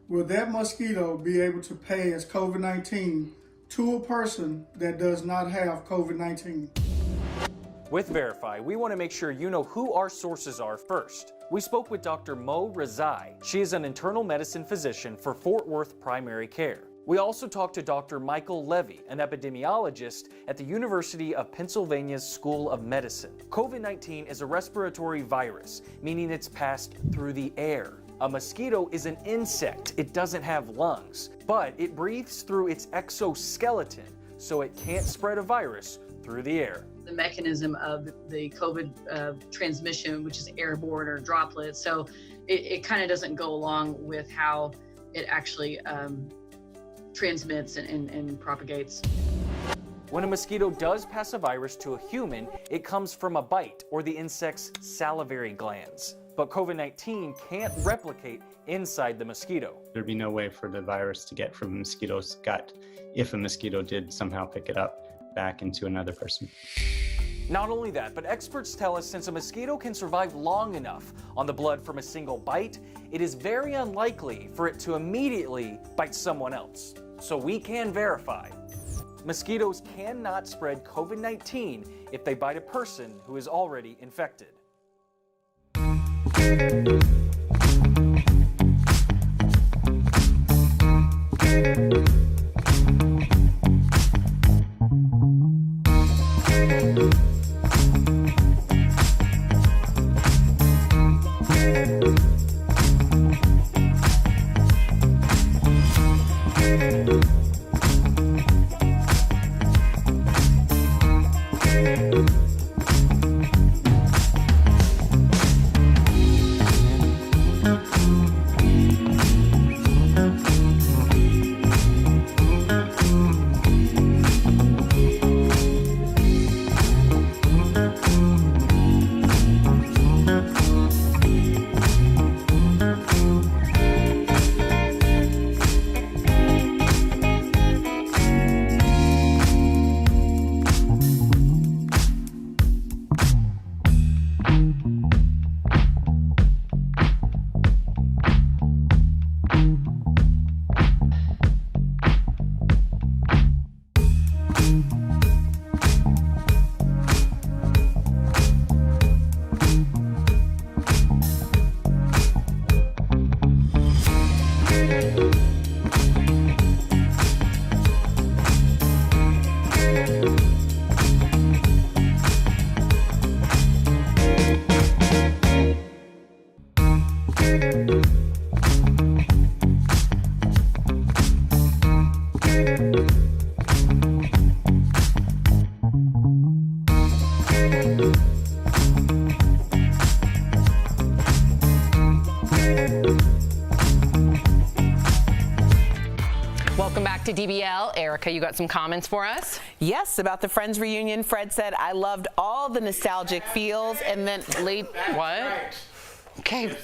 will that mosquito be able to pass COVID-19 to a person that does not have COVID-19? With Verify, we want to make sure you know who our sources are first. We spoke with Dr. Mo Rezai. She is an internal medicine physician for Fort Worth Primary Care. We also talked to Dr. Michael Levy, an epidemiologist at the University of Pennsylvania's School of Medicine. COVID-19 is a respiratory virus, meaning it's passed through the air. A mosquito is an insect. It doesn't have lungs, but it breathes through its exoskeleton, so it can't spread a virus through the air. The mechanism of the COVID transmission, which is airborne or droplets, so it kind of doesn't go along with how it actually transmits and propagates. When a mosquito does pass a virus to a human, it comes from a bite or the insect's salivary glands. But COVID-19 can't replicate inside the mosquito. There'd be no way for the virus to get from a mosquito's gut if a mosquito did somehow pick it up back into another person. Not only that, but experts tell us since a mosquito can survive long enough on the blood from a single bite, it is very unlikely for it to immediately bite someone else. So we can verify. Mosquitoes cannot spread COVID-19 if they bite a person who is already infected. Welcome back to DBL. Erica, you got some comments for us? Yes, about the Friends reunion. Fred said, I loved all the nostalgic feels, and then What? Okay,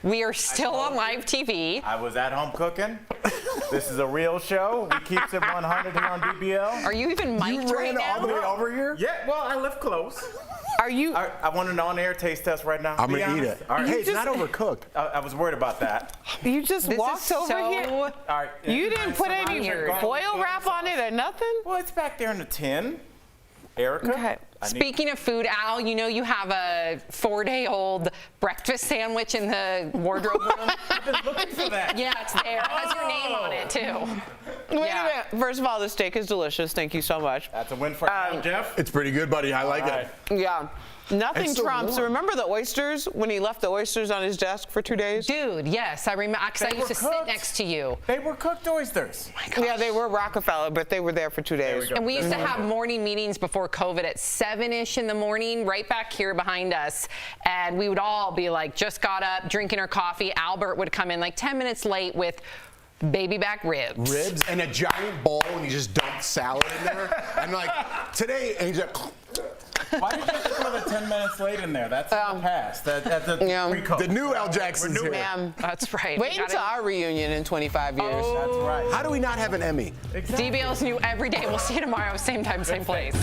we are still on live TV. I was at home cooking. This is a real show. We keep it 100 here on DBL. Are you even mic'd right now? all the way over here? Yeah, well, I live close. Are you? I want an on-air taste test right now. I'm going to eat it. All right. Hey, it's not overcooked. I was worried about that. You just walked over here? All right. You didn't put any foil wrap on it or nothing? Well, it's back there in the tin. Erica? Okay. Speaking of food, Al, you know you have a 4-day-old breakfast sandwich in the wardrobe room? I've been looking for that. Yeah, it's there. It has your name on it, too. Wait a minute. First of all, the steak is delicious. Thank you so much. That's a win for Al, Jeff. It's pretty good, buddy. I like it. Yeah. Nothing It's so trumps. warm. Remember the oysters when he left the oysters on his desk for 2 days? Dude, yes, I remember, because I used to sit next to you. They were cooked oysters. Yeah, they were Rockefeller, but they were there for 2 days. And we used to have morning meetings before COVID at 7-ish in the morning, right back here behind us. And we would all be like, just got up, drinking our coffee. Albert would come in like 10 minutes late with baby back ribs. Ribs and a giant bowl, and he just dumped salad in there. And like, today, and he's like, Why did you have to throw the 10 minutes late in there? That's in the past. That's pre-COVID. the new Al Jackson's here. Ma'am, that's right. Wait until our reunion in 25 years. That's right. How do we not have an Emmy? Exactly. DBL's new every day. We'll see you tomorrow, same time, same place.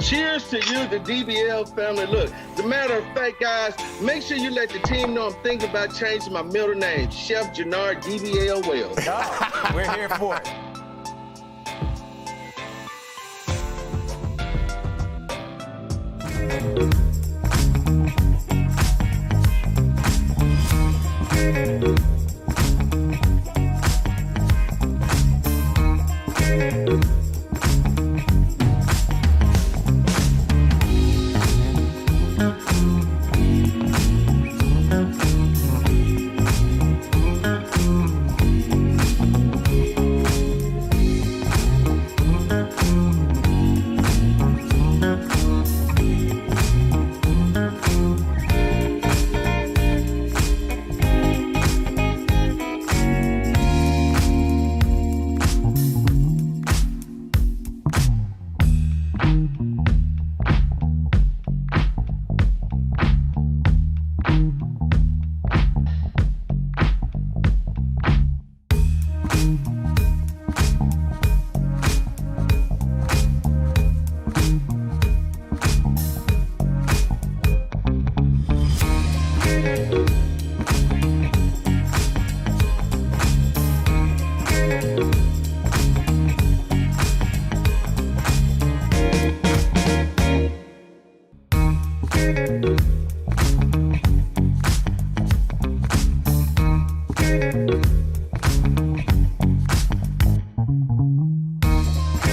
Cheers to you, the DBL family. Look, as a matter of fact, guys, make sure you let the team know I'm thinking about changing my middle name, Chef Jannard DBL Wells. We're here for it.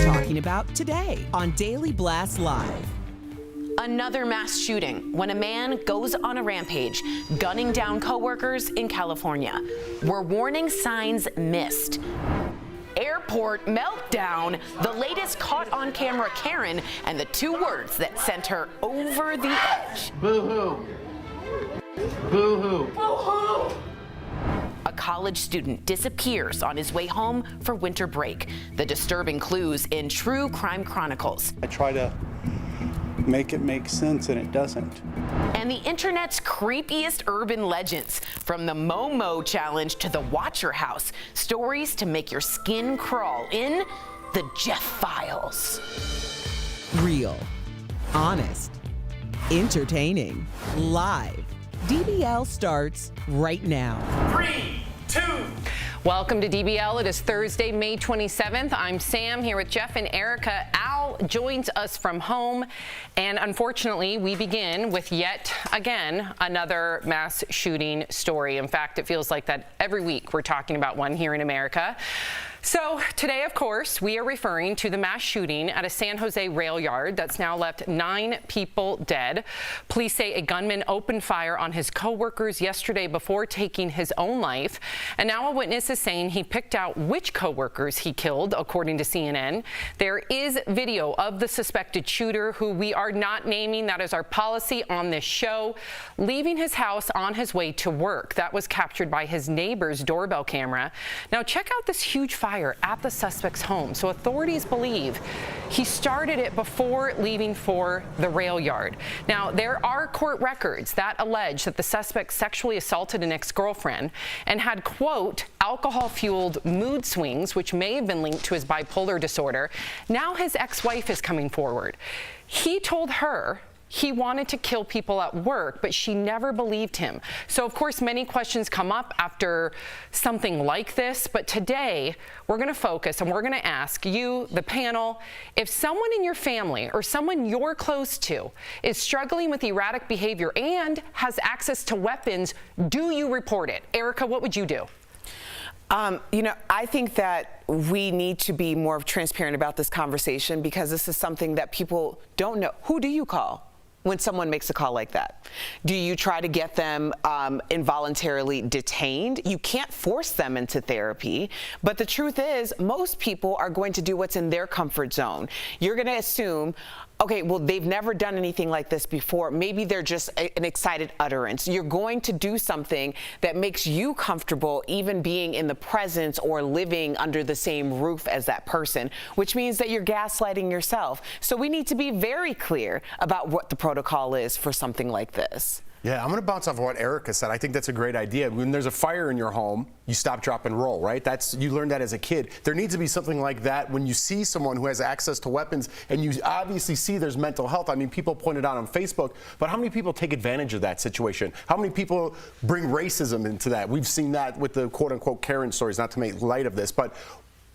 Talking about today on Daily Blast Live. Another mass shooting when a man goes on a rampage, gunning down coworkers in California. Were warning signs missed? Airport meltdown, the latest caught on camera Karen, and the 2 words that sent her over the edge. Boohoo. Boohoo. Boohoo. A college student disappears on his way home for winter break. The disturbing clues in True Crime Chronicles. I try to make it make sense, and it doesn't. And the internet's creepiest urban legends, from the Momo challenge to the Watcher House. Stories to make your skin crawl in the Jeff Files. Real, honest, entertaining, live. DBL starts right now. 3, 2. Welcome to DBL. It is Thursday, May 27th. I'm Sam here with Jeff and Erica. Al joins us from home. And unfortunately, we begin with yet again another mass shooting story. In fact, it feels like that every week we're talking about one here in America. So today, of course, we are referring to the mass shooting at a San Jose rail yard that's now left 9 people dead. Police say a gunman opened fire on his co-workers yesterday before taking his own life. And now a witness is saying he picked out which co-workers he killed, according to CNN. There is video of the suspected shooter, who we are not naming. That is our policy on this show, leaving his house on his way to work. That was captured by his neighbor's doorbell camera. Now check out this huge fire at the suspect's home. So authorities believe he started it before leaving for the rail yard. Now, there are court records that allege that the suspect sexually assaulted an ex-girlfriend and had, quote, alcohol-fueled mood swings, which may have been linked to his bipolar disorder. Now his ex-wife is coming forward. He told her he wanted to kill people at work, but she never believed him. So, of course, many questions come up after something like this. But today, we're going to focus and we're going to ask you, the panel, if someone in your family or someone you're close to is struggling with erratic behavior and has access to weapons, do you report it? Erica, what would you do? I think that we need to be more transparent about this conversation, because this is something that people don't know. Who do you call when someone makes a call like that? Do you try to get them involuntarily detained? You can't force them into therapy, but the truth is most people are going to do what's in their comfort zone. You're going to assume, okay, well, they've never done anything like this before. Maybe they're just an excited utterance. You're going to do something that makes you comfortable even being in the presence or living under the same roof as that person, which means that you're gaslighting yourself. So we need to be very clear about what the protocol is for something like this. Yeah, I'm going to bounce off of what Erica said. I think that's a great idea. When there's a fire in your home, you stop, drop, and roll, right? You learned that as a kid. There needs to be something like that when you see someone who has access to weapons and you obviously see there's mental health. I mean, people pointed out on Facebook, but how many people take advantage of that situation? How many people bring racism into that? We've seen that with the quote-unquote Karen stories, not to make light of this, but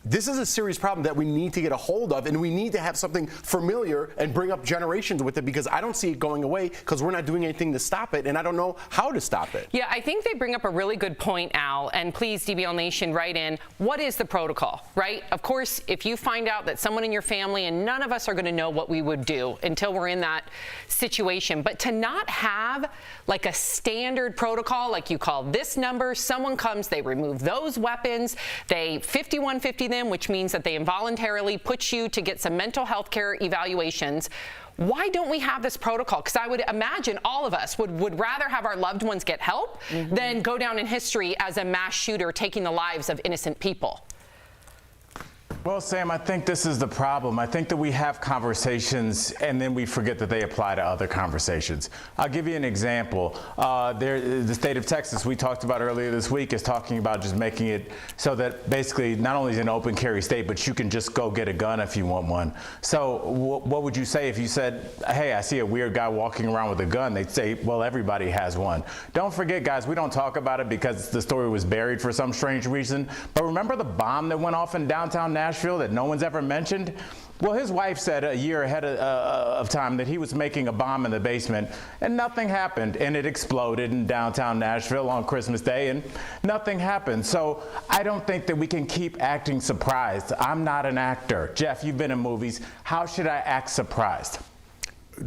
this is a serious problem that we need to get a hold of, and we need to have something familiar and bring up generations with it, because I don't see it going away because we're not doing anything to stop it, and I don't know how to stop it. Yeah, I think they bring up a really good point, Al, and please, DBL Nation, write in, what is the protocol, right? Of course, if you find out that someone in your family, and none of us are going to know what we would do until we're in that situation, but to not have like a standard protocol, like you call this number, someone comes, they remove those weapons, they 5150 them, which means that they involuntarily put you to get some mental health care evaluations. Why don't we have this protocol? Because I would imagine all of us would rather have our loved ones get help than go down in history as a mass shooter taking the lives of innocent people. Well, Sam, I think this is the problem. I think that we have conversations and then we forget that they apply to other conversations. I'll give you an example. The state of Texas, we talked about earlier this week, is talking about just making it so that basically not only is it an open carry state, but you can just go get a gun if you want one. So what would you say if you said, hey, I see a weird guy walking around with a gun? They'd say, well, everybody has one. Don't forget, guys, we don't talk about it because the story was buried for some strange reason. But remember the bomb that went off in downtown Nashville that no one's ever mentioned? Well, his wife said a year ahead of time that he was making a bomb in the basement and nothing happened, and it exploded in downtown Nashville on Christmas Day and nothing happened. So I don't think that we can keep acting surprised. I'm not an actor. Jeff, you've been in movies. How should I act surprised?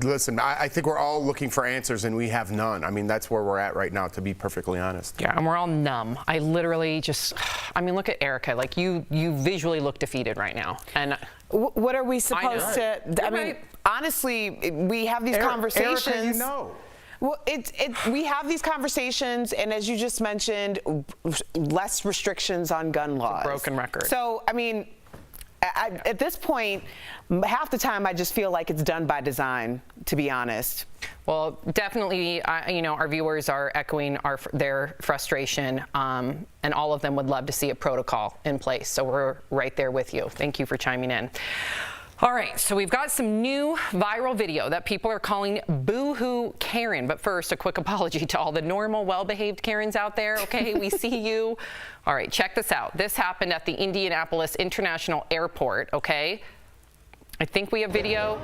Listen, I think we're all looking for answers and we have none. I mean, that's where we're at right now, to be perfectly honest. Yeah, and we're all numb. I literally just, I mean, look at Erica. Like, you visually look defeated right now. And what are we supposed to, I mean, honestly, we have these conversations. Erica, you know. Well, we have these conversations, and as you just mentioned, less restrictions on gun laws. It's a broken record. So, I mean, at this point, half the time I just feel like it's done by design, to be honest. Well, definitely, our viewers are echoing their frustration, and all of them would love to see a protocol in place. So we're right there with you. Thank you for chiming in. All right, so we've got some new viral video that people are calling Boohoo Karen. But first, a quick apology to all the normal, well-behaved Karens out there, okay? We see you. All right, check this out. This happened at the Indianapolis International Airport, okay? I think we have video.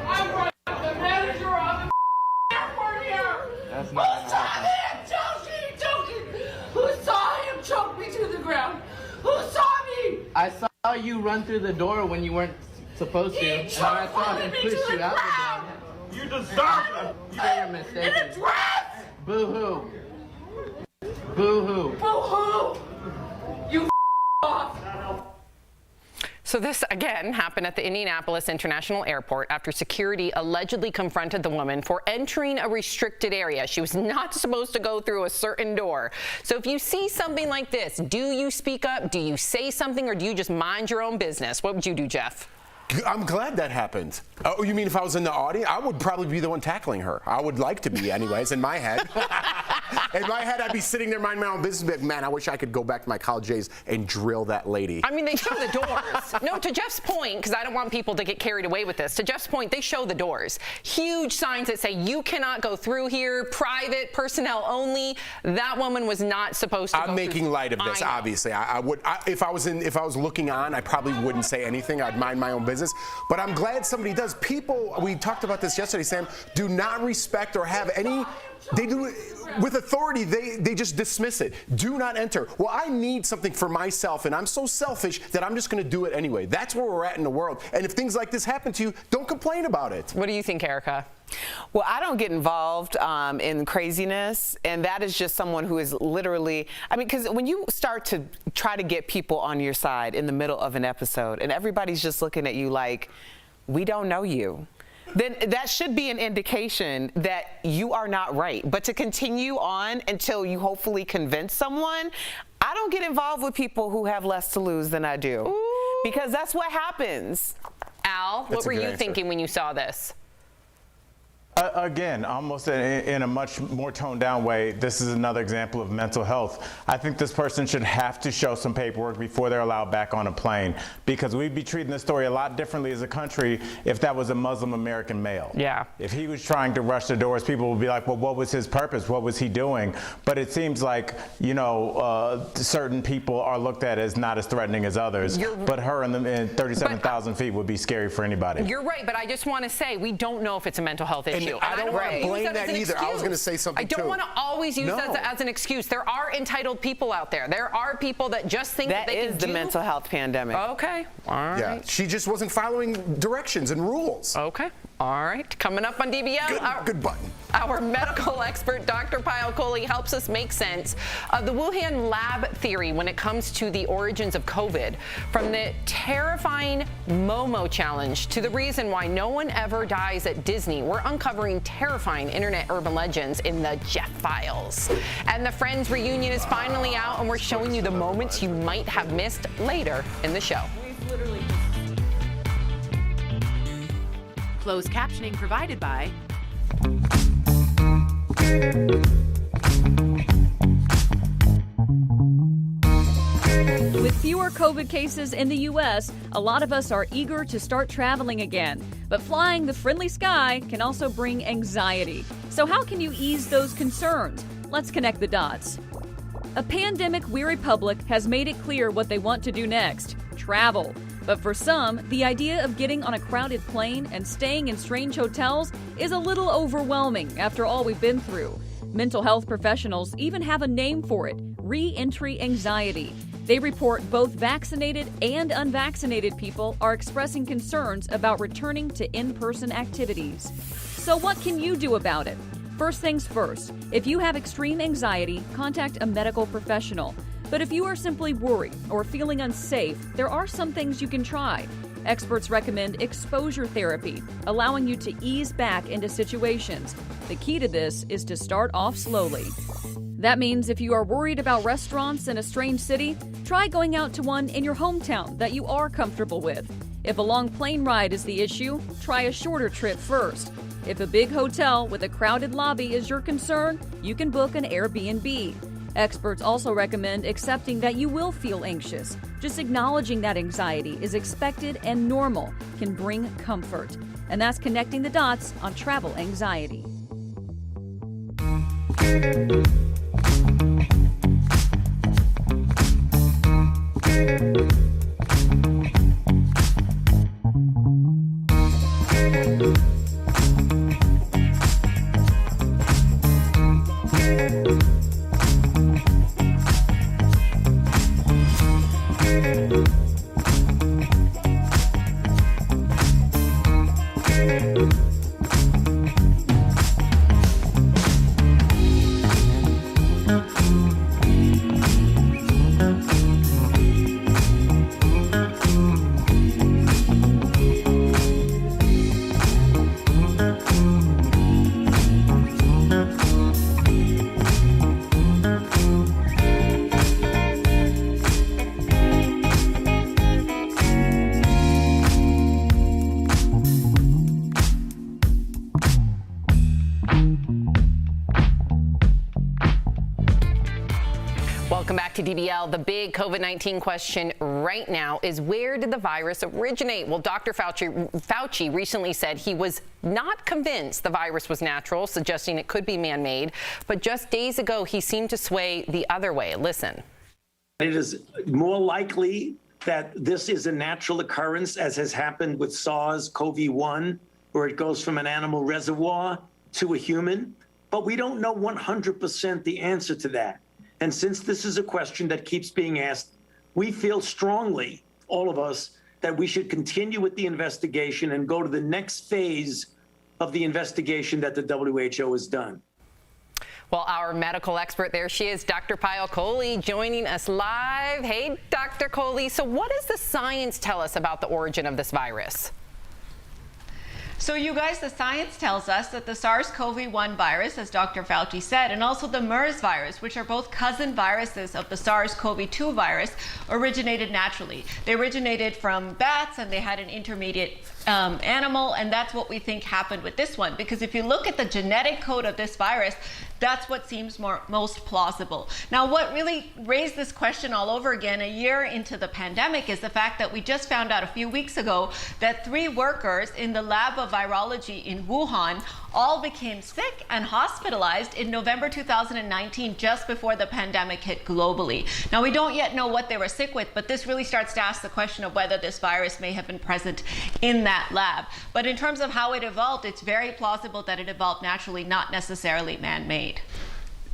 I'm the manager of the airport here. That's not Who saw me? I'm joking. Who saw him choke me to the ground? Who saw me? you run through the door when you weren't supposed to. And then I saw him push you out the door. You deserve it. You're mistaken. Boohoo. Boohoo. Boohoo! You off! So this, again, happened at the Indianapolis International Airport after security allegedly confronted the woman for entering a restricted area. She was not supposed to go through a certain door. So if you see something like this, do you speak up? Do you say something, or do you just mind your own business? What would you do, Jeff? I'm glad that happened. Oh, you mean if I was in the audience? I would probably be the one tackling her. I would like to be anyways, in my head. In my head, I'd be sitting there minding my own business, but man, I wish I could go back to my college days and drill that lady. I mean, they show the doors. No, to Jeff's point, because I don't want people to get carried away with this, to Jeff's point, they show the doors. Huge signs that say you cannot go through here, private, personnel only. That woman was not supposed to go through. I'm making light of this, obviously. I would, if I was looking on, I probably wouldn't say anything. I'd mind my own business. But I'm glad somebody does. People, we talked about this yesterday, Sam, do not respect or have any, they do, with authority, they just dismiss it. Do not enter. Well, I need something for myself, and I'm so selfish that I'm just going to do it anyway. That's where we're at in the world. And if things like this happen to you, don't complain about it. What do you think, Erica? Well, I don't get involved in craziness, and that is just someone who is literally, I mean, because when you start to try to get people on your side in the middle of an episode, and everybody's just looking at you like, we don't know you, then that should be an indication that you are not right. But to continue on until you hopefully convince someone, I don't get involved with people who have less to lose than I do. Ooh. Because that's what happens. Al, what were you thinking when you saw this? Again, almost in a much more toned down way, this is another example of mental health. I think this person should have to show some paperwork before they're allowed back on a plane, because we'd be treating this story a lot differently as a country if that was a Muslim American male. Yeah. If he was trying to rush the doors, people would be like, well, what was his purpose? What was he doing? But it seems like, you know, certain people are looked at as not as threatening as others. But her in 37,000 feet would be scary for anybody. You're right, but I just want to say we don't know if it's a mental health issue. I don't want to blame that either. I was going to say something too. I don't want to always use that as an excuse. There are entitled people out there. There are people that just think that they can do. That is the mental health pandemic. Okay. All right. Yeah. She just wasn't following directions and rules. Okay. All right. Coming up on DBL. Good button. Our medical expert, Dr. Payal Kohli, helps us make sense of the Wuhan lab theory when it comes to the origins of COVID. From the terrifying Momo challenge to the reason why no one ever dies at Disney, we're uncovering terrifying internet urban legends in the Jeff Files. And the Friends reunion is finally out, and we're showing you the moments you might have missed later in the show. Closed captioning provided by With fewer COVID cases in the U.S., a lot of us are eager to start traveling again. But flying the friendly sky can also bring anxiety. So how can you ease those concerns? Let's connect the dots. A pandemic-weary public has made it clear what they want to do next: travel. But for some, the idea of getting on a crowded plane and staying in strange hotels is a little overwhelming after all we've been through. Mental health professionals even have a name for it: re-entry anxiety. They report both vaccinated and unvaccinated people are expressing concerns about returning to in-person activities. So what can you do about it? First things first, if you have extreme anxiety, contact a medical professional. But if you are simply worried or feeling unsafe, there are some things you can try. Experts recommend exposure therapy, allowing you to ease back into situations. The key to this is to start off slowly. That means if you are worried about restaurants in a strange city, try going out to one in your hometown that you are comfortable with. If a long plane ride is the issue, try a shorter trip first. If a big hotel with a crowded lobby is your concern, you can book an Airbnb. Experts also recommend accepting that you will feel anxious. Just acknowledging that anxiety is expected and normal can bring comfort. And that's connecting the dots on travel anxiety. Welcome back to DBL. The big COVID-19 question right now is, where did the virus originate? Well, Dr. Fauci recently said he was not convinced the virus was natural, suggesting it could be man-made. But just days ago, he seemed to sway the other way. Listen. It is more likely that this is a natural occurrence, as has happened with SARS-CoV-1, where it goes from an animal reservoir to a human. But we don't know 100% the answer to that. And since this is a question that keeps being asked, we feel strongly, all of us, that we should continue with the investigation and go to the next phase of the investigation that the WHO has done. Well, our medical expert, there she is, Dr. Payal Kohli, joining us live. Hey, Dr. Kohli. So what does the science tell us about the origin of this virus? So you guys, the science tells us that the SARS-CoV-1 virus, as Dr. Fauci said, and also the MERS virus, which are both cousin viruses of the SARS-CoV-2 virus, originated naturally. They originated from bats, and they had an intermediate animal, and that's what we think happened with this one. Because if you look at the genetic code of this virus, that's what seems most plausible. Now, what really raised this question all over again a year into the pandemic is the fact that we just found out a few weeks ago that 3 workers in the lab of virology in Wuhan all became sick and hospitalized in November 2019, just before the pandemic hit globally. Now, we don't yet know what they were sick with, but this really starts to ask the question of whether this virus may have been present in that lab. But in terms of how it evolved, it's very plausible that it evolved naturally, not necessarily man-made.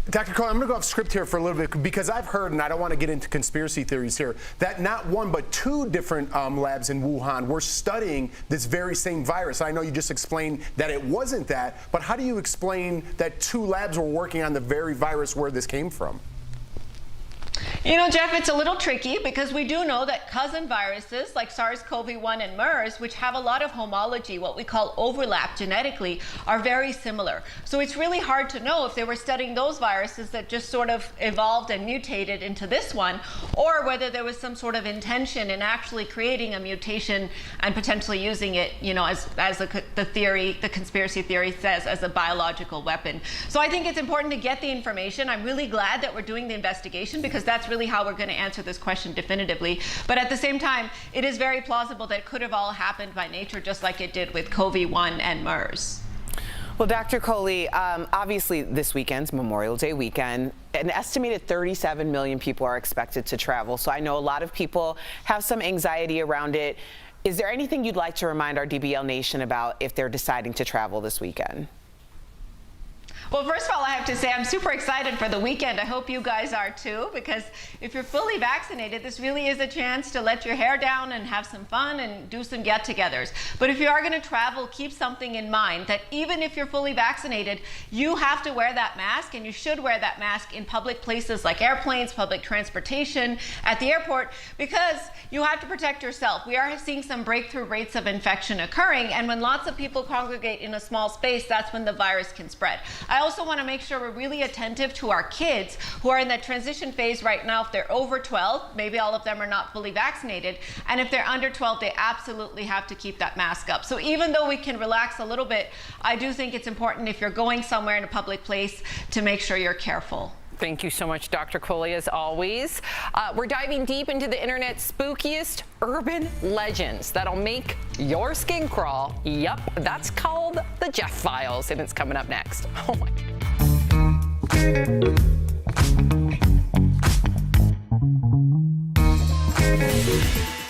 Dr. Kohli, I'm going to go off script here for a little bit, because I've heard, and I don't want to get into conspiracy theories here, that not 1 but 2 different labs in Wuhan were studying this very same virus. I know you just explained that it wasn't that, but how do you explain that 2 labs were working on the very virus where this came from? You know, Jeff, it's a little tricky, because we do know that cousin viruses like SARS-CoV-1 and MERS, which have a lot of homology, what we call overlap genetically, are very similar. So it's really hard to know if they were studying those viruses that just sort of evolved and mutated into this one, or whether there was some sort of intention in actually creating a mutation and potentially using it, you know, as the conspiracy theory says, as a biological weapon. So I think it's important to get the information. I'm really glad that we're doing the investigation, because that's really how we're going to answer this question definitively. But at the same time, it is very plausible that it could have all happened by nature, just like it did with COVID-1 and MERS. Well, Dr. Kohli, obviously this weekend's Memorial Day weekend. An estimated 37 million people are expected to travel. So I know a lot of people have some anxiety around it. Is there anything you'd like to remind our DBL Nation about if they're deciding to travel this weekend? Well, first of all, I have to say I'm super excited for the weekend. I hope you guys are too, because if you're fully vaccinated, this really is a chance to let your hair down and have some fun and do some get-togethers. But if you are going to travel, keep something in mind, that even if you're fully vaccinated, you have to wear that mask, and you should wear that mask in public places like airplanes, public transportation, at the airport, because you have to protect yourself. We are seeing some breakthrough rates of infection occurring, and when lots of people congregate in a small space, that's when the virus can spread. I also want to make sure we're really attentive to our kids who are in that transition phase right now. If they're over 12, maybe all of them are not fully vaccinated. And if they're under 12, they absolutely have to keep that mask up. So even though we can relax a little bit, I do think it's important, if you're going somewhere in a public place, to make sure you're careful. Thank you so much, Dr. Kohli, as always. We're diving deep into the internet's spookiest urban legends that'll make your skin crawl. Yep, that's called the Jeff Files, and it's coming up next. Oh my.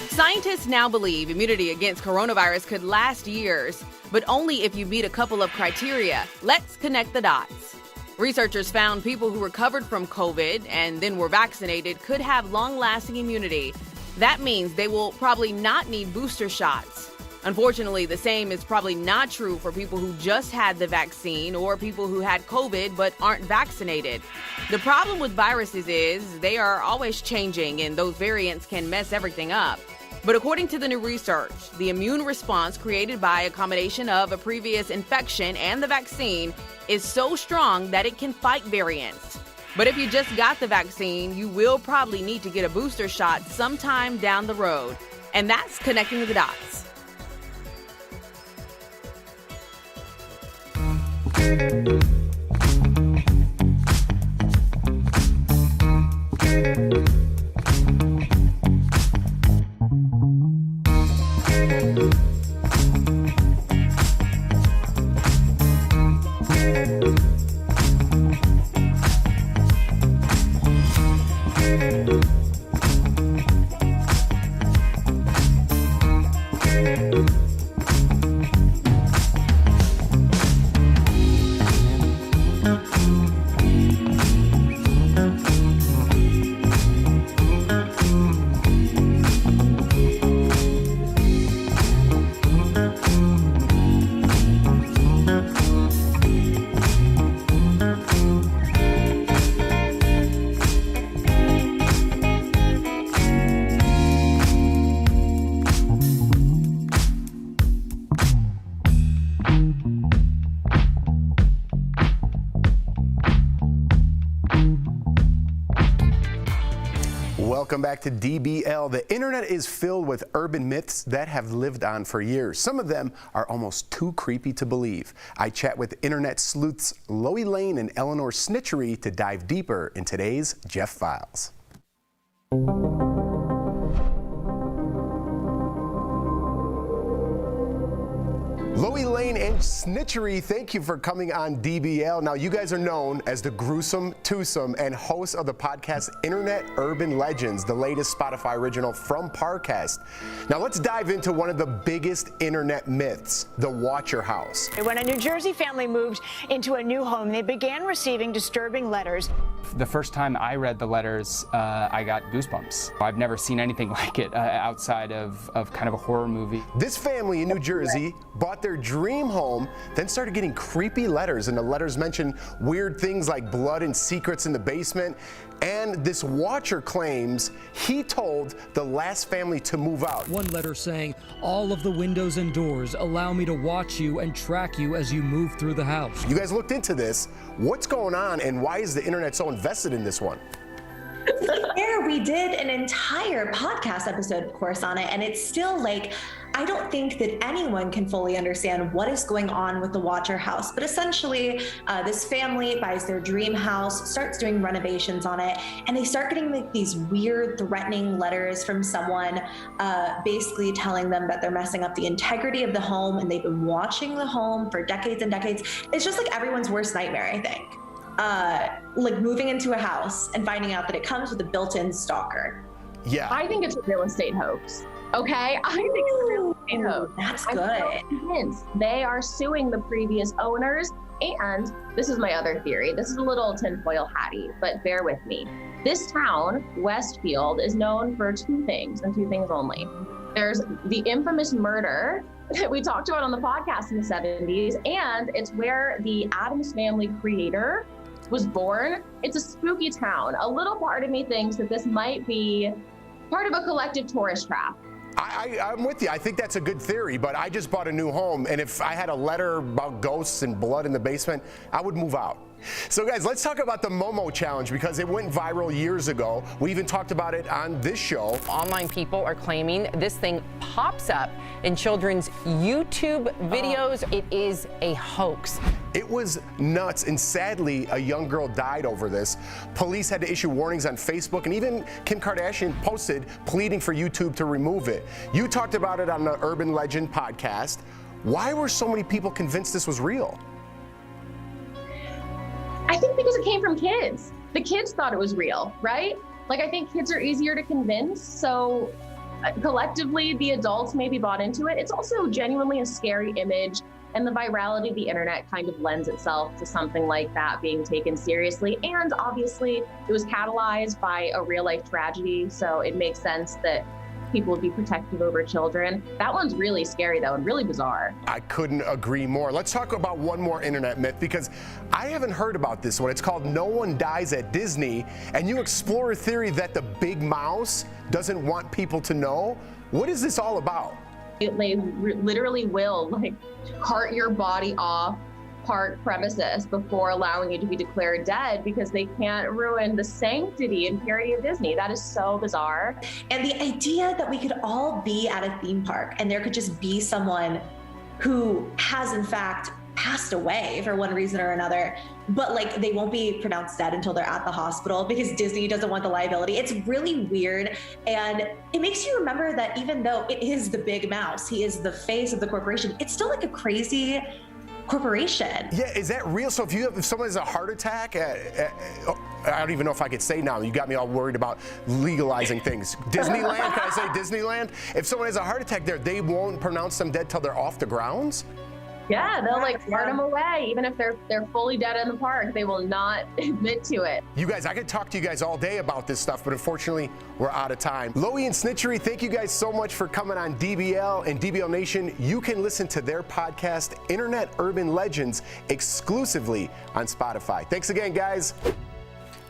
Scientists now believe immunity against coronavirus could last years, but only if you meet a couple of criteria. Let's connect the dots. Researchers found people who recovered from COVID and then were vaccinated could have long-lasting immunity. That means they will probably not need booster shots. Unfortunately, the same is probably not true for people who just had the vaccine or people who had COVID but aren't vaccinated. The problem with viruses is they are always changing, and those variants can mess everything up. But according to the new research, the immune response created by a combination of a previous infection and the vaccine is so strong that it can fight variants. But if you just got the vaccine, you will probably need to get a booster shot sometime down the road. And that's connecting the dots. Welcome back to DBL. The internet is filled with urban myths that have lived on for years. Some of them are almost too creepy to believe. I chat with internet sleuths Loie Lane and Eleanor Snitchery to dive deeper in today's Jeff Files. Loie Lane and Snitchery, thank you for coming on DBL. Now, you guys are known as the Gruesome Twosome and hosts of the podcast Internet Urban Legends, the latest Spotify original from Parcast. Now, let's dive into one of the biggest internet myths, the Watcher House. When a New Jersey family moved into a new home, they began receiving disturbing letters. The first time I read the letters, I got goosebumps. I've never seen anything like it outside of kind of a horror movie. This family in New Jersey bought their dream home, then started getting creepy letters, and the letters mentioned weird things like blood and secrets in the basement. And this watcher claims he told the last family to move out. One letter saying, "All of the windows and doors allow me to watch you and track you as you move through the house." You guys looked into this. What's going on, and why is the internet so invested in this one? There, we did an entire podcast episode, of course, on it, and it's still like, I don't think that anyone can fully understand what is going on with the Watcher House. But essentially, this family buys their dream house, starts doing renovations on it, and they start getting like these weird, threatening letters from someone, basically telling them that they're messing up the integrity of the home, and they've been watching the home for decades and decades. It's just like everyone's worst nightmare, I think. Like moving into a house and finding out that it comes with a built-in stalker. Yeah. I think it's a real estate hoax. Okay, I think it's a real estate hoax. That's I'm good. so convinced they are suing the previous owners. And this is my other theory. This is a little tinfoil hatty, but bear with me. This town, Westfield, is known for two things and two things only. There's the infamous murder that we talked about on the podcast in the 70s, and it's where the Addams Family creator was born. It's a spooky town. A little part of me thinks that this might be part of a collective tourist trap. I'm with you. I think that's a good theory, but I just bought a new home, and if I had a letter about ghosts and blood in the basement, I would move out. So guys, let's talk about the Momo challenge because it went viral years ago. We even talked about it on this show. Online people are claiming this thing pops up in children's YouTube videos. It is a hoax. It was nuts, and sadly, a young girl died over this. Police had to issue warnings on Facebook, and even Kim Kardashian posted pleading for YouTube to remove it. You talked about it on the Urban Legend podcast. Why were so many people convinced this was real? I think because it came from kids. The kids thought it was real, right? Like, I think kids are easier to convince. So collectively, the adults maybe bought into it. It's also genuinely a scary image. And the virality of the internet kind of lends itself to something like that being taken seriously. And obviously, it was catalyzed by a real life tragedy. So it makes sense that people would be protective over children. That one's really scary though, and really bizarre. I couldn't agree more. Let's talk about one more internet myth because I haven't heard about this one. It's called No One Dies at Disney, and you explore a theory that the big mouse doesn't want people to know. What is this all about? They literally will like cart your body off park premises before allowing you to be declared dead because they can't ruin the sanctity and purity of Disney. That is so bizarre. And the idea that we could all be at a theme park and there could just be someone who has in fact passed away for one reason or another, but like they won't be pronounced dead until they're at the hospital because Disney doesn't want the liability. It's really weird. And it makes you remember that even though it is the big mouse, he is the face of the corporation, it's still like a crazy corporation. Yeah, is that real? So if someone has a heart attack, I don't even know if I could say now. You got me all worried about legalizing things. Disneyland, can I say Disneyland? If someone has a heart attack there, they won't pronounce them dead till they're off the grounds? Yeah, they'll like turn them away. Even if they're fully dead in the park, they will not admit to it. You guys, I could talk to you guys all day about this stuff, but unfortunately, we're out of time. Lowy and Snitchery, thank you guys so much for coming on DBL and DBL Nation. You can listen to their podcast, Internet Urban Legends, exclusively on Spotify. Thanks again, guys.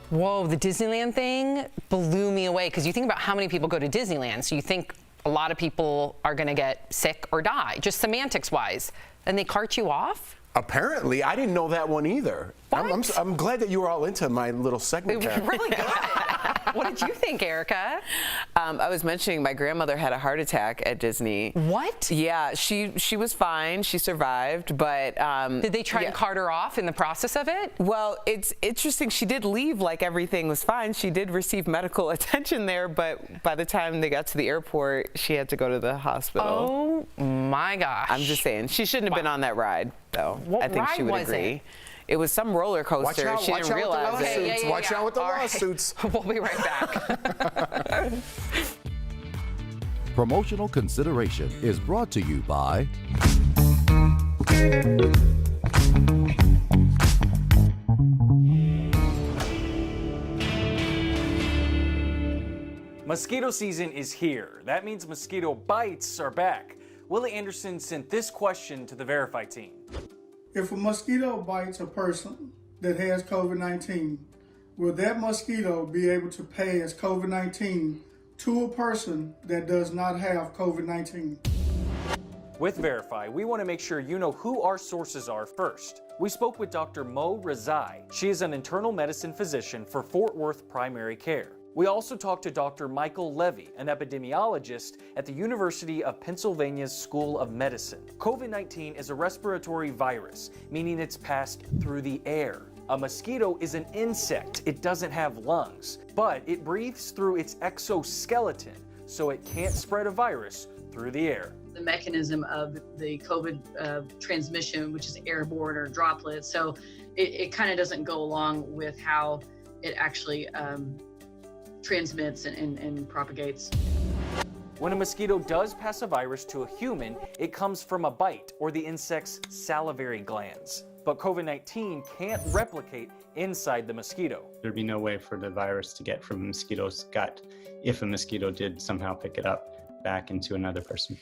Whoa, the Disneyland thing blew me away because you think about how many people go to Disneyland, so you think a lot of people are going to get sick or die, just semantics-wise. And they cart you off? Apparently, I didn't know that one either. I'm glad that you were all into my little segment there. Really good. What did you think, Erica? I was mentioning my grandmother had a heart attack at Disney. What? Yeah, she was fine. She survived, but did they try to cart her off in the process of it? Well, it's interesting. She did leave like everything was fine. She did receive medical attention there, but by the time they got to the airport, she had to go to the hospital. Oh my gosh! I'm just saying she shouldn't have been on that ride, though. What I think ride she would was agree. It? It was some roller coaster. Watch out, she didn't realize it. Watch out with the lawsuits. We'll be right back. Promotional consideration is brought to you by Mosquito season is here. That means mosquito bites are back. Willie Anderson sent this question to the Verify team. If a mosquito bites a person that has COVID-19, will that mosquito be able to pass COVID-19 to a person that does not have COVID-19? With Verify, we want to make sure you know who our sources are first. We spoke with Dr. Mo Rezai. She is an internal medicine physician for Fort Worth Primary Care. We also talked to Dr. Michael Levy, an epidemiologist at the University of Pennsylvania's School of Medicine. COVID-19 is a respiratory virus, meaning it's passed through the air. A mosquito is an insect. It doesn't have lungs, but it breathes through its exoskeleton, so it can't spread a virus through the air. The mechanism of the COVID transmission, which is airborne or droplets, so it kind of doesn't go along with how it actually transmits and propagates. When a mosquito does pass a virus to a human, it comes from a bite or the insect's salivary glands. But COVID-19 can't replicate inside the mosquito. There'd be no way for the virus to get from a mosquito's gut if a mosquito did somehow pick it up back into another person.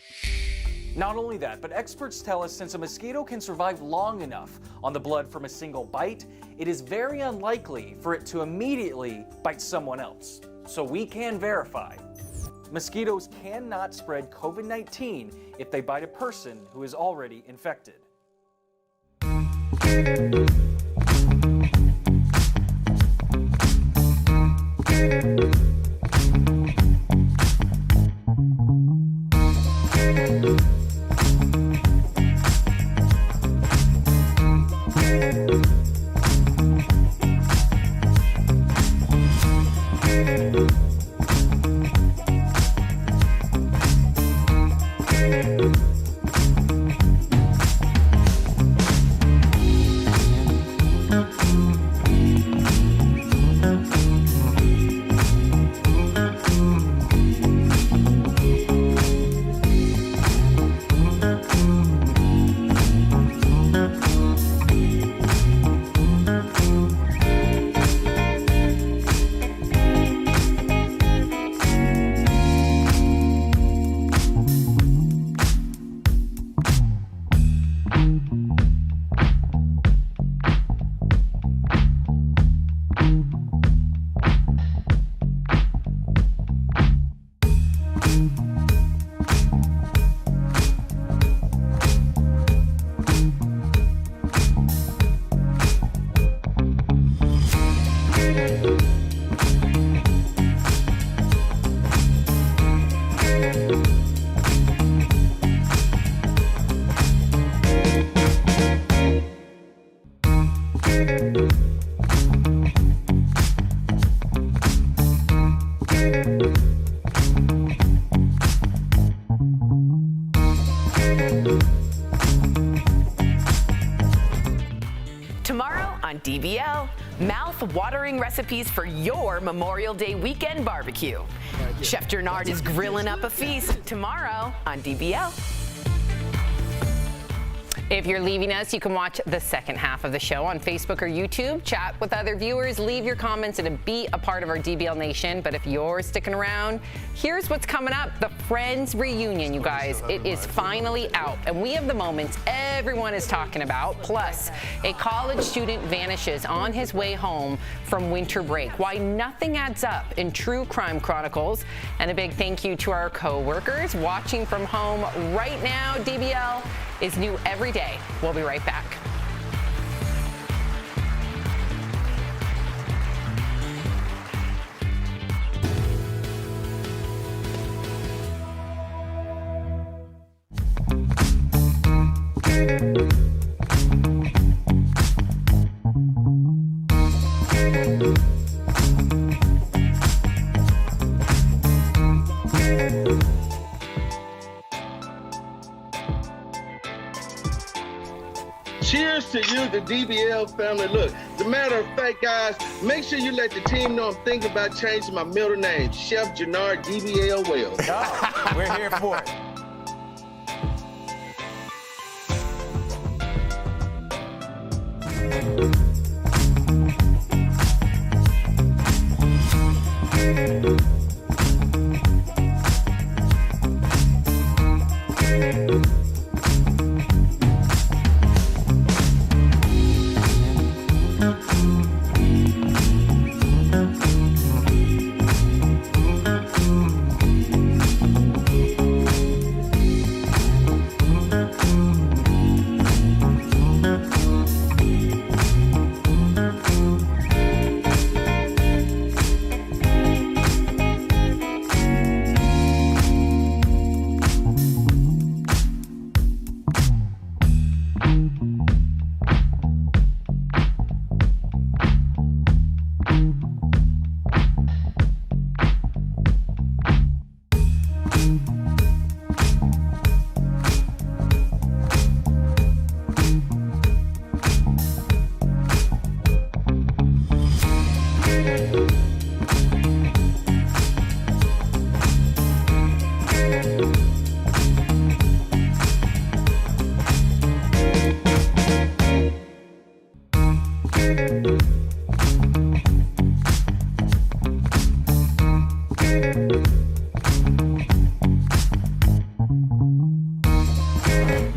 Not only that, but experts tell us since a mosquito can survive long enough on the blood from a single bite, it is very unlikely for it to immediately bite someone else. So we can verify. Mosquitoes cannot spread COVID-19 if they bite a person who is already infected. Tomorrow on DBL, mouth-watering recipes for your Memorial Day weekend barbecue. Chef Gernard is grilling up a feast tomorrow on DBL. If you're leaving us, you can watch the second half of the show on Facebook or YouTube, chat with other viewers, leave your comments, and be a part of our DBL Nation. But if you're sticking around, here's what's coming up. The Friends reunion, you guys. It is finally out, and we have the moments everyone is talking about. Plus, a college student vanishes on his way home from winter break. Why nothing adds up in True Crime Chronicles. And a big thank you to our co-workers watching from home right now. DBL is new every day. We'll be right back. Cheers to you, the DBL family. Look, as a matter of fact, guys, make sure you let the team know I'm thinking about changing my middle name, Chef Gernard DBL Wells. Oh, we're here for it.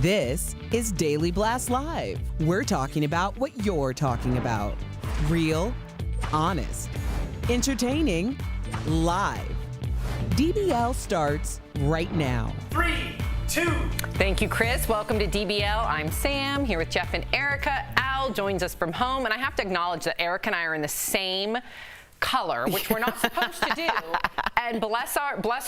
This is Daily Blast Live. We're talking about what you're talking about. Real, honest, entertaining, live. DBL starts right now. 3, 2. Thank you, Chris. Welcome to DBL. I'm Sam, here with Jeff and Erica. Al joins us from home, and I have to acknowledge that Erica and I are in the same color, which we're not supposed to do. And bless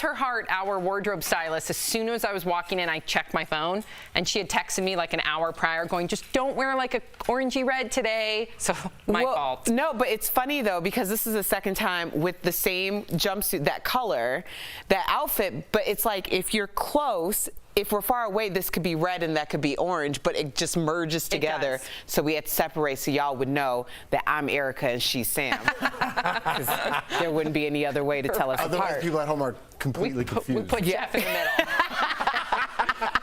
her heart, our wardrobe stylist, as soon as I was walking in, I checked my phone, and she had texted me like an hour prior going, just don't wear like a orangey red today. So my fault. No, but it's funny though, because this is the second time with the same jumpsuit, that color, that outfit, but it's like if you're close, if we're far away, this could be red and that could be orange, but it just merges together. So we had to separate so y'all would know that I'm Erica and she's Sam. There wouldn't be any other way to tell us Otherwise, apart. people at home are completely confused. We put Jeff in the middle.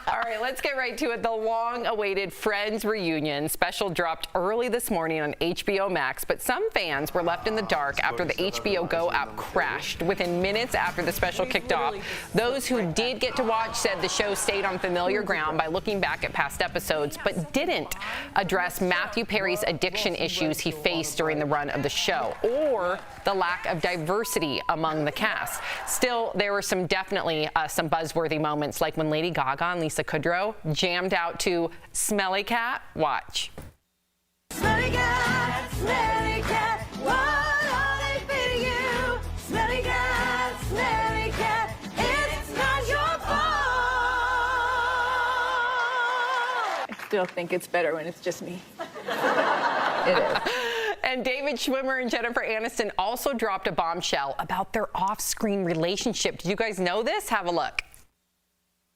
All right, let's get right to it. The long-awaited Friends reunion special dropped early this morning on HBO Max, but some fans were left in the dark after the HBO Go app crashed within minutes after the special kicked off. Those who did get to watch said the show stayed on familiar ground by looking back at past episodes, but didn't address Matthew Perry's addiction issues he faced during the run of the show, or the lack of diversity among the cast. Still, there were definitely some buzzworthy moments, like when Lady Gaga and Lisa Kudrow jammed out to Smelly Cat. Watch. Smelly cat, what are they feeding you? Smelly cat, it's not your fault. I still think it's better when it's just me. It is. And David Schwimmer and Jennifer Aniston also dropped a bombshell about their off-screen relationship. Did you guys know this? Have a look.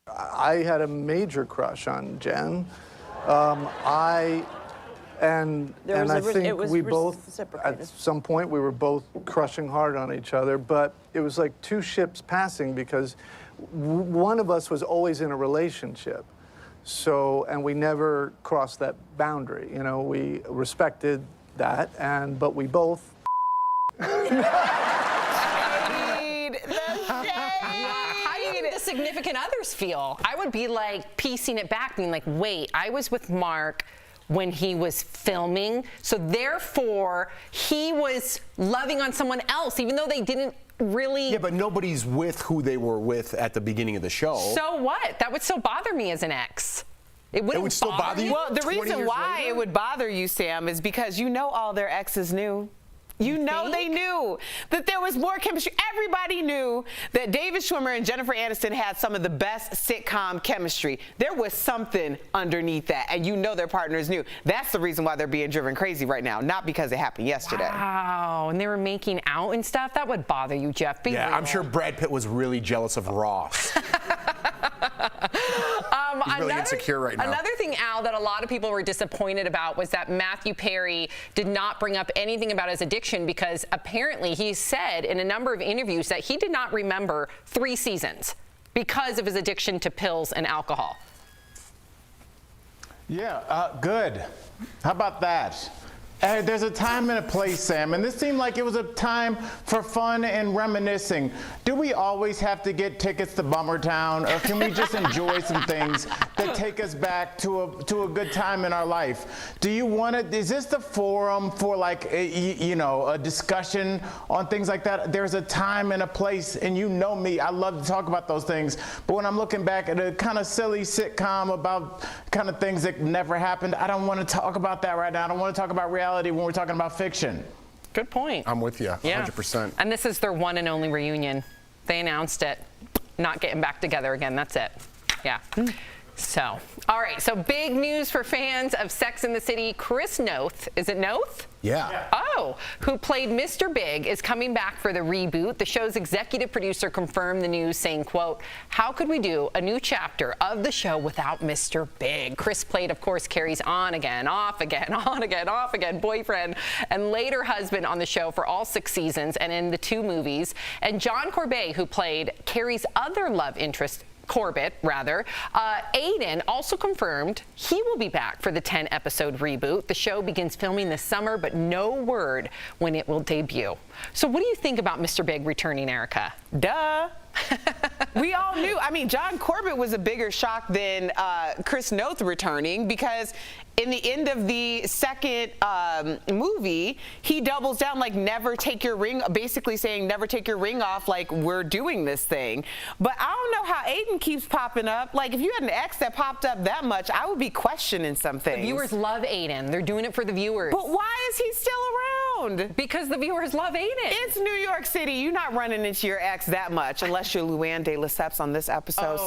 I had a major crush on Jen. I think we both, at some point, we were both crushing hard on each other, but it was like two ships passing because one of us was always in a relationship. So, and we never crossed that boundary. You know, we respected that, but we both. How do you think the significant others feel? I would be like piecing it back, being like, wait, I was with Mark when he was filming, so therefore he was loving on someone else, even though they didn't really. Yeah, but nobody's with who they were with at the beginning of the show. So what? That would still bother me as an ex. It would still bother you? Well, the reason why it would bother you, Sam, is because you know all their exes knew. You know they knew that there was more chemistry. Everybody knew that David Schwimmer and Jennifer Aniston had some of the best sitcom chemistry. There was something underneath that, and you know their partners knew. That's the reason why they're being driven crazy right now, not because it happened yesterday. Wow, and they were making out and stuff? That would bother you, Jeff. Be real. I'm sure Brad Pitt was really jealous of Ross. He's really insecure right now. Another thing, Al, that a lot of people were disappointed about was that Matthew Perry did not bring up anything about his addiction, because apparently he said in a number of interviews that he did not remember 3 seasons because of his addiction to pills and alcohol. Yeah, good. How about that? There's a time and a place, Sam, and this seemed like it was a time for fun and reminiscing. Do we always have to get tickets to Bummer Town, or can we just enjoy some things that take us back to a good time in our life? Do you want to? Is this the forum for like a discussion on things like that? There's a time and a place, and you know me, I love to talk about those things. But when I'm looking back at a kind of silly sitcom about kind of things that never happened, I don't want to talk about that right now. I don't want to talk about reality when we're talking about fiction. Good point. I'm with you, 100%. And this is their one and only reunion. They announced it. Not getting back together again. That's it. Yeah. So, all right. So big news for fans of Sex and the City. Chris Noth. Is it Noth? Yeah. Oh, who played Mr. Big, is coming back for the reboot. The show's executive producer confirmed the news, saying, quote, "How could we do a new chapter of the show without Mr. Big?" Chris played, of course, Carrie's on again, off again, on again, off again boyfriend and later husband on the show for all 6 seasons and in the 2 movies. And John Corbett, who played Carrie's other love interest, Corbett, rather. Aiden also confirmed he will be back for the 10-episode reboot. The show begins filming this summer, but no word when it will debut. So what do you think about Mr. Big returning, Erica? Duh. We all knew. I mean, John Corbett was a bigger shock than Chris Noth returning, because in the end of the second movie, he doubles down, like, never take your ring, basically saying never take your ring off, like, we're doing this thing. But I don't know how Aiden keeps popping up. Like, if you had an ex that popped up that much, I would be questioning some things. The viewers love Aiden. They're doing it for the viewers. But why is he still around? Because the viewers love Aiden. It's New York City. You're not running into your ex that much, unless you're Luann de Lesseps on this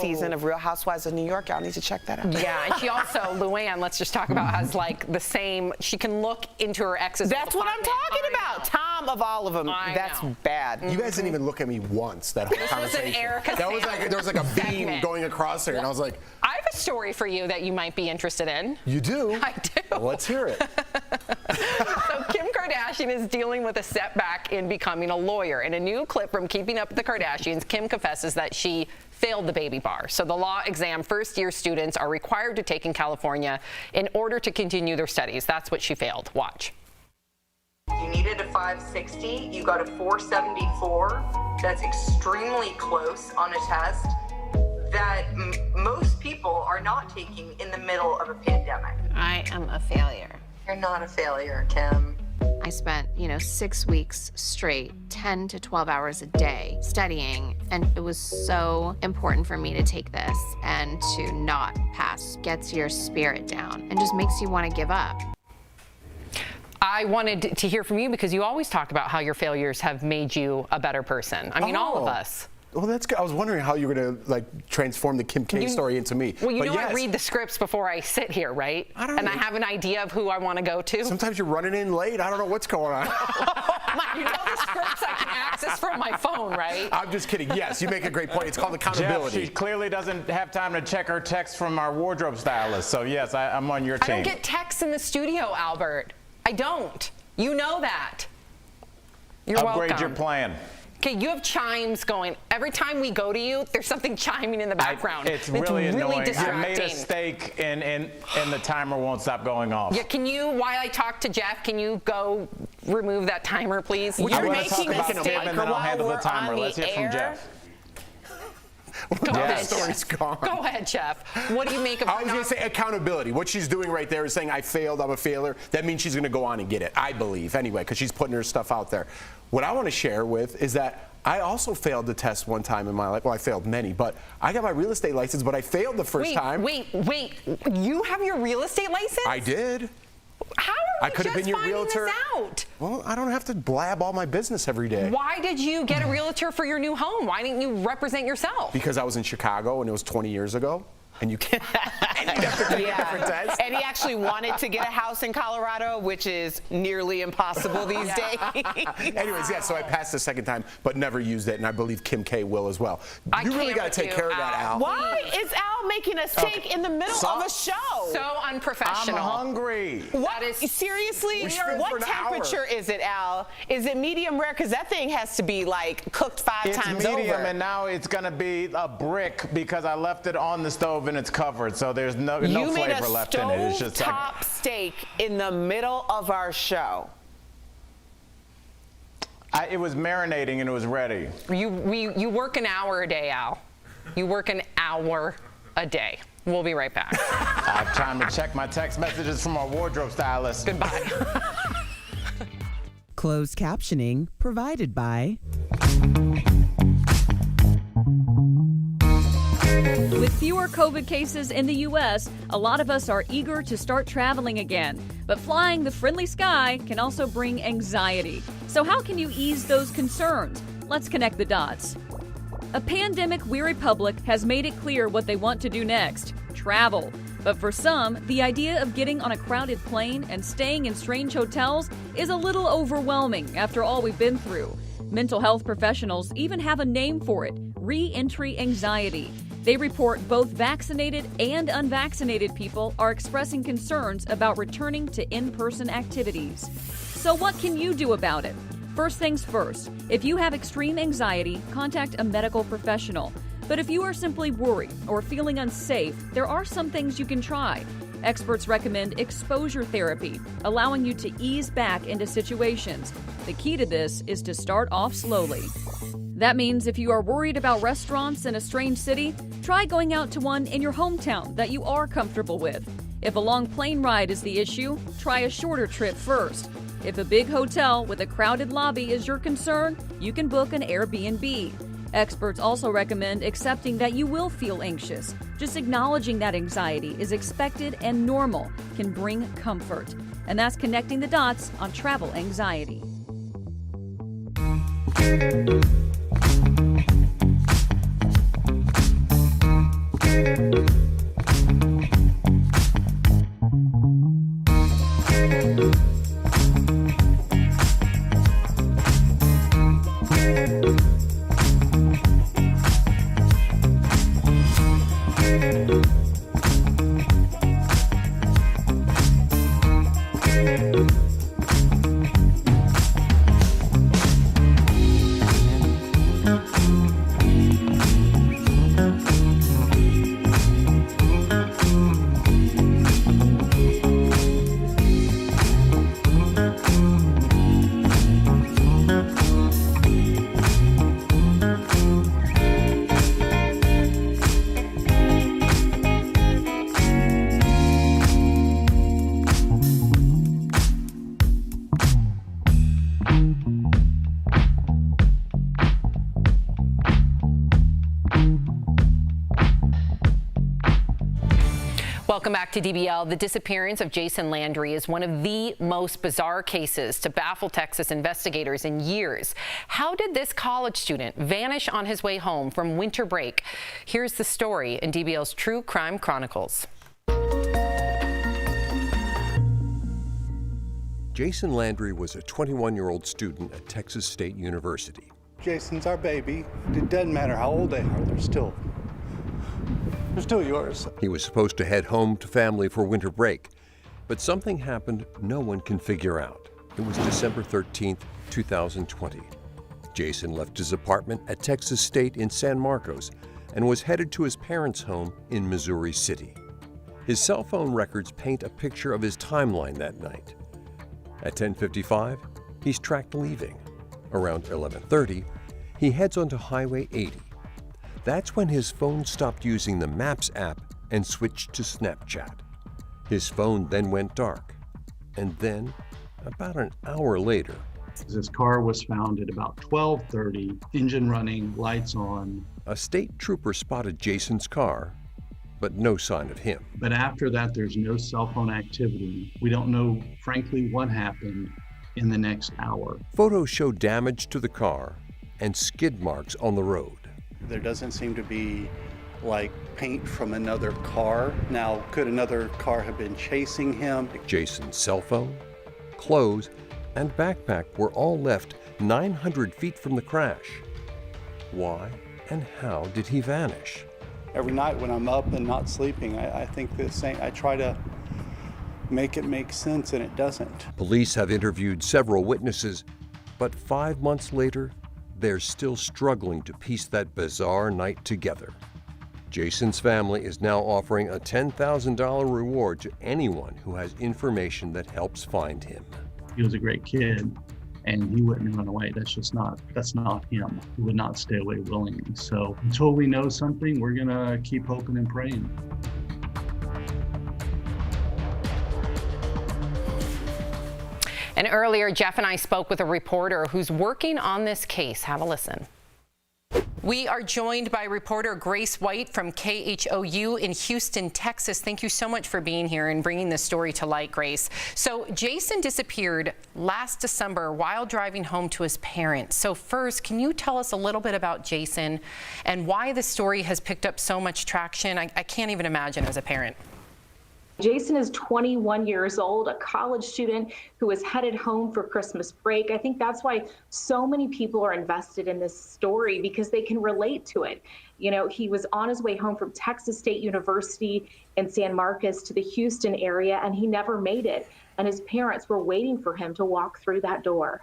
season of Real Housewives of New York. Y'all need to check that out. Yeah, and she also, Luann, let's just talk about, has like the same, she can look into her ex's. That's what I'm talking about. Tom of all of them. That's bad. You guys didn't even look at me once, that whole conversation. Was an Erica that was like, there was like a beam going across there, and I was like, I have a story for you that you might be interested in. You do? I do. Well, let's hear it. So Kim Kardashian is dealing with a setback in becoming a lawyer. In a new clip from Keeping Up with the Kardashians, Kim confesses that she failed the baby bar. So the law exam first-year students are required to take in California in order to continue their studies. That's what she failed. Watch. You needed a 560, you got a 474. That's extremely close on a test that most people are not taking in the middle of a pandemic. I am a failure. You're not a failure, Kim. I spent, 6 weeks straight, 10 to 12 hours a day studying, and it was so important for me to take this, and to not pass gets your spirit down and just makes you want to give up. I wanted to hear from you, because you always talk about how your failures have made you a better person. I mean, all of us. Well, that's good. I was wondering how you were going to transform the Kim K story into me. Well, you but know yes. I read the scripts before I sit here, right? And I have an idea of who I want to go to. Sometimes you're running in late. I don't know what's going on. You know the scripts I can access from my phone, right? I'm just kidding. Yes, you make a great point. It's called accountability. Jeff, she clearly doesn't have time to check her text from our wardrobe stylist. So yes, I'm on your team. I don't get texts in the studio, Albert. I don't. You know that. You're Upgrade welcome. your plan. Okay, you have chimes going. Every time we go to you, there's something chiming in the background. It's really annoying. Distracting. I made a mistake, and the timer won't stop going off. Yeah, can you, while I talk to Jeff, can you go remove that timer, please? You're making a mistake. And then I'll handle the timer. Let's hear from Jeff. Go ahead, story's Jeff. gone. Go ahead, Jeff. What do you make of I was going to say accountability. What she's doing right there is saying, I failed, I'm a failure. That means she's going to go on and get it, I believe, anyway, because she's putting her stuff out there. What I want to share with is that I also failed the test one time in my life. Well, I failed many, but I got my real estate license, but I failed the first time. Wait. You have your real estate license? I did. How are we just finding this out? Well, I don't have to blab all my business every day. Why did you get a realtor for your new home? Why didn't you represent yourself? Because I was in Chicago and it was 20 years ago. And you can't. And you'd have to take a different test. And he actually wanted to get a house in Colorado, which is nearly impossible these days. Anyways, yeah, so I passed the second time, but never used it, and I believe Kim K will as well. You really got to take care of that, Al. Why is Al making a steak in the middle of a show? So unprofessional. I'm hungry. What? Seriously? What temperature is it, Al? Is it medium rare? Because that thing has to be like cooked 5 times over. It's medium, and now it's going to be a brick because I left it on the stove and it's covered, so there's no flavor left in it. It's just top steak in the middle of our show. It was marinating and it was ready. You work an hour a day, Al. You work an hour a day. We'll be right back. I have time to check my text messages from our wardrobe stylist. Goodbye. Closed captioning provided by With fewer COVID cases in the U.S., a lot of us are eager to start traveling again. But flying the friendly sky can also bring anxiety. So how can you ease those concerns? Let's connect the dots. A pandemic-weary public has made it clear what they want to do next: travel. But for some, the idea of getting on a crowded plane and staying in strange hotels is a little overwhelming after all we've been through. Mental health professionals even have a name for it: re-entry anxiety. They report both vaccinated and unvaccinated people are expressing concerns about returning to in-person activities. So what can you do about it? First things first, if you have extreme anxiety, contact a medical professional. But if you are simply worried or feeling unsafe, there are some things you can try. Experts recommend exposure therapy, allowing you to ease back into situations. The key to this is to start off slowly. That means if you are worried about restaurants in a strange city, try going out to one in your hometown that you are comfortable with. If a long plane ride is the issue, try a shorter trip first. If a big hotel with a crowded lobby is your concern, you can book an Airbnb. Experts also recommend accepting that you will feel anxious. Just acknowledging that anxiety is expected and normal can bring comfort. And that's connecting the dots on travel anxiety. Back to DBL, the disappearance of Jason Landry is one of the most bizarre cases to baffle Texas investigators in years. How did this college student vanish on his way home from winter break? Here's the story in DBL's True Crime Chronicles. Jason Landry was a 21-year-old student at Texas State University. Jason's our baby. It doesn't matter how old they are, they're still yours. He was supposed to head home to family for winter break, but something happened no one can figure out. It was December 13th, 2020. Jason left his apartment at Texas State in San Marcos and was headed to his parents' home in Missouri City. His cell phone records paint a picture of his timeline that night. At 10:55, he's tracked leaving. Around 11:30, he heads onto Highway 80. That's when his phone stopped using the Maps app and switched to Snapchat. His phone then went dark. And then, about an hour later, his car was found at about 12:30, engine running, lights on. A state trooper spotted Jason's car, but no sign of him. But after that, there's no cell phone activity. We don't know, frankly, what happened in the next hour. Photos show damage to the car and skid marks on the road. There doesn't seem to be like paint from another car. Now, could another car have been chasing him? Jason's cell phone, clothes, and backpack were all left 900 feet from the crash. Why and how did he vanish? Every night when I'm up and not sleeping, I think the same. I try to make it make sense, and it doesn't. Police have interviewed several witnesses, but 5 months later, they're still struggling to piece that bizarre night together. Jason's family is now offering a $10,000 reward to anyone who has information that helps find him. He was a great kid, and he wouldn't run away. That's not him. He would not stay away willingly. So until we know something, we're gonna keep hoping and praying. And earlier, Jeff and I spoke with a reporter who's working on this case. Have a listen. We are joined by reporter Grace White from KHOU in Houston, Texas. Thank you so much for being here and bringing this story to light, Grace. So Jason disappeared last December while driving home to his parents. So first, can you tell us a little bit about Jason and why the story has picked up so much traction? I can't even imagine as a parent. Jason is 21 years old, a college student who is headed home for Christmas break. I think that's why so many people are invested in this story, because they can relate to it. You know, he was on his way home from Texas State University in San Marcos to the Houston area, and he never made it. And his parents were waiting for him to walk through that door.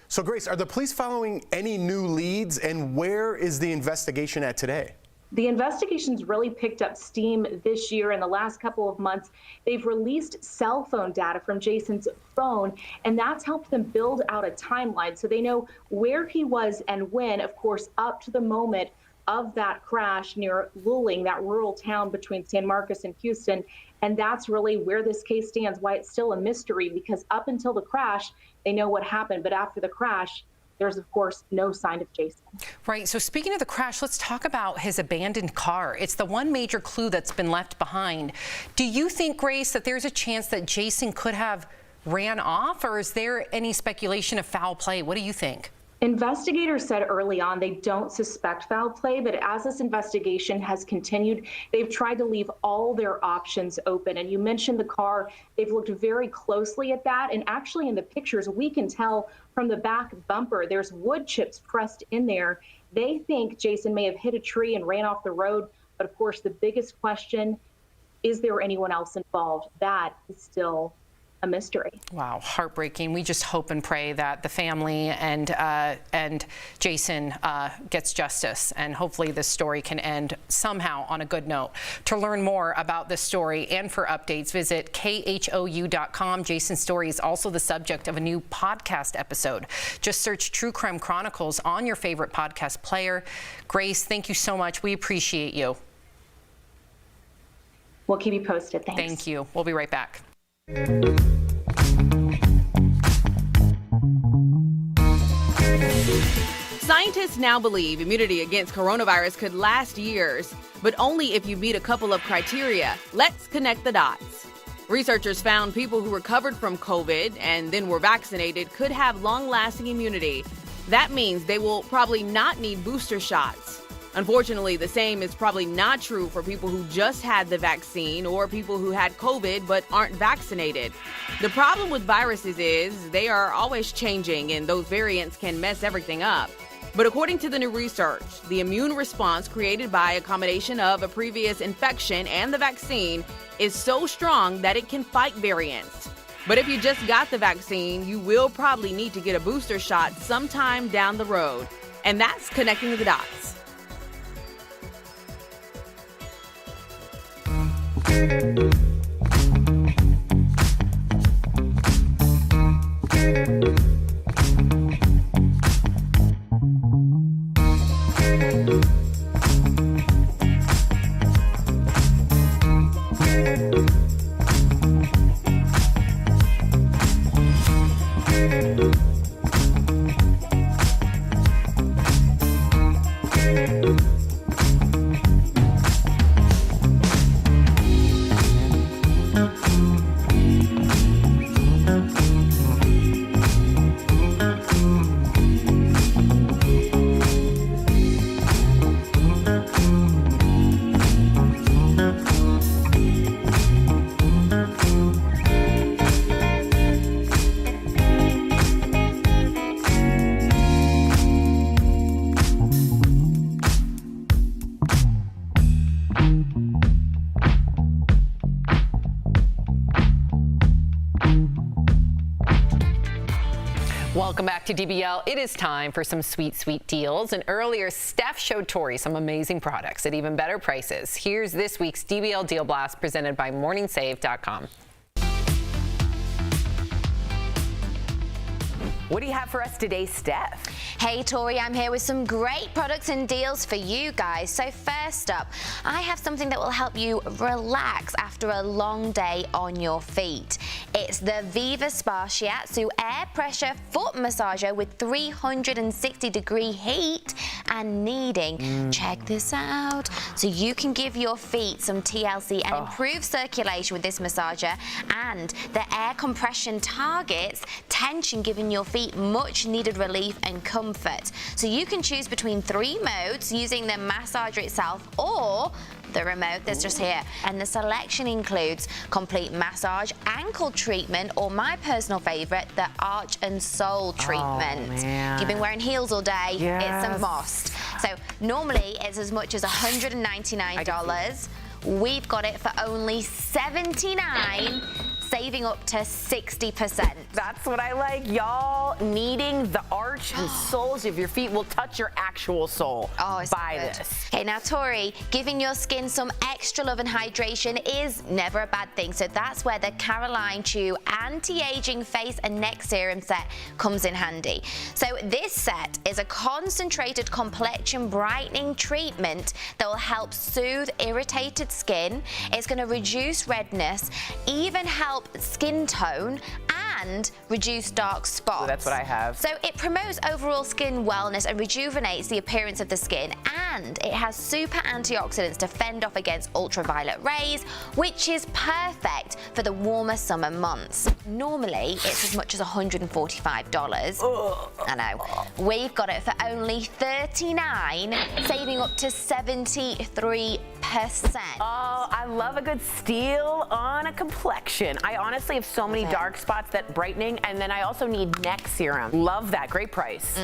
So, Grace, are the police following any new leads, and where is the investigation at today? The investigation's really picked up steam this year. In the last couple of months, they've released cell phone data from Jason's phone, and that's helped them build out a timeline so they know where he was and when, of course, up to the moment of that crash near Luling, that rural town between San Marcos and Houston. And that's really where this case stands, why it's still a mystery, because up until the crash, they know what happened. But after the crash, there's, of course, no sign of Jason. Right. So speaking of the crash, let's talk about his abandoned car. It's the one major clue that's been left behind. Do you think, Grace, that there's a chance that Jason could have ran off, or is there any speculation of foul play? What do you think? Investigators said early on they don't suspect foul play, but as this investigation has continued, they've tried to leave all their options open. And you mentioned the car. They've looked very closely at that. And actually in the pictures, we can tell from the back bumper, there's wood chips pressed in there. They think Jason may have hit a tree and ran off the road. But of course, the biggest question, is there anyone else involved? That is still a mystery. Wow, heartbreaking. We just hope and pray that the family and Jason gets justice, and hopefully this story can end somehow on a good note. To learn more about this story and for updates, visit khou.com. Jason's story is also the subject of a new podcast episode. Just search True Crime Chronicles on your favorite podcast player. Grace, thank you so much. We appreciate you. We'll keep you posted. Thanks. Thank you. We'll be right back. Scientists now believe immunity against coronavirus could last years. but only if you meet a couple of criteria. Let's connect the dots. Researchers found people who recovered from COVID and then were vaccinated could have long-lasting immunity. That means they will probably not need booster shots. Unfortunately, the same is probably not true for people who just had the vaccine or people who had COVID but aren't vaccinated. The problem with viruses is they are always changing and those variants can mess everything up. But according to the new research, the immune response created by a combination of a previous infection and the vaccine is so strong that it can fight variants. But if you just got the vaccine, you will probably need to get a booster shot sometime down the road. And that's connecting the dots. Welcome back to DBL. It is time for some sweet, sweet deals. And earlier, Steph showed Tori some amazing products at even better prices. Here's this week's DBL Deal Blast presented by MorningSave.com. What do you have for us today, Steph? Hey, Tori, I'm here with some great products and deals for you guys. So first up, I have something that will help you relax after a long day on your feet. It's the Viva Spa Shiatsu Air Pressure Foot Massager with 360-degree heat and kneading. Check this out. So you can give your feet some TLC and improve circulation with this massager, and the air compression targets tension, giving your feet much needed relief and comfort. So you can choose between 3 modes using the massager itself or the remote that's just here. And the selection includes complete massage, ankle treatment, or my personal favorite, the arch and sole treatment. Man. If you've been wearing heels all day, it's a must. So normally it's as much as $199. We've got it for only $79, saving up to 60%. That's what I like, y'all. Kneading the arch and soles of your feet will touch your actual sole. Oh, it's Buy good. this. Okay, now Tori, giving your skin some extra love and hydration is never a bad thing. So that's where the Caroline Chew Anti-Aging Face and Neck Serum set comes in handy. So this set is a concentrated complexion brightening treatment that will help soothe irritated skin. It's going to reduce redness, even help skin tone, and reduce dark spots. Ooh, that's what I have. So it promotes overall skin wellness and rejuvenates the appearance of the skin, and it has super antioxidants to fend off against ultraviolet rays, which is perfect for the warmer summer months. Normally, it's as much as $145. I know. We've got it for only $39, saving up to 73%. Oh, I love a good steal on a complexion. I honestly have so many dark spots that brightening, and then I also need neck serum. Love that. Great price.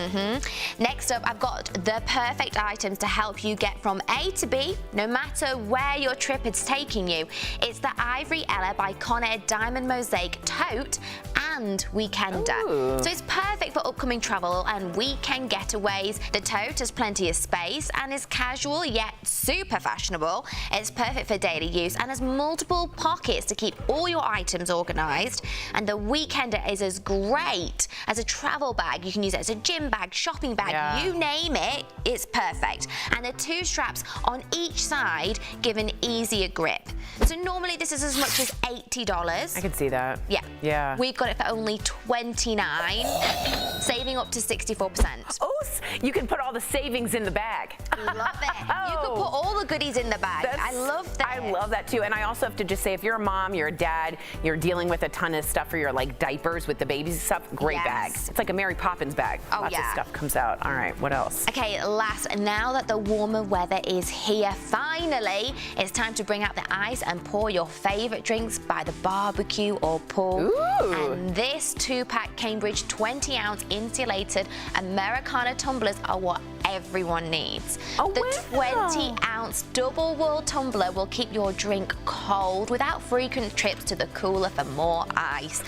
Next up, I've got the perfect items to help you get from A to B, no matter where your trip is taking you. It's the Ivory Ella by Conair Diamond Mosaic Tote and Weekender. Ooh. So it's perfect for upcoming travel and weekend getaways. The tote has plenty of space and is casual yet super fashionable. It's perfect for daily use and has multiple pockets to keep all your items organized. And the Weekender is as great as a travel bag. You can use it as a gym bag, shopping bag, you name it, it's perfect. And the 2 straps on each side give an easier grip. So normally this is as much as $80. I can see that. Yeah. We've got it for only $29, saving up to 64%. Oh, you can put all the savings in the bag. Love it. You could put all the goodies in the bag. I love that. I love that too. And I also have to just say, if you're a mom, you're a dad, you're dealing with a ton of stuff for your like diapers with the babies and stuff, great bag. It's like a Mary Poppins bag. Oh, Lots of stuff comes out. All right, what else? Okay, last, now that the warmer weather is here, finally, it's time to bring out the ice and pour your favorite drinks by the barbecue or pool. Ooh. And this 2-pack Cambridge 20-ounce insulated Americana tumblers are what everyone needs. The 20-ounce double wall tumbler will keep your drink cold without frequent trips to the cooler for more ice.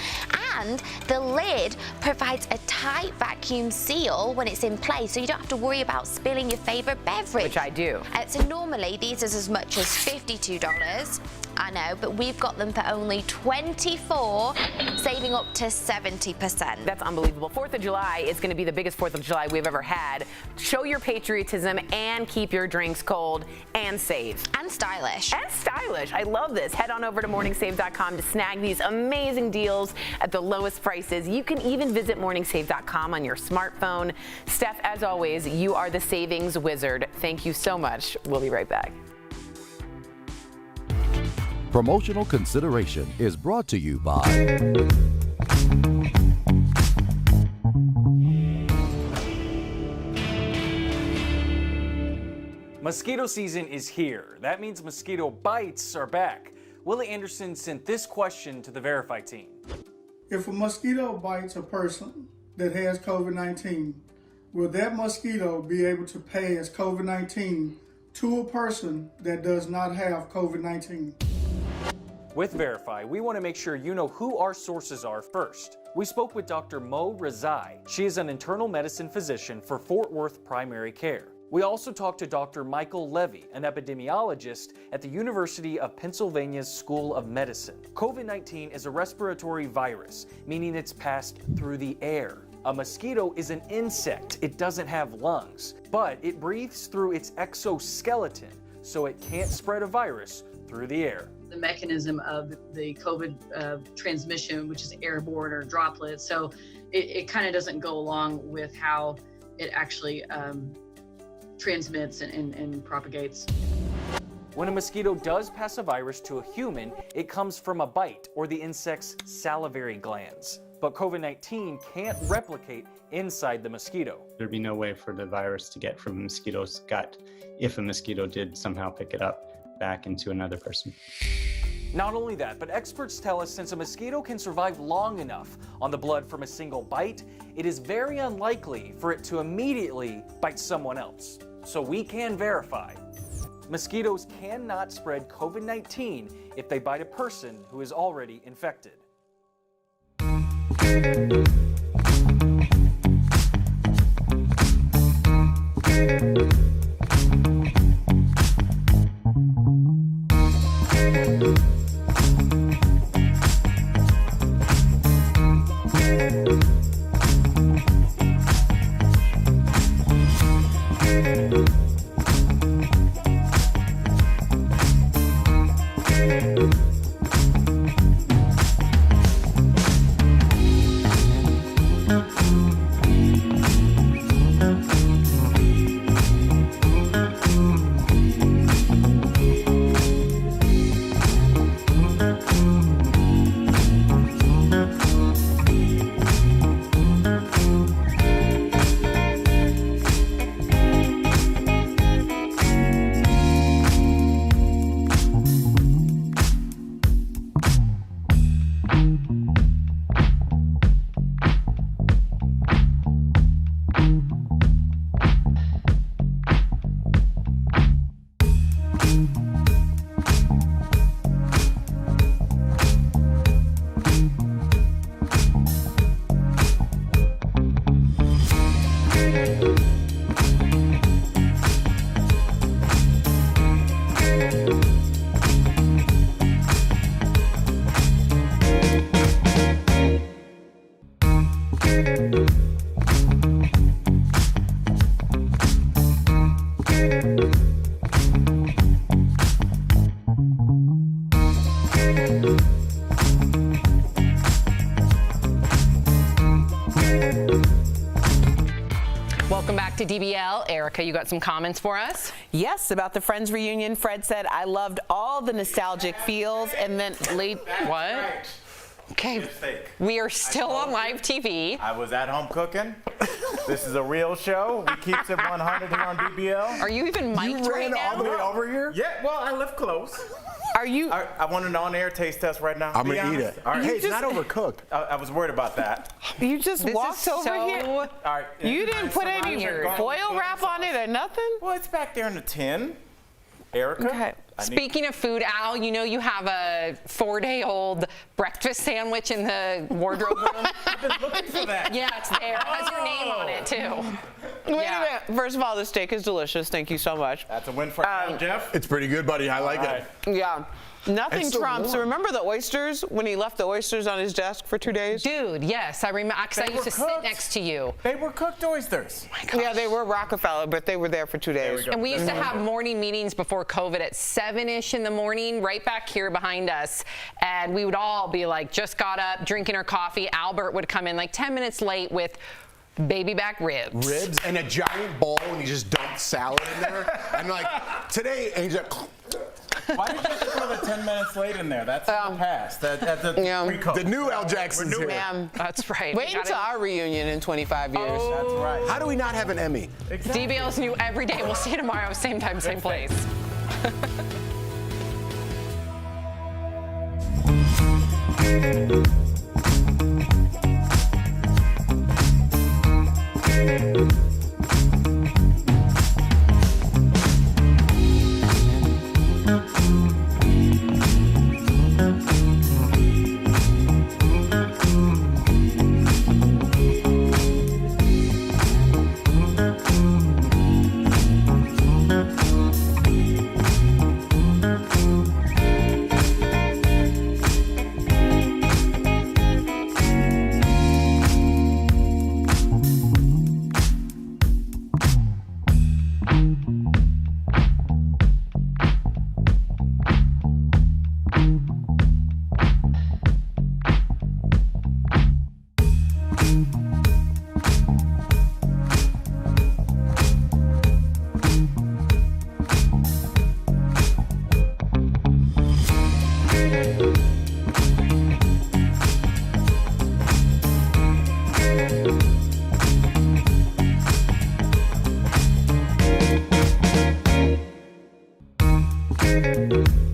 And the lid provides a tight vacuum seal when it's in place, so you don't have to worry about spilling your favorite beverage. Which I do. So normally these is as much as $52. I know, but we've got them for only $24, saving up to 70%. That's unbelievable. 4th of July is going to be the biggest 4th of July we've ever had. Show your patriotism and keep your drinks cold and save. And stylish. And stylish. I love this. Head on over to morningsave.com to snag these amazing deals at the lowest prices. You can even visit morningsave.com on your smartphone. Steph, as always, you are the savings wizard. Thank you so much. We'll be right back. Promotional consideration is brought to you by Mosquito season is here. That means mosquito bites are back. Willie Anderson sent this question to the Verify team. If a mosquito bites a person that has COVID-19, will that mosquito be able to pass COVID-19 to a person that does not have COVID-19? With Verify, we want to make sure you know who our sources are first. We spoke with Dr. Mo Rezai. She is an internal medicine physician for Fort Worth Primary Care. We also talked to Dr. Michael Levy, an epidemiologist at the University of Pennsylvania's School of Medicine. COVID-19 is a respiratory virus, meaning it's passed through the air. A mosquito is an insect. It doesn't have lungs, but it breathes through its exoskeleton, so it can't spread a virus through the air. The mechanism of the COVID transmission, which is airborne or droplets. So it kind of doesn't go along with how it actually transmits and propagates. When a mosquito does pass a virus to a human, it comes from a bite or the insect's salivary glands. But COVID-19 can't replicate inside the mosquito. There'd be no way for the virus to get from a mosquito's gut if a mosquito did somehow pick it up back into another person. Not only that, but experts tell us since a mosquito can survive long enough on the blood from a single bite, it is very unlikely for it to immediately bite someone else. So we can verify. Mosquitoes cannot spread COVID-19 if they bite a person who is already infected. Welcome back to DBL. Erica, you got some comments for us? Yes, about the Friends reunion. Fred said, I loved all the nostalgic feels, and then What? Okay, we are still on live TV. I was at home cooking. This is a real show. We keep it 100 here on DBL. Are you even mic'd right now? all the way over here? Yeah, well, I live close. Are you? I want an on-air taste test right now. I'm gonna eat it. All right. Hey, it's not overcooked. I was worried about that. You just walked over here. All right. You didn't put any foil wrap on it or nothing? Well, it's back there in the tin. Erica? Okay. Speaking of food, Al, you know you have a 4-day-old breakfast sandwich in the wardrobe room? I've been looking for that. Yeah, it's there. It has your name on it, too. Wait a minute. First of all, the steak is delicious. Thank you so much. That's a win for Jeff. It's pretty good, buddy. I like it. Yeah. Nothing It's so trumps. warm. Remember the oysters when he left the oysters on his desk for 2 days? Dude, yes, I remember, because I They used to were sit cooked. next to you. They were cooked oysters. Yeah, they were Rockefeller, but they were there for 2 days. And we used to have morning meetings before COVID at 7-ish in the morning, right back here behind us. And we would all be like, just got up, drinking our coffee. Albert would come in like 10 minutes late with baby back ribs. Ribs and a giant bowl, and he just dumped salad in there. And like, today, and he's like, Why did you throw the 10 minutes late in there? That's in the past. That's pre-COVID. the new Al Jackson's here. That's right. Wait until our reunion in 25 years. That's right. How do we not have an Emmy? DBL's new every day. We'll see you tomorrow, same time, same place. Thank you.